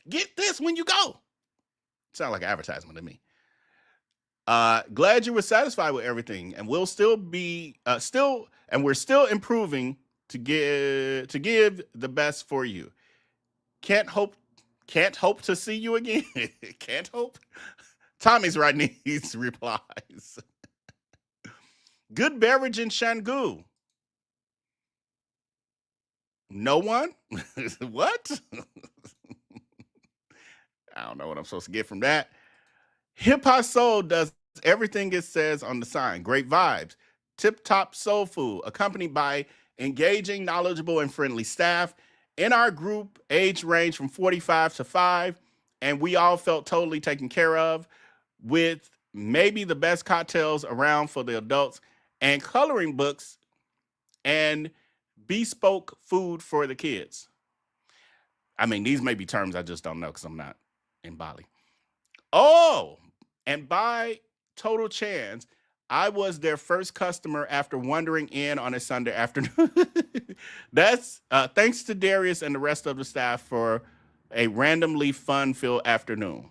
Get this when you go. Sound like an advertisement to me. Glad you were satisfied with everything, and we'll still be we're still improving to give the best for you. Can't hope to see you again. Can't hope. Tommy's writing these replies. Good beverage in Canggu. No one? What? I don't know what I'm supposed to get from that. Hip Hop Soul does everything it says on the sign. Great vibes. Tip-top soul food, accompanied by engaging, knowledgeable, and friendly staff. In our group, age range from 45 to 5, and we all felt totally taken care of, with maybe the best cocktails around for the adults, and coloring books, and bespoke food for the kids. I mean, these may be terms I just don't know because I'm not in Bali. Oh, and by total chance, I was their first customer after wandering in on a Sunday afternoon. That's thanks to Darius and the rest of the staff for a randomly fun-filled afternoon.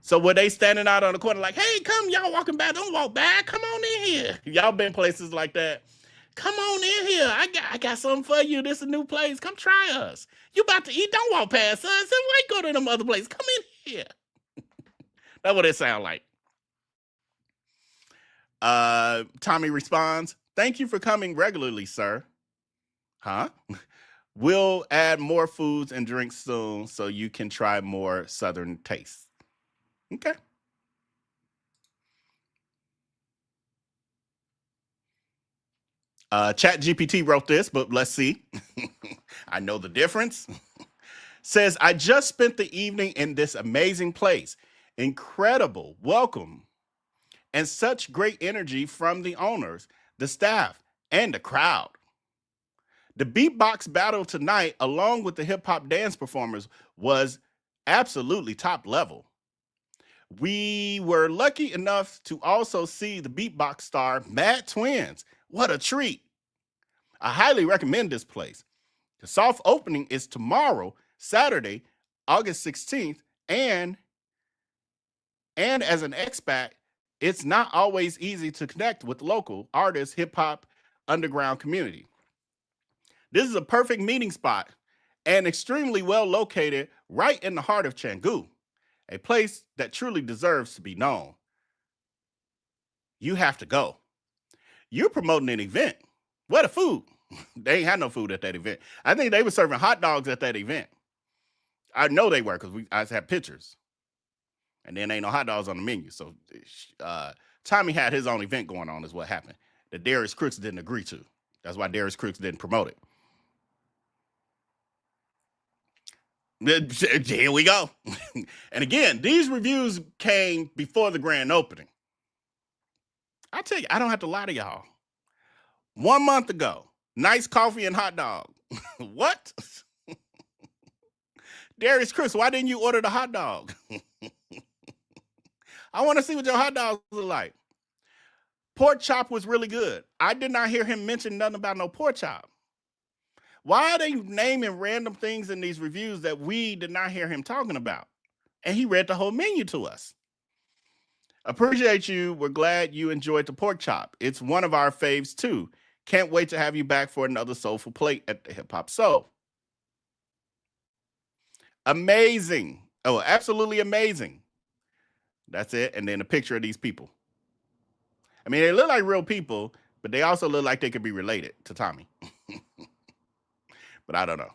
So were they standing out on the corner like, hey, come, y'all walking back, don't walk back, come on in here. Y'all been places like that. Come on in here. I got something for you. This is a new place. Come try us. You about to eat, don't walk past us. And why go to them other places? Come in here. That's what it sounds like. Tommy responds, thank you for coming regularly, sir. Huh? We'll add more foods and drinks soon so you can try more Southern tastes. Okay. ChatGPT wrote this, but let's see. I know the difference. Says, I just spent the evening in this amazing place. Incredible welcome and such great energy from the owners, the staff, and the crowd. The beatbox battle tonight, along with the hip hop dance performers, was absolutely top level. We were lucky enough to also see the beatbox star Mad Twins. What a treat. I highly recommend this place. The soft opening is tomorrow, Saturday, August 16th, and as an expat, it's not always easy to connect with local artists, hip hop, underground community. This is a perfect meeting spot and extremely well located right in the heart of Canggu, a place that truly deserves to be known. You have to go. You're promoting an event. Where the food? They ain't had no food at that event. I think they were serving hot dogs at that event. I know they were because I had pictures. And then ain't no hot dogs on the menu. So Tommy had his own event going on is what happened. That Darius Cooks didn't agree to. That's why Darius Cooks didn't promote it. Here we go. And again, these reviews came before the grand opening. I tell you, I don't have to lie to y'all. 1 month ago, nice coffee and hot dog. What? Darius Cooks, why didn't you order the hot dog? I want to see what your hot dogs look like. Pork chop was really good. I did not hear him mention nothing about no pork chop. Why are they naming random things in these reviews that we did not hear him talking about? And he read the whole menu to us. Appreciate you. We're glad you enjoyed the pork chop. It's one of our faves too. Can't wait to have you back for another soulful plate at the Hip Hop Soul. Amazing. Oh, absolutely amazing. That's it. And then a picture of these people. I mean, they look like real people, but they also look like they could be related to Tommy. But I don't know.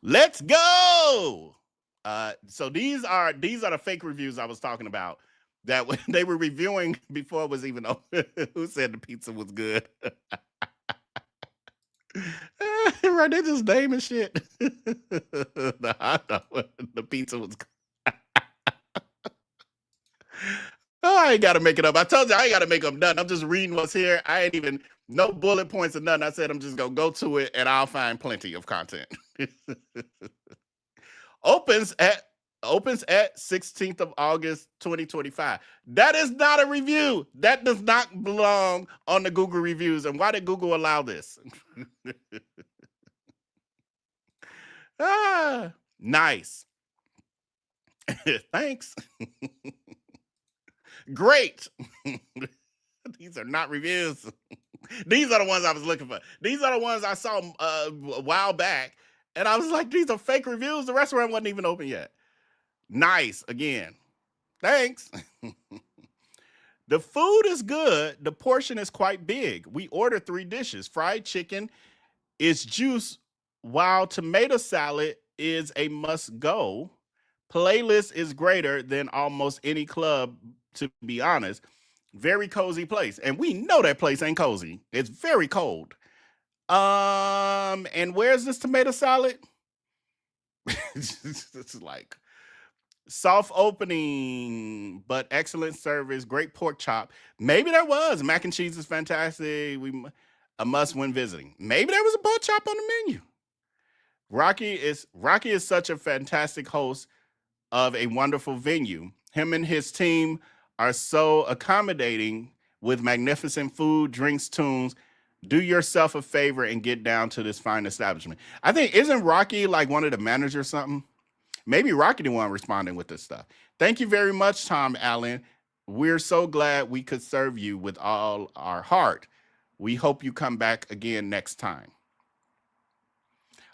Let's go. So these are the fake reviews I was talking about that they were reviewing before it was even open. Who said the pizza was good? Right, they just naming shit. The hot dog, the pizza was. Oh, I ain't got to make it up. I told you I ain't got to make up nothing. I'm just reading what's here. I ain't even no bullet points or nothing. I said I'm just gonna go to it and I'll find plenty of content. opens at opens at 16th of August 2025. That is not a review. That does not belong on the Google reviews. And why did Google allow this? Nice. Thanks. Great. These are not reviews. These are the ones I was looking for. These are the ones I saw a while back. And I was like, these are fake reviews. The restaurant wasn't even open yet. Nice. Again. Thanks. The food is good. The portion is quite big. We ordered 3 dishes. Fried chicken is juice, while tomato salad is a must go. Playlist is greater than almost any club, to be honest. Very cozy place. And we know that place ain't cozy. It's very cold. And where's this tomato salad? It's like soft opening, but excellent service. Great pork chop. Maybe there was. Mac and cheese is fantastic. A must when visiting. Maybe there was a pork chop on the menu. Rocky is such a fantastic host of a wonderful venue. Him and his team are so accommodating with magnificent food, drinks, tunes. Do yourself a favor and get down to this fine establishment. I think, isn't Rocky like one of the managers or something? Maybe Rocky the one responding with this stuff. Thank you very much, Tom Allen. We're so glad we could serve you with all our heart. We hope you come back again next time.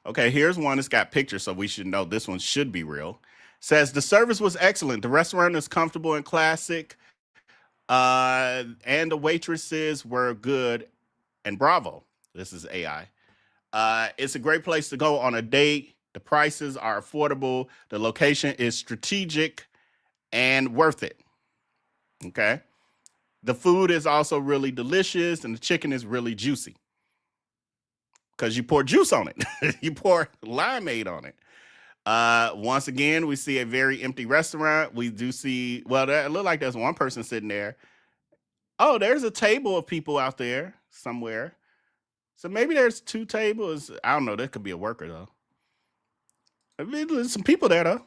Okay, here's one that's got pictures, so we should know this one should be real. Says the service was excellent. The restaurant is comfortable and classic. And the waitresses were good. And bravo. This is AI. It's a great place to go on a date. The prices are affordable. The location is strategic and worth it. Okay. The food is also really delicious, and the chicken is really juicy. Because you pour juice on it. You pour limeade on it. Once again, we see a very empty restaurant. We do see, well, it looked like there's one person sitting there. Oh, there's a table of people out there somewhere. So maybe there's 2 tables. I don't know. There could be a worker, though. I mean, there's some people there,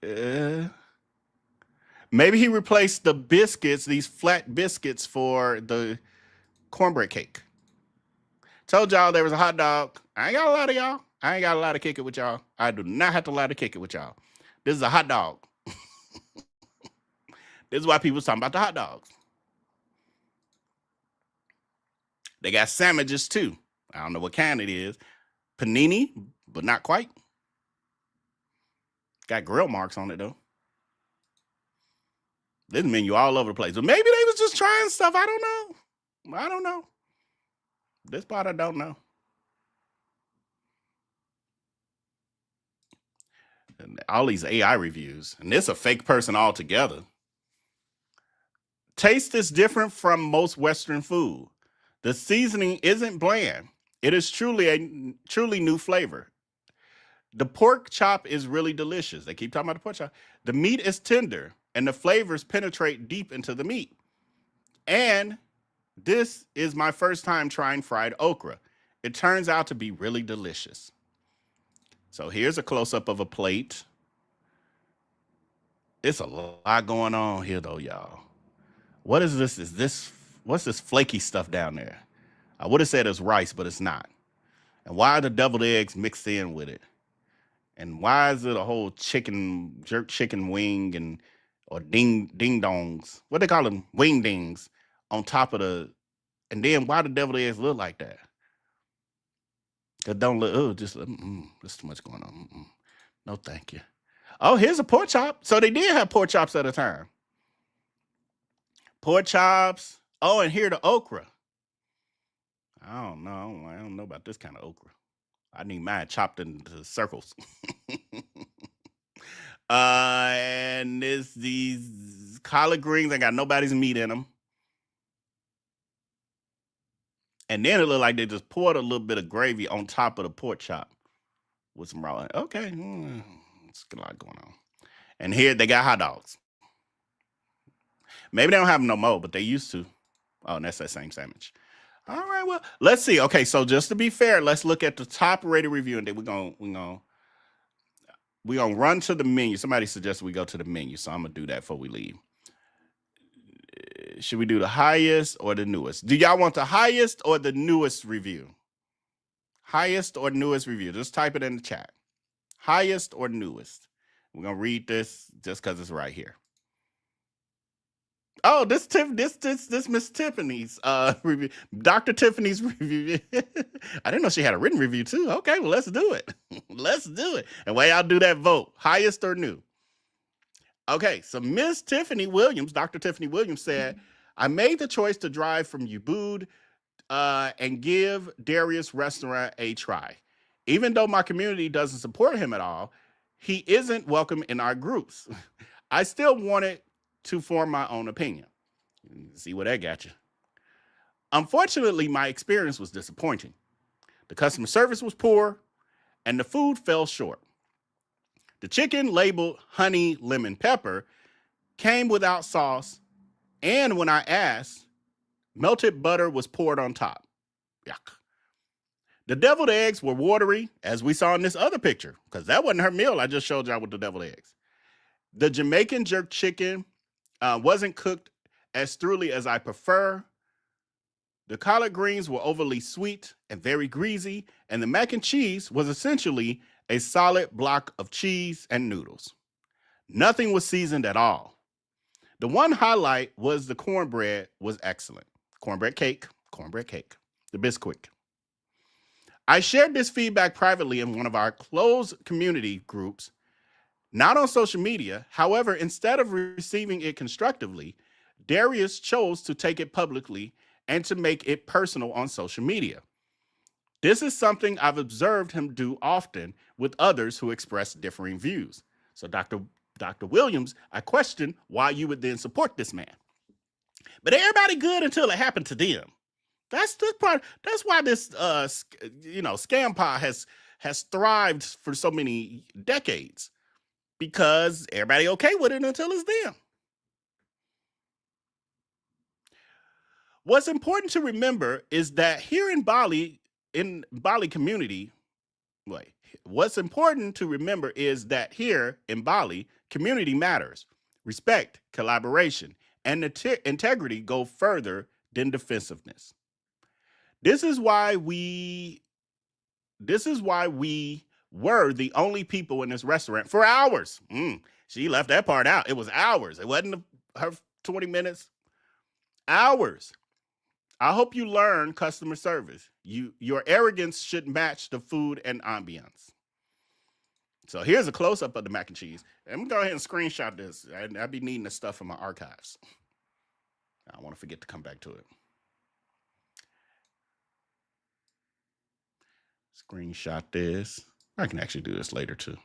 though. Maybe he replaced the biscuits, these flat biscuits, for the cornbread cake. Told y'all there was a hot dog. I ain't got a lot of y'all. I ain't got a lot to kick it with y'all. I do not have to lie to kick it with y'all. This is a hot dog. This is why people talking about the hot dogs. They got sandwiches too. I don't know what kind it is. Panini, but not quite. Got grill marks on it though. This menu all over the place. But maybe they was just trying stuff. I don't know. This part I don't know. And all these AI reviews. And this a fake person altogether. Taste is different from most Western food. The seasoning isn't bland. It is truly new flavor. The pork chop is really delicious. They keep talking about the pork chop. The meat is tender, and the flavors penetrate deep into the meat. And this is my first time trying fried okra. It turns out to be really delicious. So here's a close-up of a plate. It's a lot going on here, though, y'all. What is this? What's this flaky stuff down there? I would have said it's rice, but it's not. And why are the deviled eggs mixed in with it? And why is it a whole jerk chicken wing or ding dongs? What they call them? Wing dings on top of the, and then why the deviled eggs look like that? Cause don't look, there's too much going on. No, thank you. Oh, here's a pork chop. So they did have pork chops at a time. Pork chops. Oh, and here the okra. I don't know about this kind of okra. I need mine chopped into circles. And it's these collard greens. Ain't got nobody's meat in them. And then it looked like they just poured a little bit of gravy on top of the pork chop with some raw. Okay, it's a lot going on. And here they got hot dogs. Maybe they don't have them no more, but they used to. Oh, and that's that same sandwich. All right, well, let's see. Okay, so just to be fair, let's look at the top rated review, and then we're gonna run to the menu. Somebody suggested we go to the menu, so I'm gonna do that before we leave. Should we do the highest or the newest? Do y'all want the highest or the newest review? Highest or newest review? Just type it in the chat. Highest or newest? We're gonna read this just because it's right here. Oh, this Miss Tiffany's review, Dr. Tiffany's review. I didn't know she had a written review too. Okay, well, let's do it. Let's do it. And while y'all do that, vote highest or new. Okay, so Miss Tiffany Williams, Dr. Tiffany Williams said, I made the choice to drive from Ubud and give Darius Restaurant a try. Even though my community doesn't support him at all, he isn't welcome in our groups. I still wanted to form my own opinion. See where that got you. Unfortunately, my experience was disappointing. The customer service was poor, and the food fell short. The chicken labeled honey lemon pepper came without sauce, and when I asked, melted butter was poured on top. Yuck. The deviled eggs were watery, as we saw in this other picture, because that wasn't her meal I just showed y'all with the deviled eggs. The Jamaican jerk chicken wasn't cooked as thoroughly as I prefer. The collard greens were overly sweet and very greasy, and the mac and cheese was essentially a solid block of cheese and noodles. Nothing was seasoned at all. The one highlight was the cornbread was excellent. Cornbread cake. The Bisquick. I shared this feedback privately in one of our closed community groups, not on social media. However, instead of receiving it constructively, Darius chose to take it publicly and to make it personal on social media. This is something I've observed him do often with others who express differing views. So Dr. Williams, I question why you would then support this man. But everybody good until it happened to them. That's this part. That's why this scam pod has thrived for so many decades. Because everybody okay with it until it's them. What's important to remember is that here in Bali community, what's important to remember is that here in Bali, community matters. Respect, collaboration, and integrity go further than defensiveness. This is why we were the only people in this restaurant for hours. She left that part out. It was hours. It wasn't her 20 minutes. Hours. I hope you learn customer service. Your arrogance should match the food and ambience. So here's a close-up of the mac and cheese. I'm going to go ahead and screenshot this. I'll be needing this stuff from my archives. I don't want to forget to come back to it. Screenshot this. I can actually do this later too.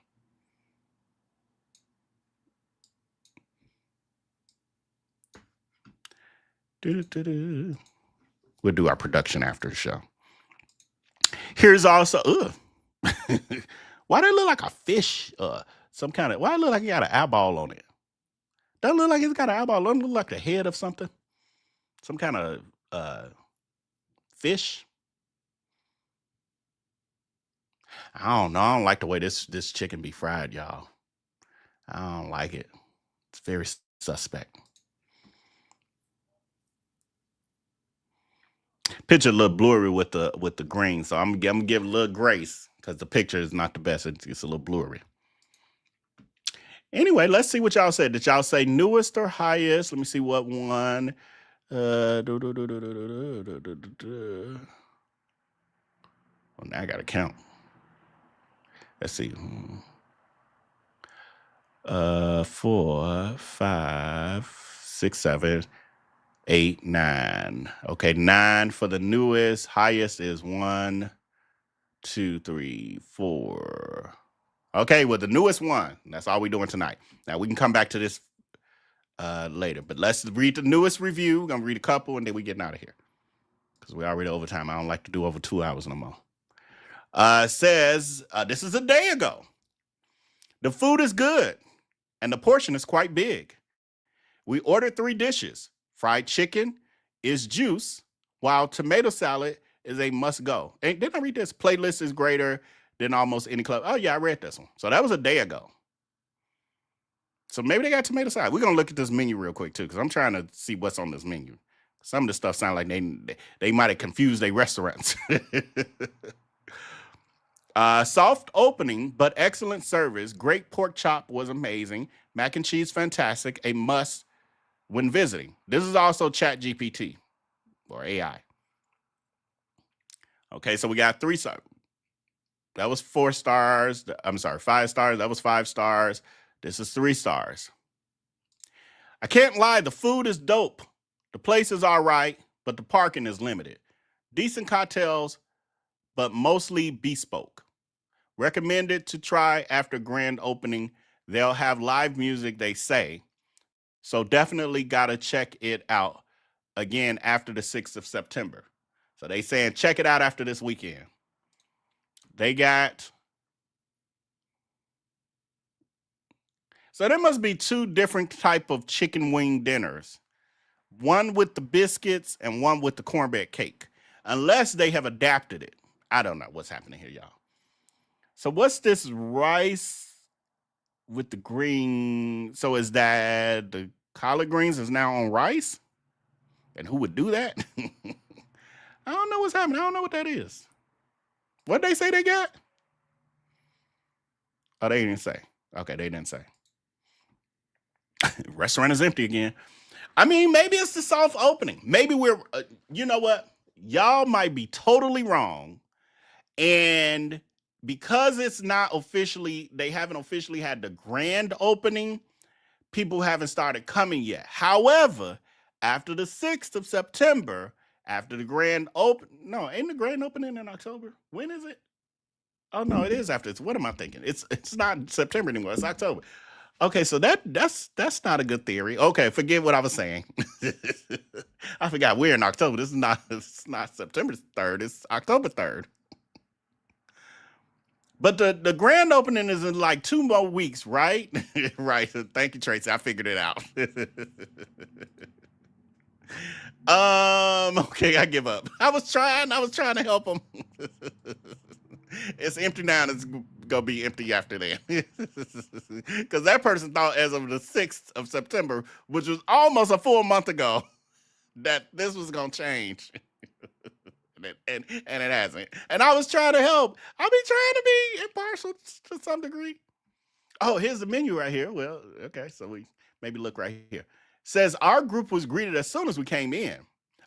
We'll do our production after the show. Here's also, why do it look like a fish? Why do it look like it got an eyeball on it? Doesn't look like it's got an eyeball. Doesn't look like the head of something. Some kind of fish. I don't know. I don't like the way this chicken be fried, y'all. I don't like it. It's very suspect. Picture a little blurry with the green, so I'm gonna give a little grace because the picture is not the best. It's a little blurry. Anyway, let's see what y'all said. Did y'all say newest or highest? Let me see what one. Well, now I gotta count. Let's see. 4, 5, 6, 7, 8, 9. Okay, 9 for the newest. Highest is 1, 2, 3, 4. Okay, well, the newest one. That's all we're doing tonight. Now, we can come back to this later. But let's read the newest review. We're going to read a couple, and then we're getting out of here. because we're already over time. I don't like to do over 2 hours no more. Says, this is a day ago. The food is good, and the portion is quite big. We ordered 3 dishes. Fried chicken is juice, while tomato salad is a must-go. And didn't I read this? Playlist is greater than almost any club. Oh, yeah, I read this one. So that was a day ago. So maybe they got tomato salad. We're going to look at this menu real quick, too, because I'm trying to see what's on this menu. Some of the stuff sound like they might have confused their restaurants. Soft opening, but excellent service. Great pork chop was amazing. Mac and cheese, fantastic. A must when visiting. This is also Chat GPT or AI. Okay, so we got 3 stars. That was 4 stars. I'm sorry, 5 stars. That was 5 stars. This is 3 stars. I can't lie, the food is dope. The place is all right, but the parking is limited. Decent cocktails, but mostly bespoke. Recommended to try after grand opening. They'll have live music, they say. So definitely got to check it out again after the 6th of September. So they saying check it out after this weekend. They got... So there must be 2 different type of chicken wing dinners. One with the biscuits and one with the cornbread cake. Unless they have adapted it. I don't know what's happening here, y'all. So what's this rice with the green? So is that the collard greens is now on rice? And who would do that? I don't know what's happening. I don't know what that is. What they say they got? Oh, they didn't say. Okay, they didn't say. Restaurant is empty again. I mean, maybe it's the soft opening. Maybe we're, you know what? Y'all might be totally wrong. And because it's not officially, they haven't officially had the grand opening, people haven't started coming yet. However, after the 6th of September, after the grand open, no, ain't the grand opening in October? When is it? Oh, no, it is after. What am I thinking? It's not September anymore. It's October. Okay, so that's not a good theory. Okay, forget what I was saying. I forgot we're in October. It's not September 3rd. It's October 3rd. But the grand opening is in like 2 more weeks, right? Right. Thank you, Tracy. I figured it out. Okay, I give up. I was trying to help them. It's empty now, and it's gonna be empty after that. Because that person thought as of the 6th of September, which was almost a full month ago, that this was gonna change. and it hasn't. And I was trying to help. I'll be trying to be impartial to some degree. Oh, here's the menu right here. Well, okay, so we maybe look right here. Says our group was greeted as soon as we came in.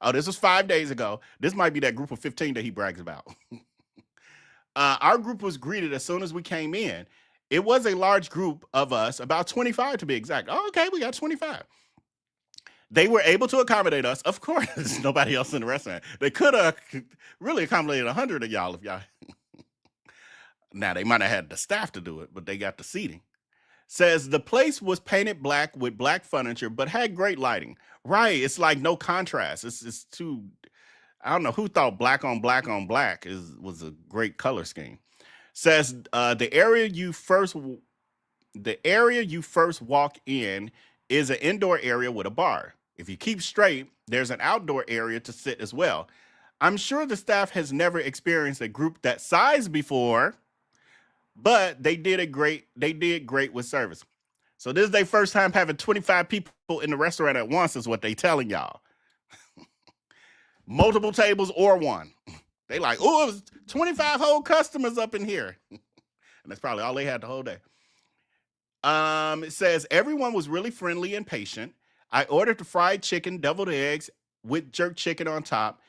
Oh, this was 5 days ago. This might be that group of 15 that he brags about. Our group was greeted as soon as we came in. It was a large group of us, about 25 to be exact. Oh, okay, we got 25. They were able to accommodate us. Of course, there's nobody else in the restaurant. They could have really accommodated 100 of y'all if y'all. Now, they might have had the staff to do it, but they got the seating. Says the place was painted black with black furniture, but had great lighting. Right, it's like no contrast. It's too... I don't know who thought black on black on black was a great color scheme. Says the area you first walk in is an indoor area with a bar. If you keep straight, there's an outdoor area to sit as well. I'm sure the staff has never experienced a group that size before, but they did great with service. So this is their first time having 25 people in the restaurant at once, is what they telling y'all. Multiple tables or one. They like, oh, it was 25 whole customers up in here. And that's probably all they had the whole day. It says everyone was really friendly and patient. I ordered the fried chicken, deviled eggs with jerk chicken on top,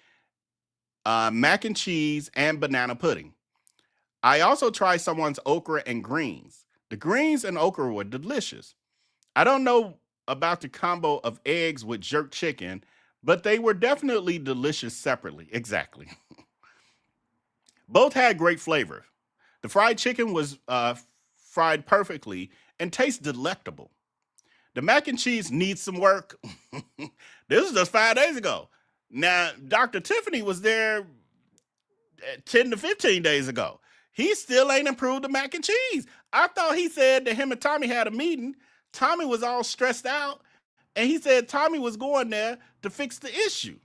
mac and cheese, and banana pudding. I also tried someone's okra and greens. The greens and okra were delicious. I don't know about the combo of eggs with jerk chicken, but they were definitely delicious separately. Exactly. Both had great flavor. The fried chicken was fried perfectly and tastes delectable. The mac and cheese needs some work. This was just 5 days ago. Now, Dr. Tiffany was there 10 to 15 days ago. He still ain't improved the mac and cheese. I thought he said that him and Tommy had a meeting. Tommy was all stressed out, and he said Tommy was going there to fix the issue.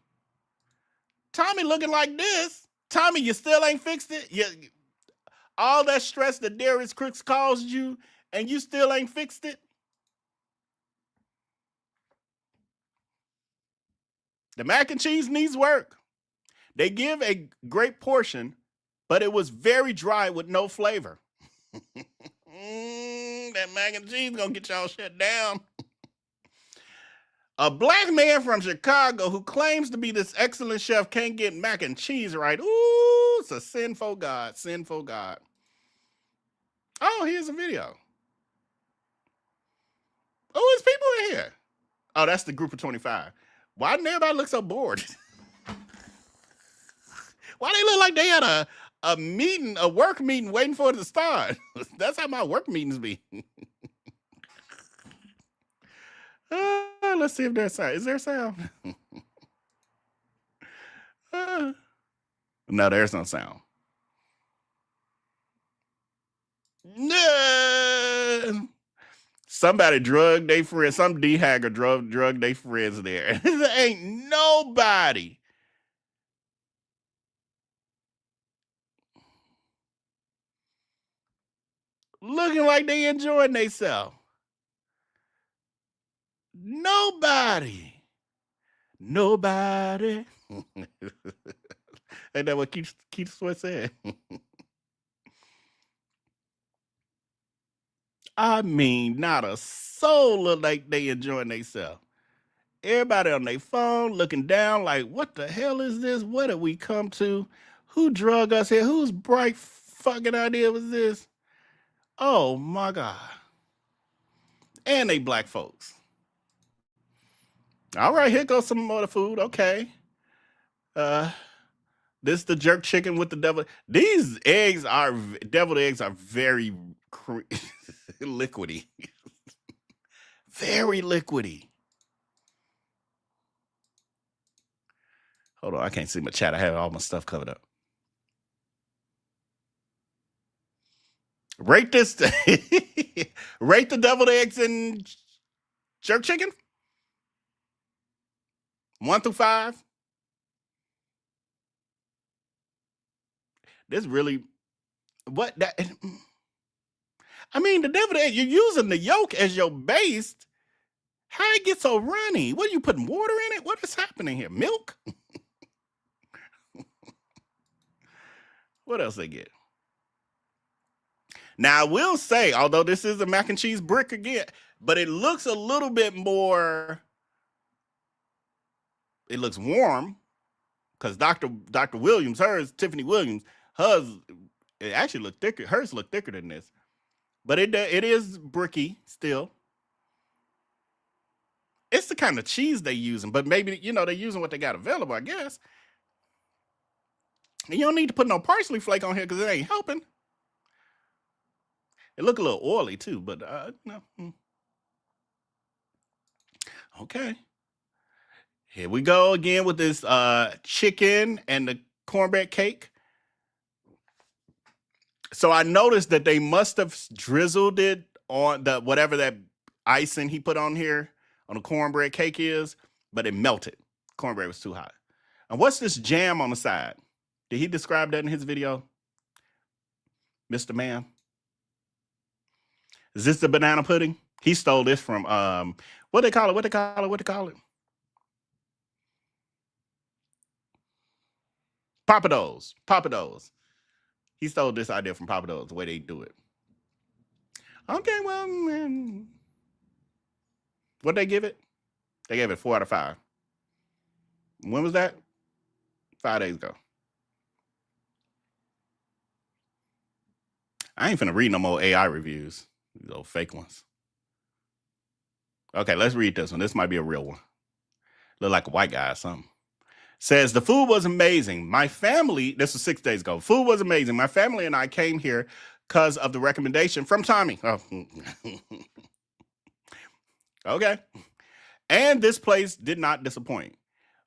Tommy looking like this. Tommy, you still ain't fixed it? All that stress that Darius Cooks caused you, and you still ain't fixed it? The mac and cheese needs work. They give a great portion, but it was very dry with no flavor. That mac and cheese gonna get y'all shut down. A black man from Chicago who claims to be this excellent chef can't get mac and cheese right. Ooh, it's a sinful God, sinful God. Oh, here's a video. Oh, there's people in here. Oh, that's the group of 25. Why didn't everybody look so bored? Why they look like they had a meeting, a work meeting waiting for it to start? That's how my work meetings be. Let's see if there's sound. Is there sound? No, there's no sound. No. Somebody drugged their friends. Some D-hagger drugged their friends there. There ain't nobody. Looking like they enjoying themselves. Nobody. Ain't that what Keith Sweat said? I mean, not a soul look like they enjoying themselves. Everybody on their phone looking down like, what the hell is this? What did we come to? Who drug us here? Whose bright fucking idea was this? Oh my God. And they black folks. All right, here goes some more food. Okay. This is the jerk chicken with the devil. These deviled eggs are very liquidy. Very liquidy. Hold on, I can't see my chat. I have all my stuff covered up. Rate this. Rate the deviled eggs and jerk chicken. 1 through 5. This really, what that? I mean, the deviled egg. You're using the yolk as your base. How it get so runny? What are you putting water in it? What is happening here? Milk? What else they get? Now, I will say, although this is a mac and cheese brick again, but it looks a little bit more, it looks warm, because Dr. Williams, Tiffany Williams, it actually looked thicker. Hers looked thicker than this. But it is bricky still. It's the kind of cheese they using, but maybe, they're using what they got available, I guess. And you don't need to put no parsley flake on here because it ain't helping. It look a little oily too, but no. Okay. Here we go again with this chicken and the cornbread cake. So I noticed that they must have drizzled it on the whatever that icing he put on here on the cornbread cake is, but it melted. Cornbread was too hot. And what's this jam on the side? Did he describe that in his video? Mr. Man? Is this the banana pudding? He stole this from what they call it? Papados. He stole this idea from Papados, the way they do it. Okay, well, what'd they give it? They gave it 4 out of 5. When was that? 5 days ago. I ain't finna read no more AI reviews. These old fake ones. Okay, let's read this one. This might be a real one. Look like a white guy or something. Says, the food was amazing. My family, this was 6 days ago. Food was amazing. My family and I came here because of the recommendation from Tommy. Oh. Okay. And this place did not disappoint.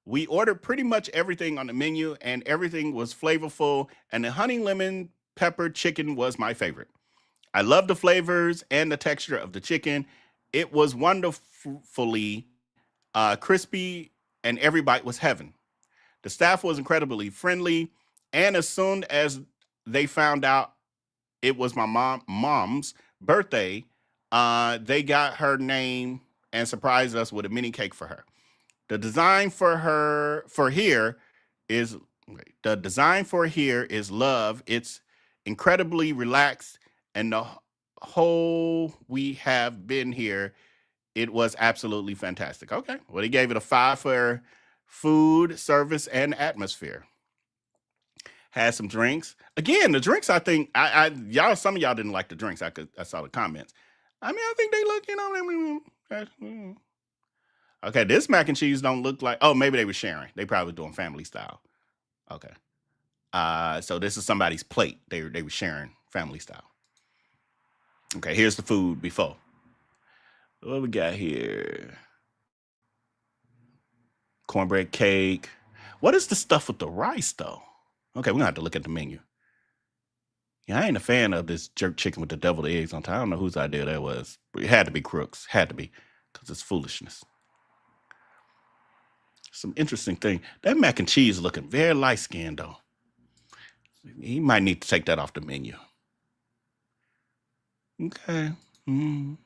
We ordered pretty much everything on the menu, and everything was flavorful, and the honey lemon pepper chicken was my favorite. I love the flavors and the texture of the chicken. It was wonderfully crispy, and every bite was heaven. The staff was incredibly friendly, and as soon as they found out it was my mom's birthday, they got her name and surprised us with a mini cake for her. The design for her for here is the design for here is love. It's incredibly relaxed, and the whole we have been here, it was absolutely fantastic. Okay, well, he gave it a 5 for food, service, and atmosphere. Had some drinks. Again, the drinks, I think y'all, some of y'all didn't like the drinks. I saw the comments. I mean, I think they look, okay, this mac and cheese don't look like, oh, maybe they were sharing. They probably doing family style. Okay. So this is somebody's plate. They were sharing family style. Okay, here's the food before. What we got here? Cornbread cake. What is the stuff with the rice, though? Okay, we're gonna have to look at the menu. Yeah, I ain't a fan of this jerk chicken with the deviled eggs on top. I don't know whose idea that was. But it had to be Crooks. Had to be. Because it's foolishness. Some interesting thing. That mac and cheese looking very light-skinned, though. He might need to take that off the menu. Okay. Mm.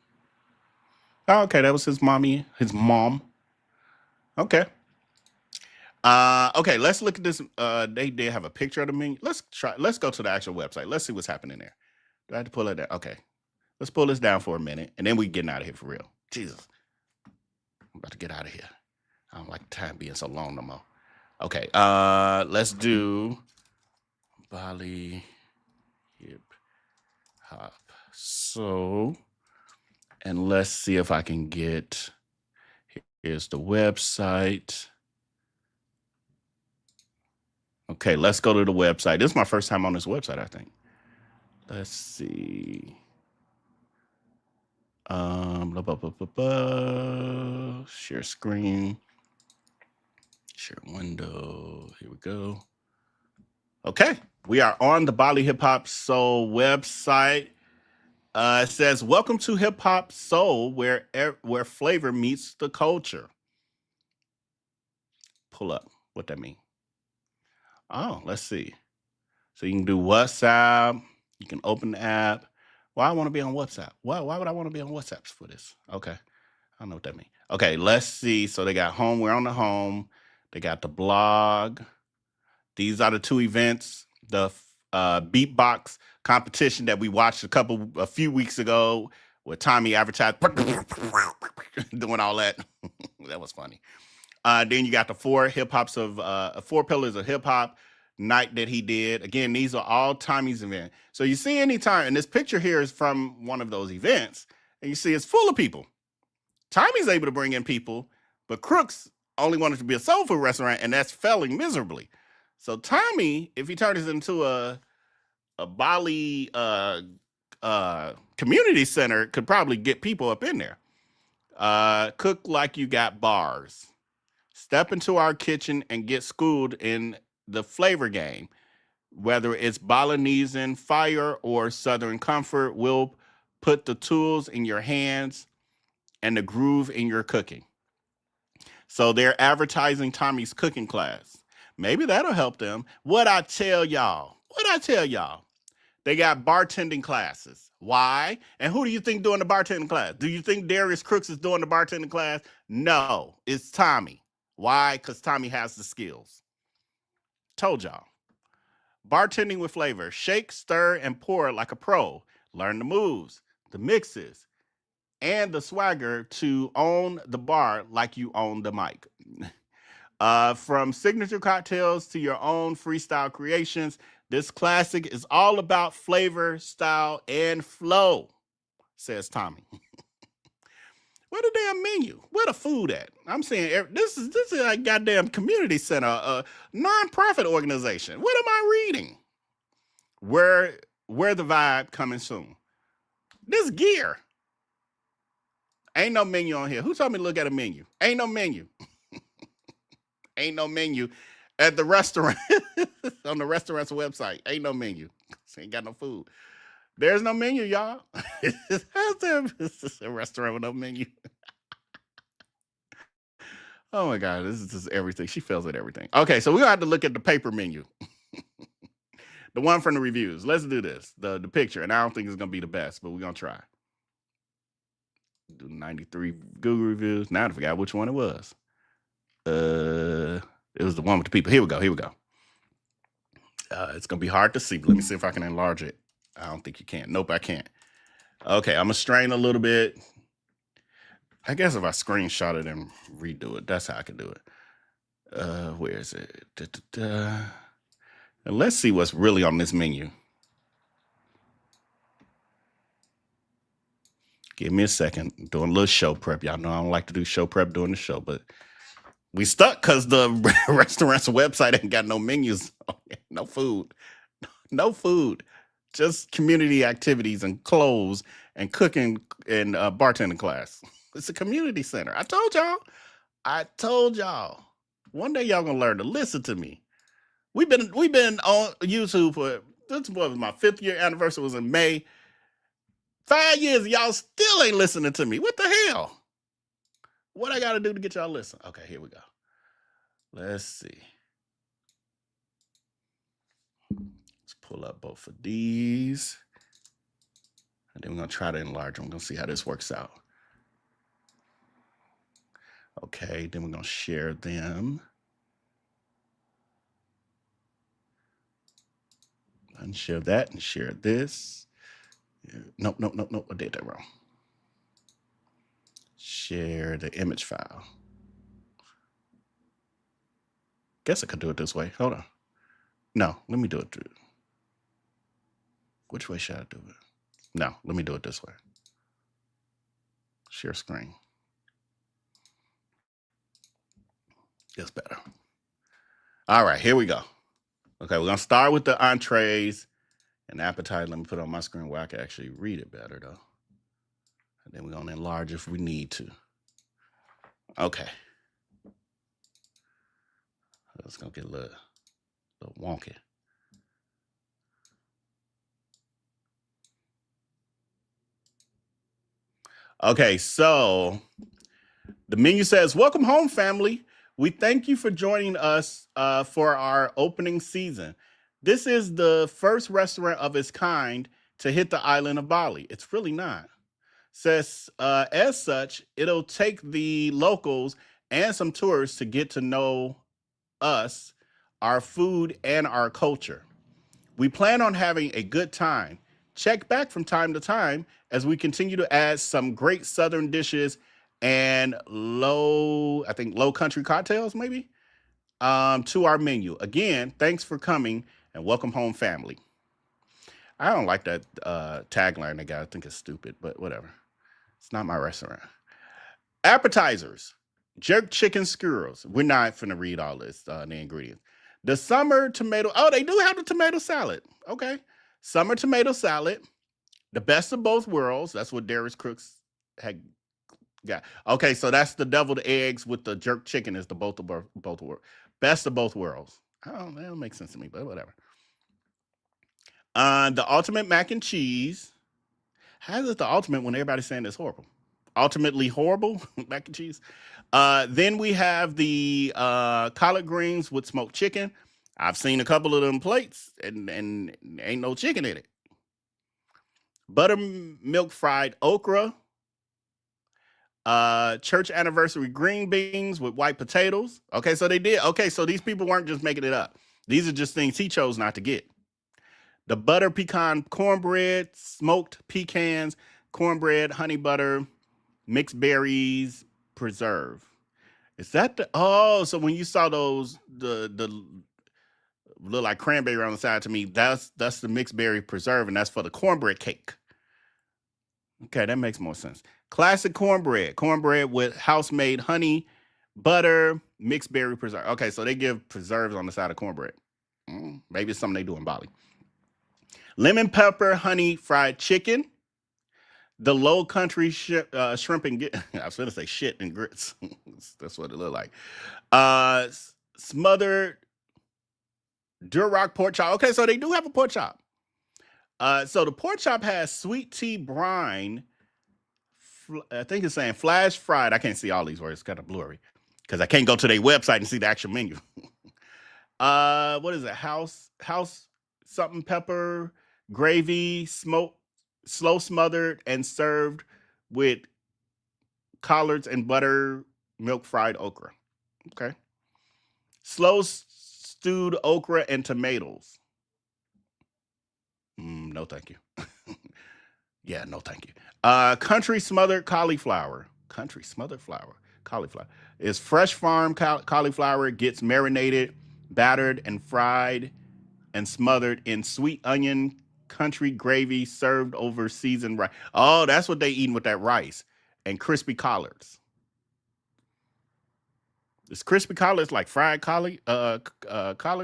Oh, okay, that was his mom. Okay. Okay, let's look at this. They did have a picture of the menu. Let's go to the actual website. Let's see what's happening there. Do I have to pull it down? Okay. Let's pull this down for a minute, and then we getting out of here for real. Jesus. I'm about to get out of here. I don't like time being so long no more. Okay, let's do Bali hip hop. So, and let's see if I can get, here's the website. Okay, let's go to the website. This is my first time on this website, I think. Let's see. Share screen. Share window. Here we go. Okay, we are on the Bali Hip Hop Soul website. It says, "Welcome to Hip Hop Soul, where flavor meets the culture." Pull up. What that mean? Oh, let's see. So you can do WhatsApp. You can open the app. Why I want to be on WhatsApp? Why would I want to be on WhatsApp for this? Okay, I don't know what that means. Okay, let's see. So they got home. We're on the home. They got the blog. These are the two events. The beatbox competition that we watched a few weeks ago with Tommy advertised doing all that. That was funny. Then you got the four pillars of hip hop night that he did. Again, these are all Tommy's events. So you see anytime, and this picture here is from one of those events, and you see it's full of people. Tommy's able to bring in people, but Crooks only wanted to be a soul food restaurant, and that's failing miserably. So Tommy, if he turns it into a Bali community center, could probably get people up in there. Cook like you got bars. Step into our kitchen and get schooled in the flavor game. Whether it's Balinese fire or Southern comfort, we'll put the tools in your hands and the groove in your cooking. So they're advertising Tommy's cooking class. Maybe that'll help them. What I tell y'all? They got bartending classes. Why? And who do you think doing the bartending class? Do you think Darius Cooks is doing the bartending class? No, it's Tommy. Why? Because Tommy has the skills. Told y'all. Bartending with flavor. Shake, stir, and pour like a pro. Learn the moves, the mixes, and the swagger to own the bar like you own the mic. From signature cocktails to your own freestyle creations, this classic is all about flavor, style, and flow, says Tommy. Where the damn menu? Where the food at? I'm saying this is a goddamn community center, a non-profit organization. What am I reading? Where the vibe coming soon? This gear. Ain't no menu on here. Who told me to look at a menu? Ain't no menu. Ain't no menu at the restaurant. On the restaurant's website. Ain't no menu. Ain't got no food. There's no menu, y'all. How's there a restaurant with no menu? Oh my God, this is everything. She fails at everything. Okay, so we're gonna have to look at the paper menu. The one from the reviews. Let's do this. The picture. And I don't think it's gonna be the best, but we're gonna try. Do 93 Google reviews. Now I forgot which one it was. It was the one with the people. Here we go. It's gonna be hard to see. Let me see if I can enlarge it. I don't think you can. Nope, I can't. Okay, I'm gonna strain a little bit. I guess if I screenshot it and redo it, that's how I can do it. Where is it? And let's see what's really on this menu. Give me a second. I'm doing a little show prep. Y'all know I don't like to do show prep during the show, but we stuck because the restaurant's website ain't got no menus. No food. No food. Just community activities and clothes and cooking and bartending class. It's a community center. I told y'all. One day y'all gonna learn to listen to me. We've been on YouTube for this was my 5th year anniversary was in May. 5 years, y'all still ain't listening to me. What the hell? What I gotta do to get y'all to listen? Okay, here we go. Let's see. Let's pull up both of these. And then we're gonna try to enlarge them. We're gonna see how this works out. Okay, then we're gonna share them. Unshare that and share this. Nope. I did that wrong. Share the image file. Guess I could do it this way. Hold on. No, let me do it. Which way should I do it? No, let me do it this way. Share screen. That's better. All right, here we go. Okay, we're gonna start with the entrees and appetizer. Let me put it on my screen where I can actually read it better though. And then we're gonna enlarge if we need to. Okay. It's gonna get a little wonky. Okay, so the menu says, "Welcome home, family. We thank you for joining us for our opening season. This is the first restaurant of its kind to hit the island of Bali." It's really not. Says, as such, it'll take the locals and some tourists to get to know us, our food, and our culture. We plan on having a good time. Check back from time to time as we continue to add some great Southern dishes and low country cocktails, maybe, to our menu. Again, thanks for coming and welcome home, family. I don't like that tagline they got. I think it's stupid, but whatever. It's not my restaurant. Appetizers. Jerk chicken skewers. We're not finna read all this, the ingredients. The summer tomato. Oh, they do have the tomato salad. Okay. Summer tomato salad. The best of both worlds. That's what Darius Cooks had got. Okay, so that's the deviled eggs with the jerk chicken is the both worlds. Best of both worlds. Oh, that don't make sense to me, but whatever. The ultimate mac and cheese. How is it the ultimate when everybody's saying it's horrible? Ultimately horrible mac and cheese. Then we have the collard greens with smoked chicken. I've seen a couple of them plates and ain't no chicken in it. Buttermilk fried okra. Church anniversary green beans with white potatoes. Okay, so they did. Okay, so these people weren't just making it up. These are just things he chose not to get. The butter pecan cornbread, smoked pecans, cornbread, honey butter, mixed berries, preserve. Is that the so when you saw those the look like cranberry on the side to me, that's the mixed berry preserve, and that's for the cornbread cake. Okay, that makes more sense. Classic cornbread with house-made honey, butter, mixed berry preserve. Okay, so they give preserves on the side of cornbread. Maybe it's something they do in Bali. Lemon pepper honey fried chicken. The low country shrimp and I was going to say shit and grits. That's what it looked like. smothered Duroc pork chop. Okay, so they do have a pork chop. So the pork chop has sweet tea brine. I think it's saying flash fried. I can't see all these words. It's kind of blurry because I can't go to their website and see the actual menu. What is it? House something pepper gravy, smoked, slow smothered, and served with collards and buttermilk fried okra. Okay. Slow stewed okra and tomatoes. No, thank you. Yeah, no, thank you. Country smothered cauliflower. Country smothered cauliflower is fresh farm cauliflower. Gets marinated, battered, and fried, and smothered in sweet onion country gravy, served over seasoned rice. Oh, that's what they eating with that rice and crispy collards. Is crispy collards like fried collard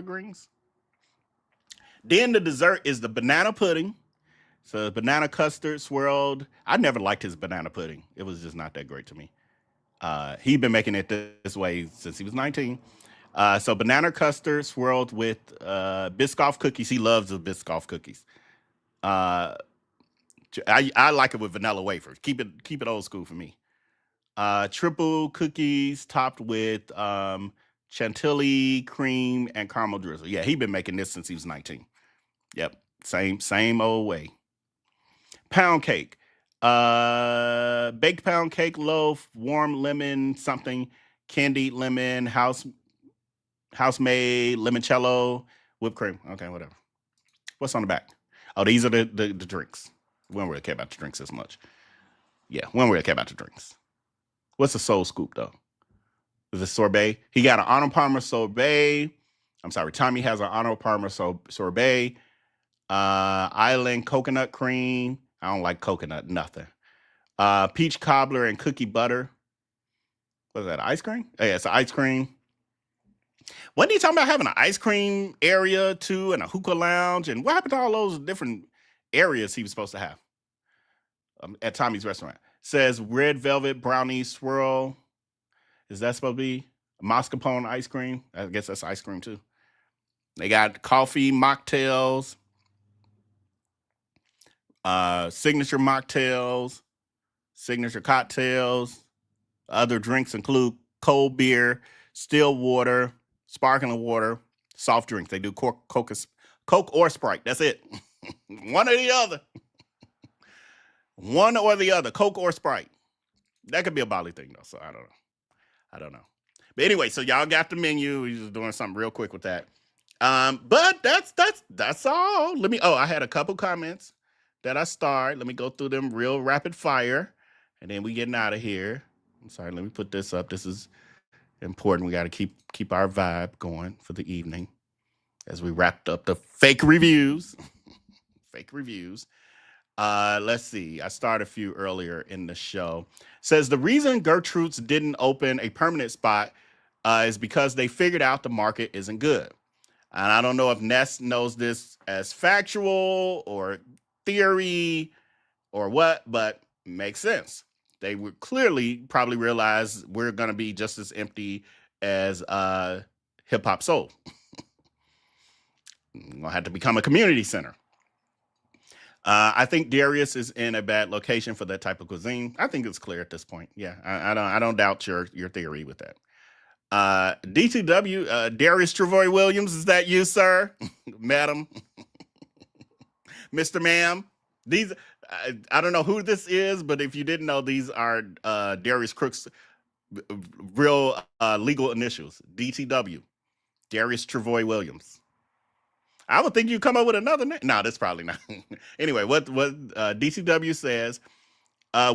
greens? Then the dessert is the banana pudding. So banana custard swirled. I never liked his banana pudding. It was just not that great to me. He'd been making it this way since he was 19. So banana custard swirled with Biscoff cookies. He loves the Biscoff cookies. I like it with vanilla wafers. Keep it old school for me. Triple cookies topped with chantilly cream and caramel drizzle. Yeah, he'd been making this since he was 19. Yep, same old way. Pound cake. Baked pound cake loaf, warm lemon something, candied lemon, house made limoncello, whipped cream. Okay, whatever. What's on the back? Oh, these are the drinks. We don't really care about the drinks as much. Yeah, we don't really care about the drinks. What's a soul scoop though? Is it sorbet? He got an Arnold Palmer sorbet. I'm sorry, Tommy has an Arnold Palmer sorbet. Island coconut cream. I don't like coconut, nothing. Peach cobbler and cookie butter. What is that, ice cream? Oh, yeah, it's ice cream. When are you talking about having an ice cream area too and a hookah lounge? And what happened to all those different areas he was supposed to have at Tommy's restaurant? Says red velvet brownie swirl. Is that supposed to be mascarpone ice cream? I guess that's ice cream too. They got coffee mocktails, signature mocktails, signature cocktails. Other drinks include cold beer, still water, sparkling water, soft drinks. They do Coke or Sprite. That's it. One or the other. One or the other, Coke or Sprite. That could be a Bali thing though, so I don't know. But anyway, so y'all got the menu. We're just doing something real quick with that. But that's all. I had a couple comments that I starred. Let me go through them real rapid fire, and then we getting out of here. I'm sorry, let me put this up. This is important. We got to keep our vibe going for the evening as we wrapped up the fake reviews. Fake reviews. Let's see. I started a few earlier in the show. Says the reason Gertrude's didn't open a permanent spot is because they figured out the market isn't good. And I don't know if Ness knows this as factual or theory or what, but makes sense. They would clearly probably realize we're going to be just as empty as hip hop soul. We're going to have to become a community center. I think Darius is in a bad location for that type of cuisine. I think it's clear at this point. Yeah, I don't doubt your theory with that. DTW, Darius Travoy Williams, is that you, sir? Madam? Mr. Ma'am? These, I don't know who this is, but if you didn't know, these are Darius Cooks' real legal initials. DTW, Darius Travoy Williams. I would think you'd come up with another name. No, that's probably not. Anyway, what DCW says,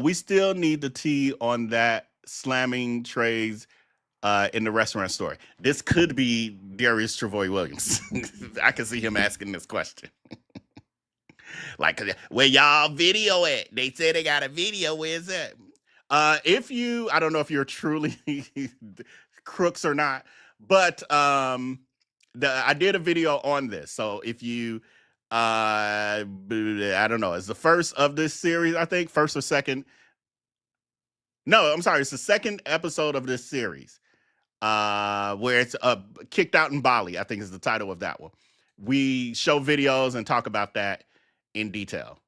we still need the tea on that slamming trays in the restaurant store. This could be Darius Travoy Williams. I can see him asking this question. Like, where y'all video at? They said they got a video. Where's that? I don't know if you're truly crooks or not, but I did a video on this. So if you, I don't know, it's the first of this series, I think, first or second. No, I'm sorry. It's the second episode of this series. where it's kicked out in Bali, I think is the title of that one. We show videos and talk about that in detail.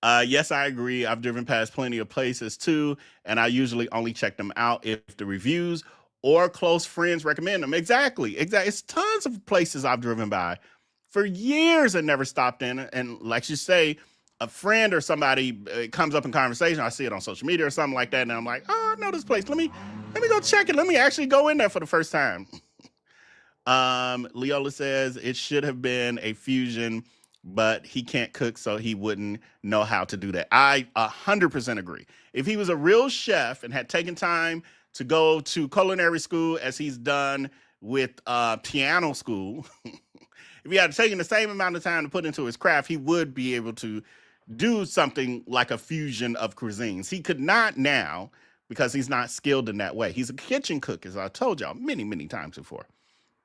Yes, I agree. I've driven past plenty of places too, and I usually only check them out if the reviews or close friends recommend them. Exactly. It's tons of places I've driven by for years and never stopped in. And like you say, a friend or somebody comes up in conversation. I see it on social media or something like that, and I'm like, oh, I know this place. Let me go check it. Let me actually go in there for the first time. Leola says it should have been a fusion, but he can't cook, so he wouldn't know how to do that. I 100% agree. If he was a real chef and had taken time to go to culinary school as he's done with piano school, if he had taken the same amount of time to put into his craft, he would be able to do something like a fusion of cuisines. He could not now because he's not skilled in that way. He's a kitchen cook, as I told y'all many, many times before.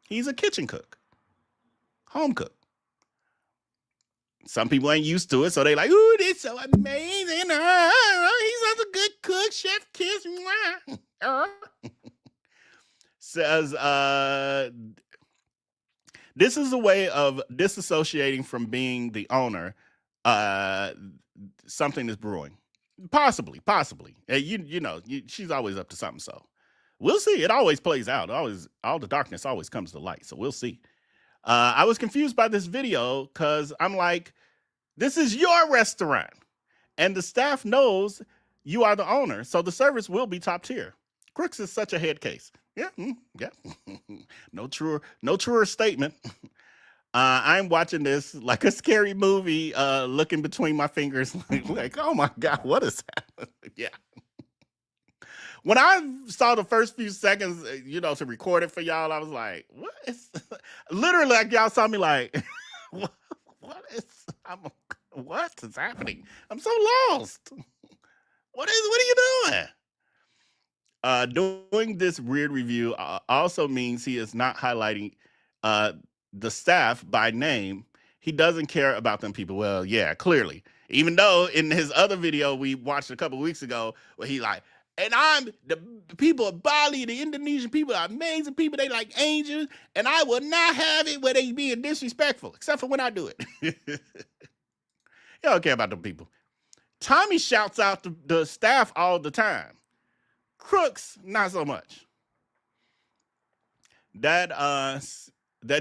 He's a kitchen cook, home cook. Some people ain't used to it, so they like, ooh, this is so amazing. He's such a good cook, Chef Kiss. Says, this is a way of disassociating from being the owner. Something is brewing. Possibly. She's always up to something, so we'll see. It always plays out. All the darkness always comes to light, so we'll see. I was confused by this video because I'm like, this is your restaurant, and the staff knows you are the owner, so the service will be top tier. Crooks is such a head case. Yeah. No truer statement. I'm watching this like a scary movie, looking between my fingers, like, oh my God, what is happening? Yeah. When I saw the first few seconds, to record it for y'all, I was like, what is, literally, like, y'all saw me like, what is happening? I'm so lost. What are you doing? Doing this weird review also means he is not highlighting the staff by name. He doesn't care about them people. Well, yeah, clearly. Even though in his other video we watched a couple weeks ago, where he like, and I'm the people of Bali, the Indonesian people are amazing people. They like angels, and I will not have it where they being disrespectful, except for when I do it. You don't care about them people. Tommy shouts out the staff all the time. Crooks, not so much. That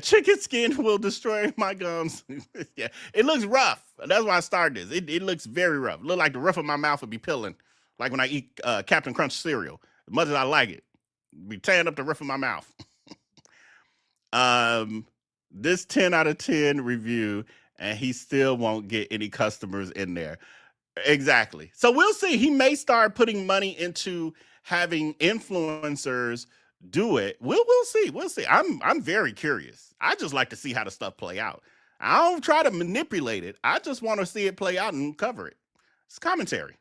chicken skin will destroy my gums. Yeah, it looks rough. That's why I started this. It looks very rough. It look like the roof of my mouth would be peeling, like when I eat Captain Crunch cereal. As much as I like it, be tearing up the roof of my mouth. This 10 out of 10 review, and he still won't get any customers in there. Exactly. So we'll see. He may start putting money into having influencers do it. We'll see. We'll see. I'm very curious. I just like to see how the stuff play out. I don't try to manipulate it. I just want to see it play out and cover it. It's commentary.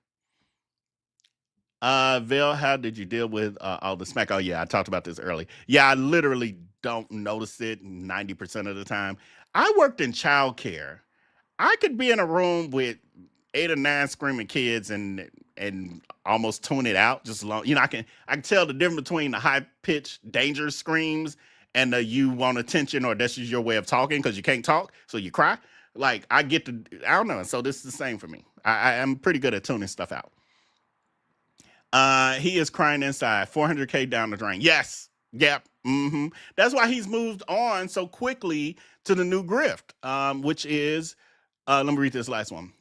Vel, how did you deal with all the smack? Oh yeah, I talked about this early. Yeah, I literally don't notice it 90% of the time. I worked in childcare. I could be in a room with 8 or 9 screaming kids and almost tune it out. Just long, I can tell the difference between the high pitched dangerous screams and the you want attention, or that's just your way of talking because you can't talk, so you cry. Like I don't know. So this is the same for me. I am pretty good at tuning stuff out. He is crying inside. 400K down the drain. Yes. Yep. Mm-hmm. That's why he's moved on so quickly to the new grift, which is, let me read this last one.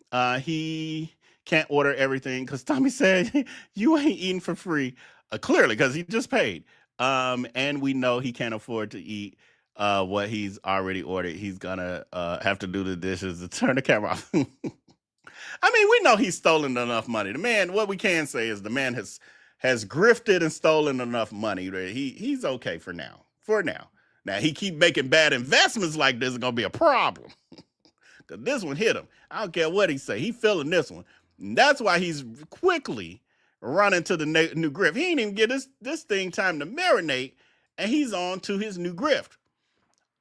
He can't order everything because Tommy said, you ain't eating for free. Clearly, because he just paid. And we know he can't afford to eat what he's already ordered. He's going to have to do the dishes to turn the camera off. I mean, we know he's stolen enough money. The man, what we can say is the man has grifted and stolen enough money. He's okay for now. Now, he keep making bad investments like this is going to be a problem. Because this one hit him. I don't care what he say. He feeling this one. And that's why he's quickly running to the new grift. He ain't even get this thing time to marinate, and he's on to his new grift.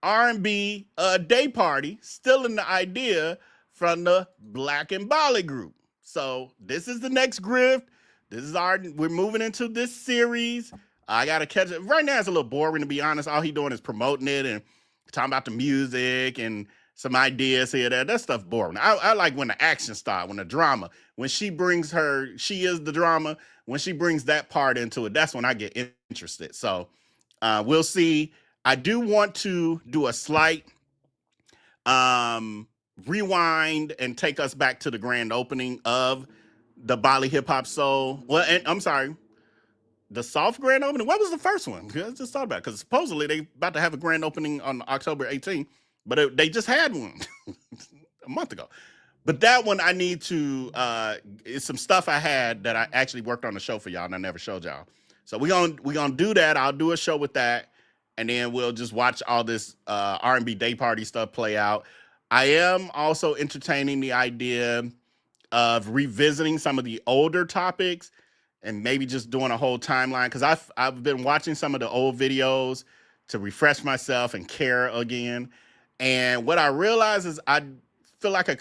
R&B day party, stealing the idea from the Black and Bali group. So this is the next grift. We're moving into this series. I gotta catch it. Right now it's a little boring, to be honest. All he doing is promoting it and talking about the music and some ideas here, there. That stuff boring. I like when the action starts, when the drama, when she brings she is the drama. When she brings that part into it, that's when I get interested. So we'll see. I do want to do a slight rewind and take us back to the grand opening of the Bali Hip Hop Soul. Well, and I'm sorry, the soft grand opening. What was the first one? I just thought about it, because supposedly they about to have a grand opening on October 18th, but they just had one a month ago. But that one I need to. It's some stuff I had that I actually worked on the show for y'all, and I never showed y'all. So we gonna do that. I'll do a show with that, and then we'll just watch all this R&B day party stuff play out. I am also entertaining the idea of revisiting some of the older topics and maybe just doing a whole timeline, because I've been watching some of the old videos to refresh myself and care again. And what I realized is I feel like I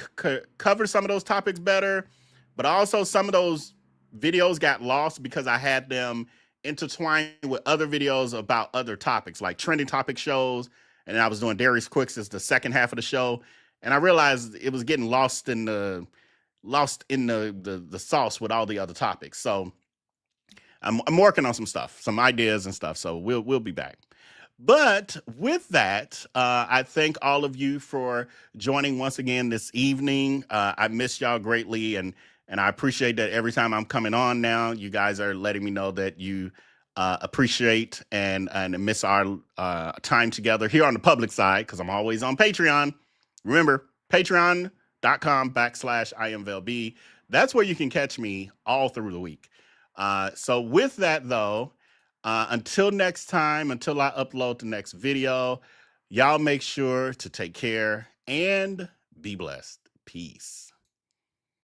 covered some of those topics better, but also some of those videos got lost because I had them intertwined with other videos about other topics, like trending topic shows. And I was doing Darius Cooks as the second half of the show, and I realized it was getting lost in the sauce with all the other topics. So I'm working on some stuff, some ideas and stuff. So we'll be back. But with that, I thank all of you for joining once again this evening. I miss y'all greatly, and I appreciate that every time I'm coming on now, you guys are letting me know that you appreciate and miss our time together here on the public side, because I'm always on Patreon. Remember, patreon.com/IamVelB. That's where you can catch me all through the week. So with that, though, until next time, until I upload the next video, y'all make sure to take care and be blessed. Peace.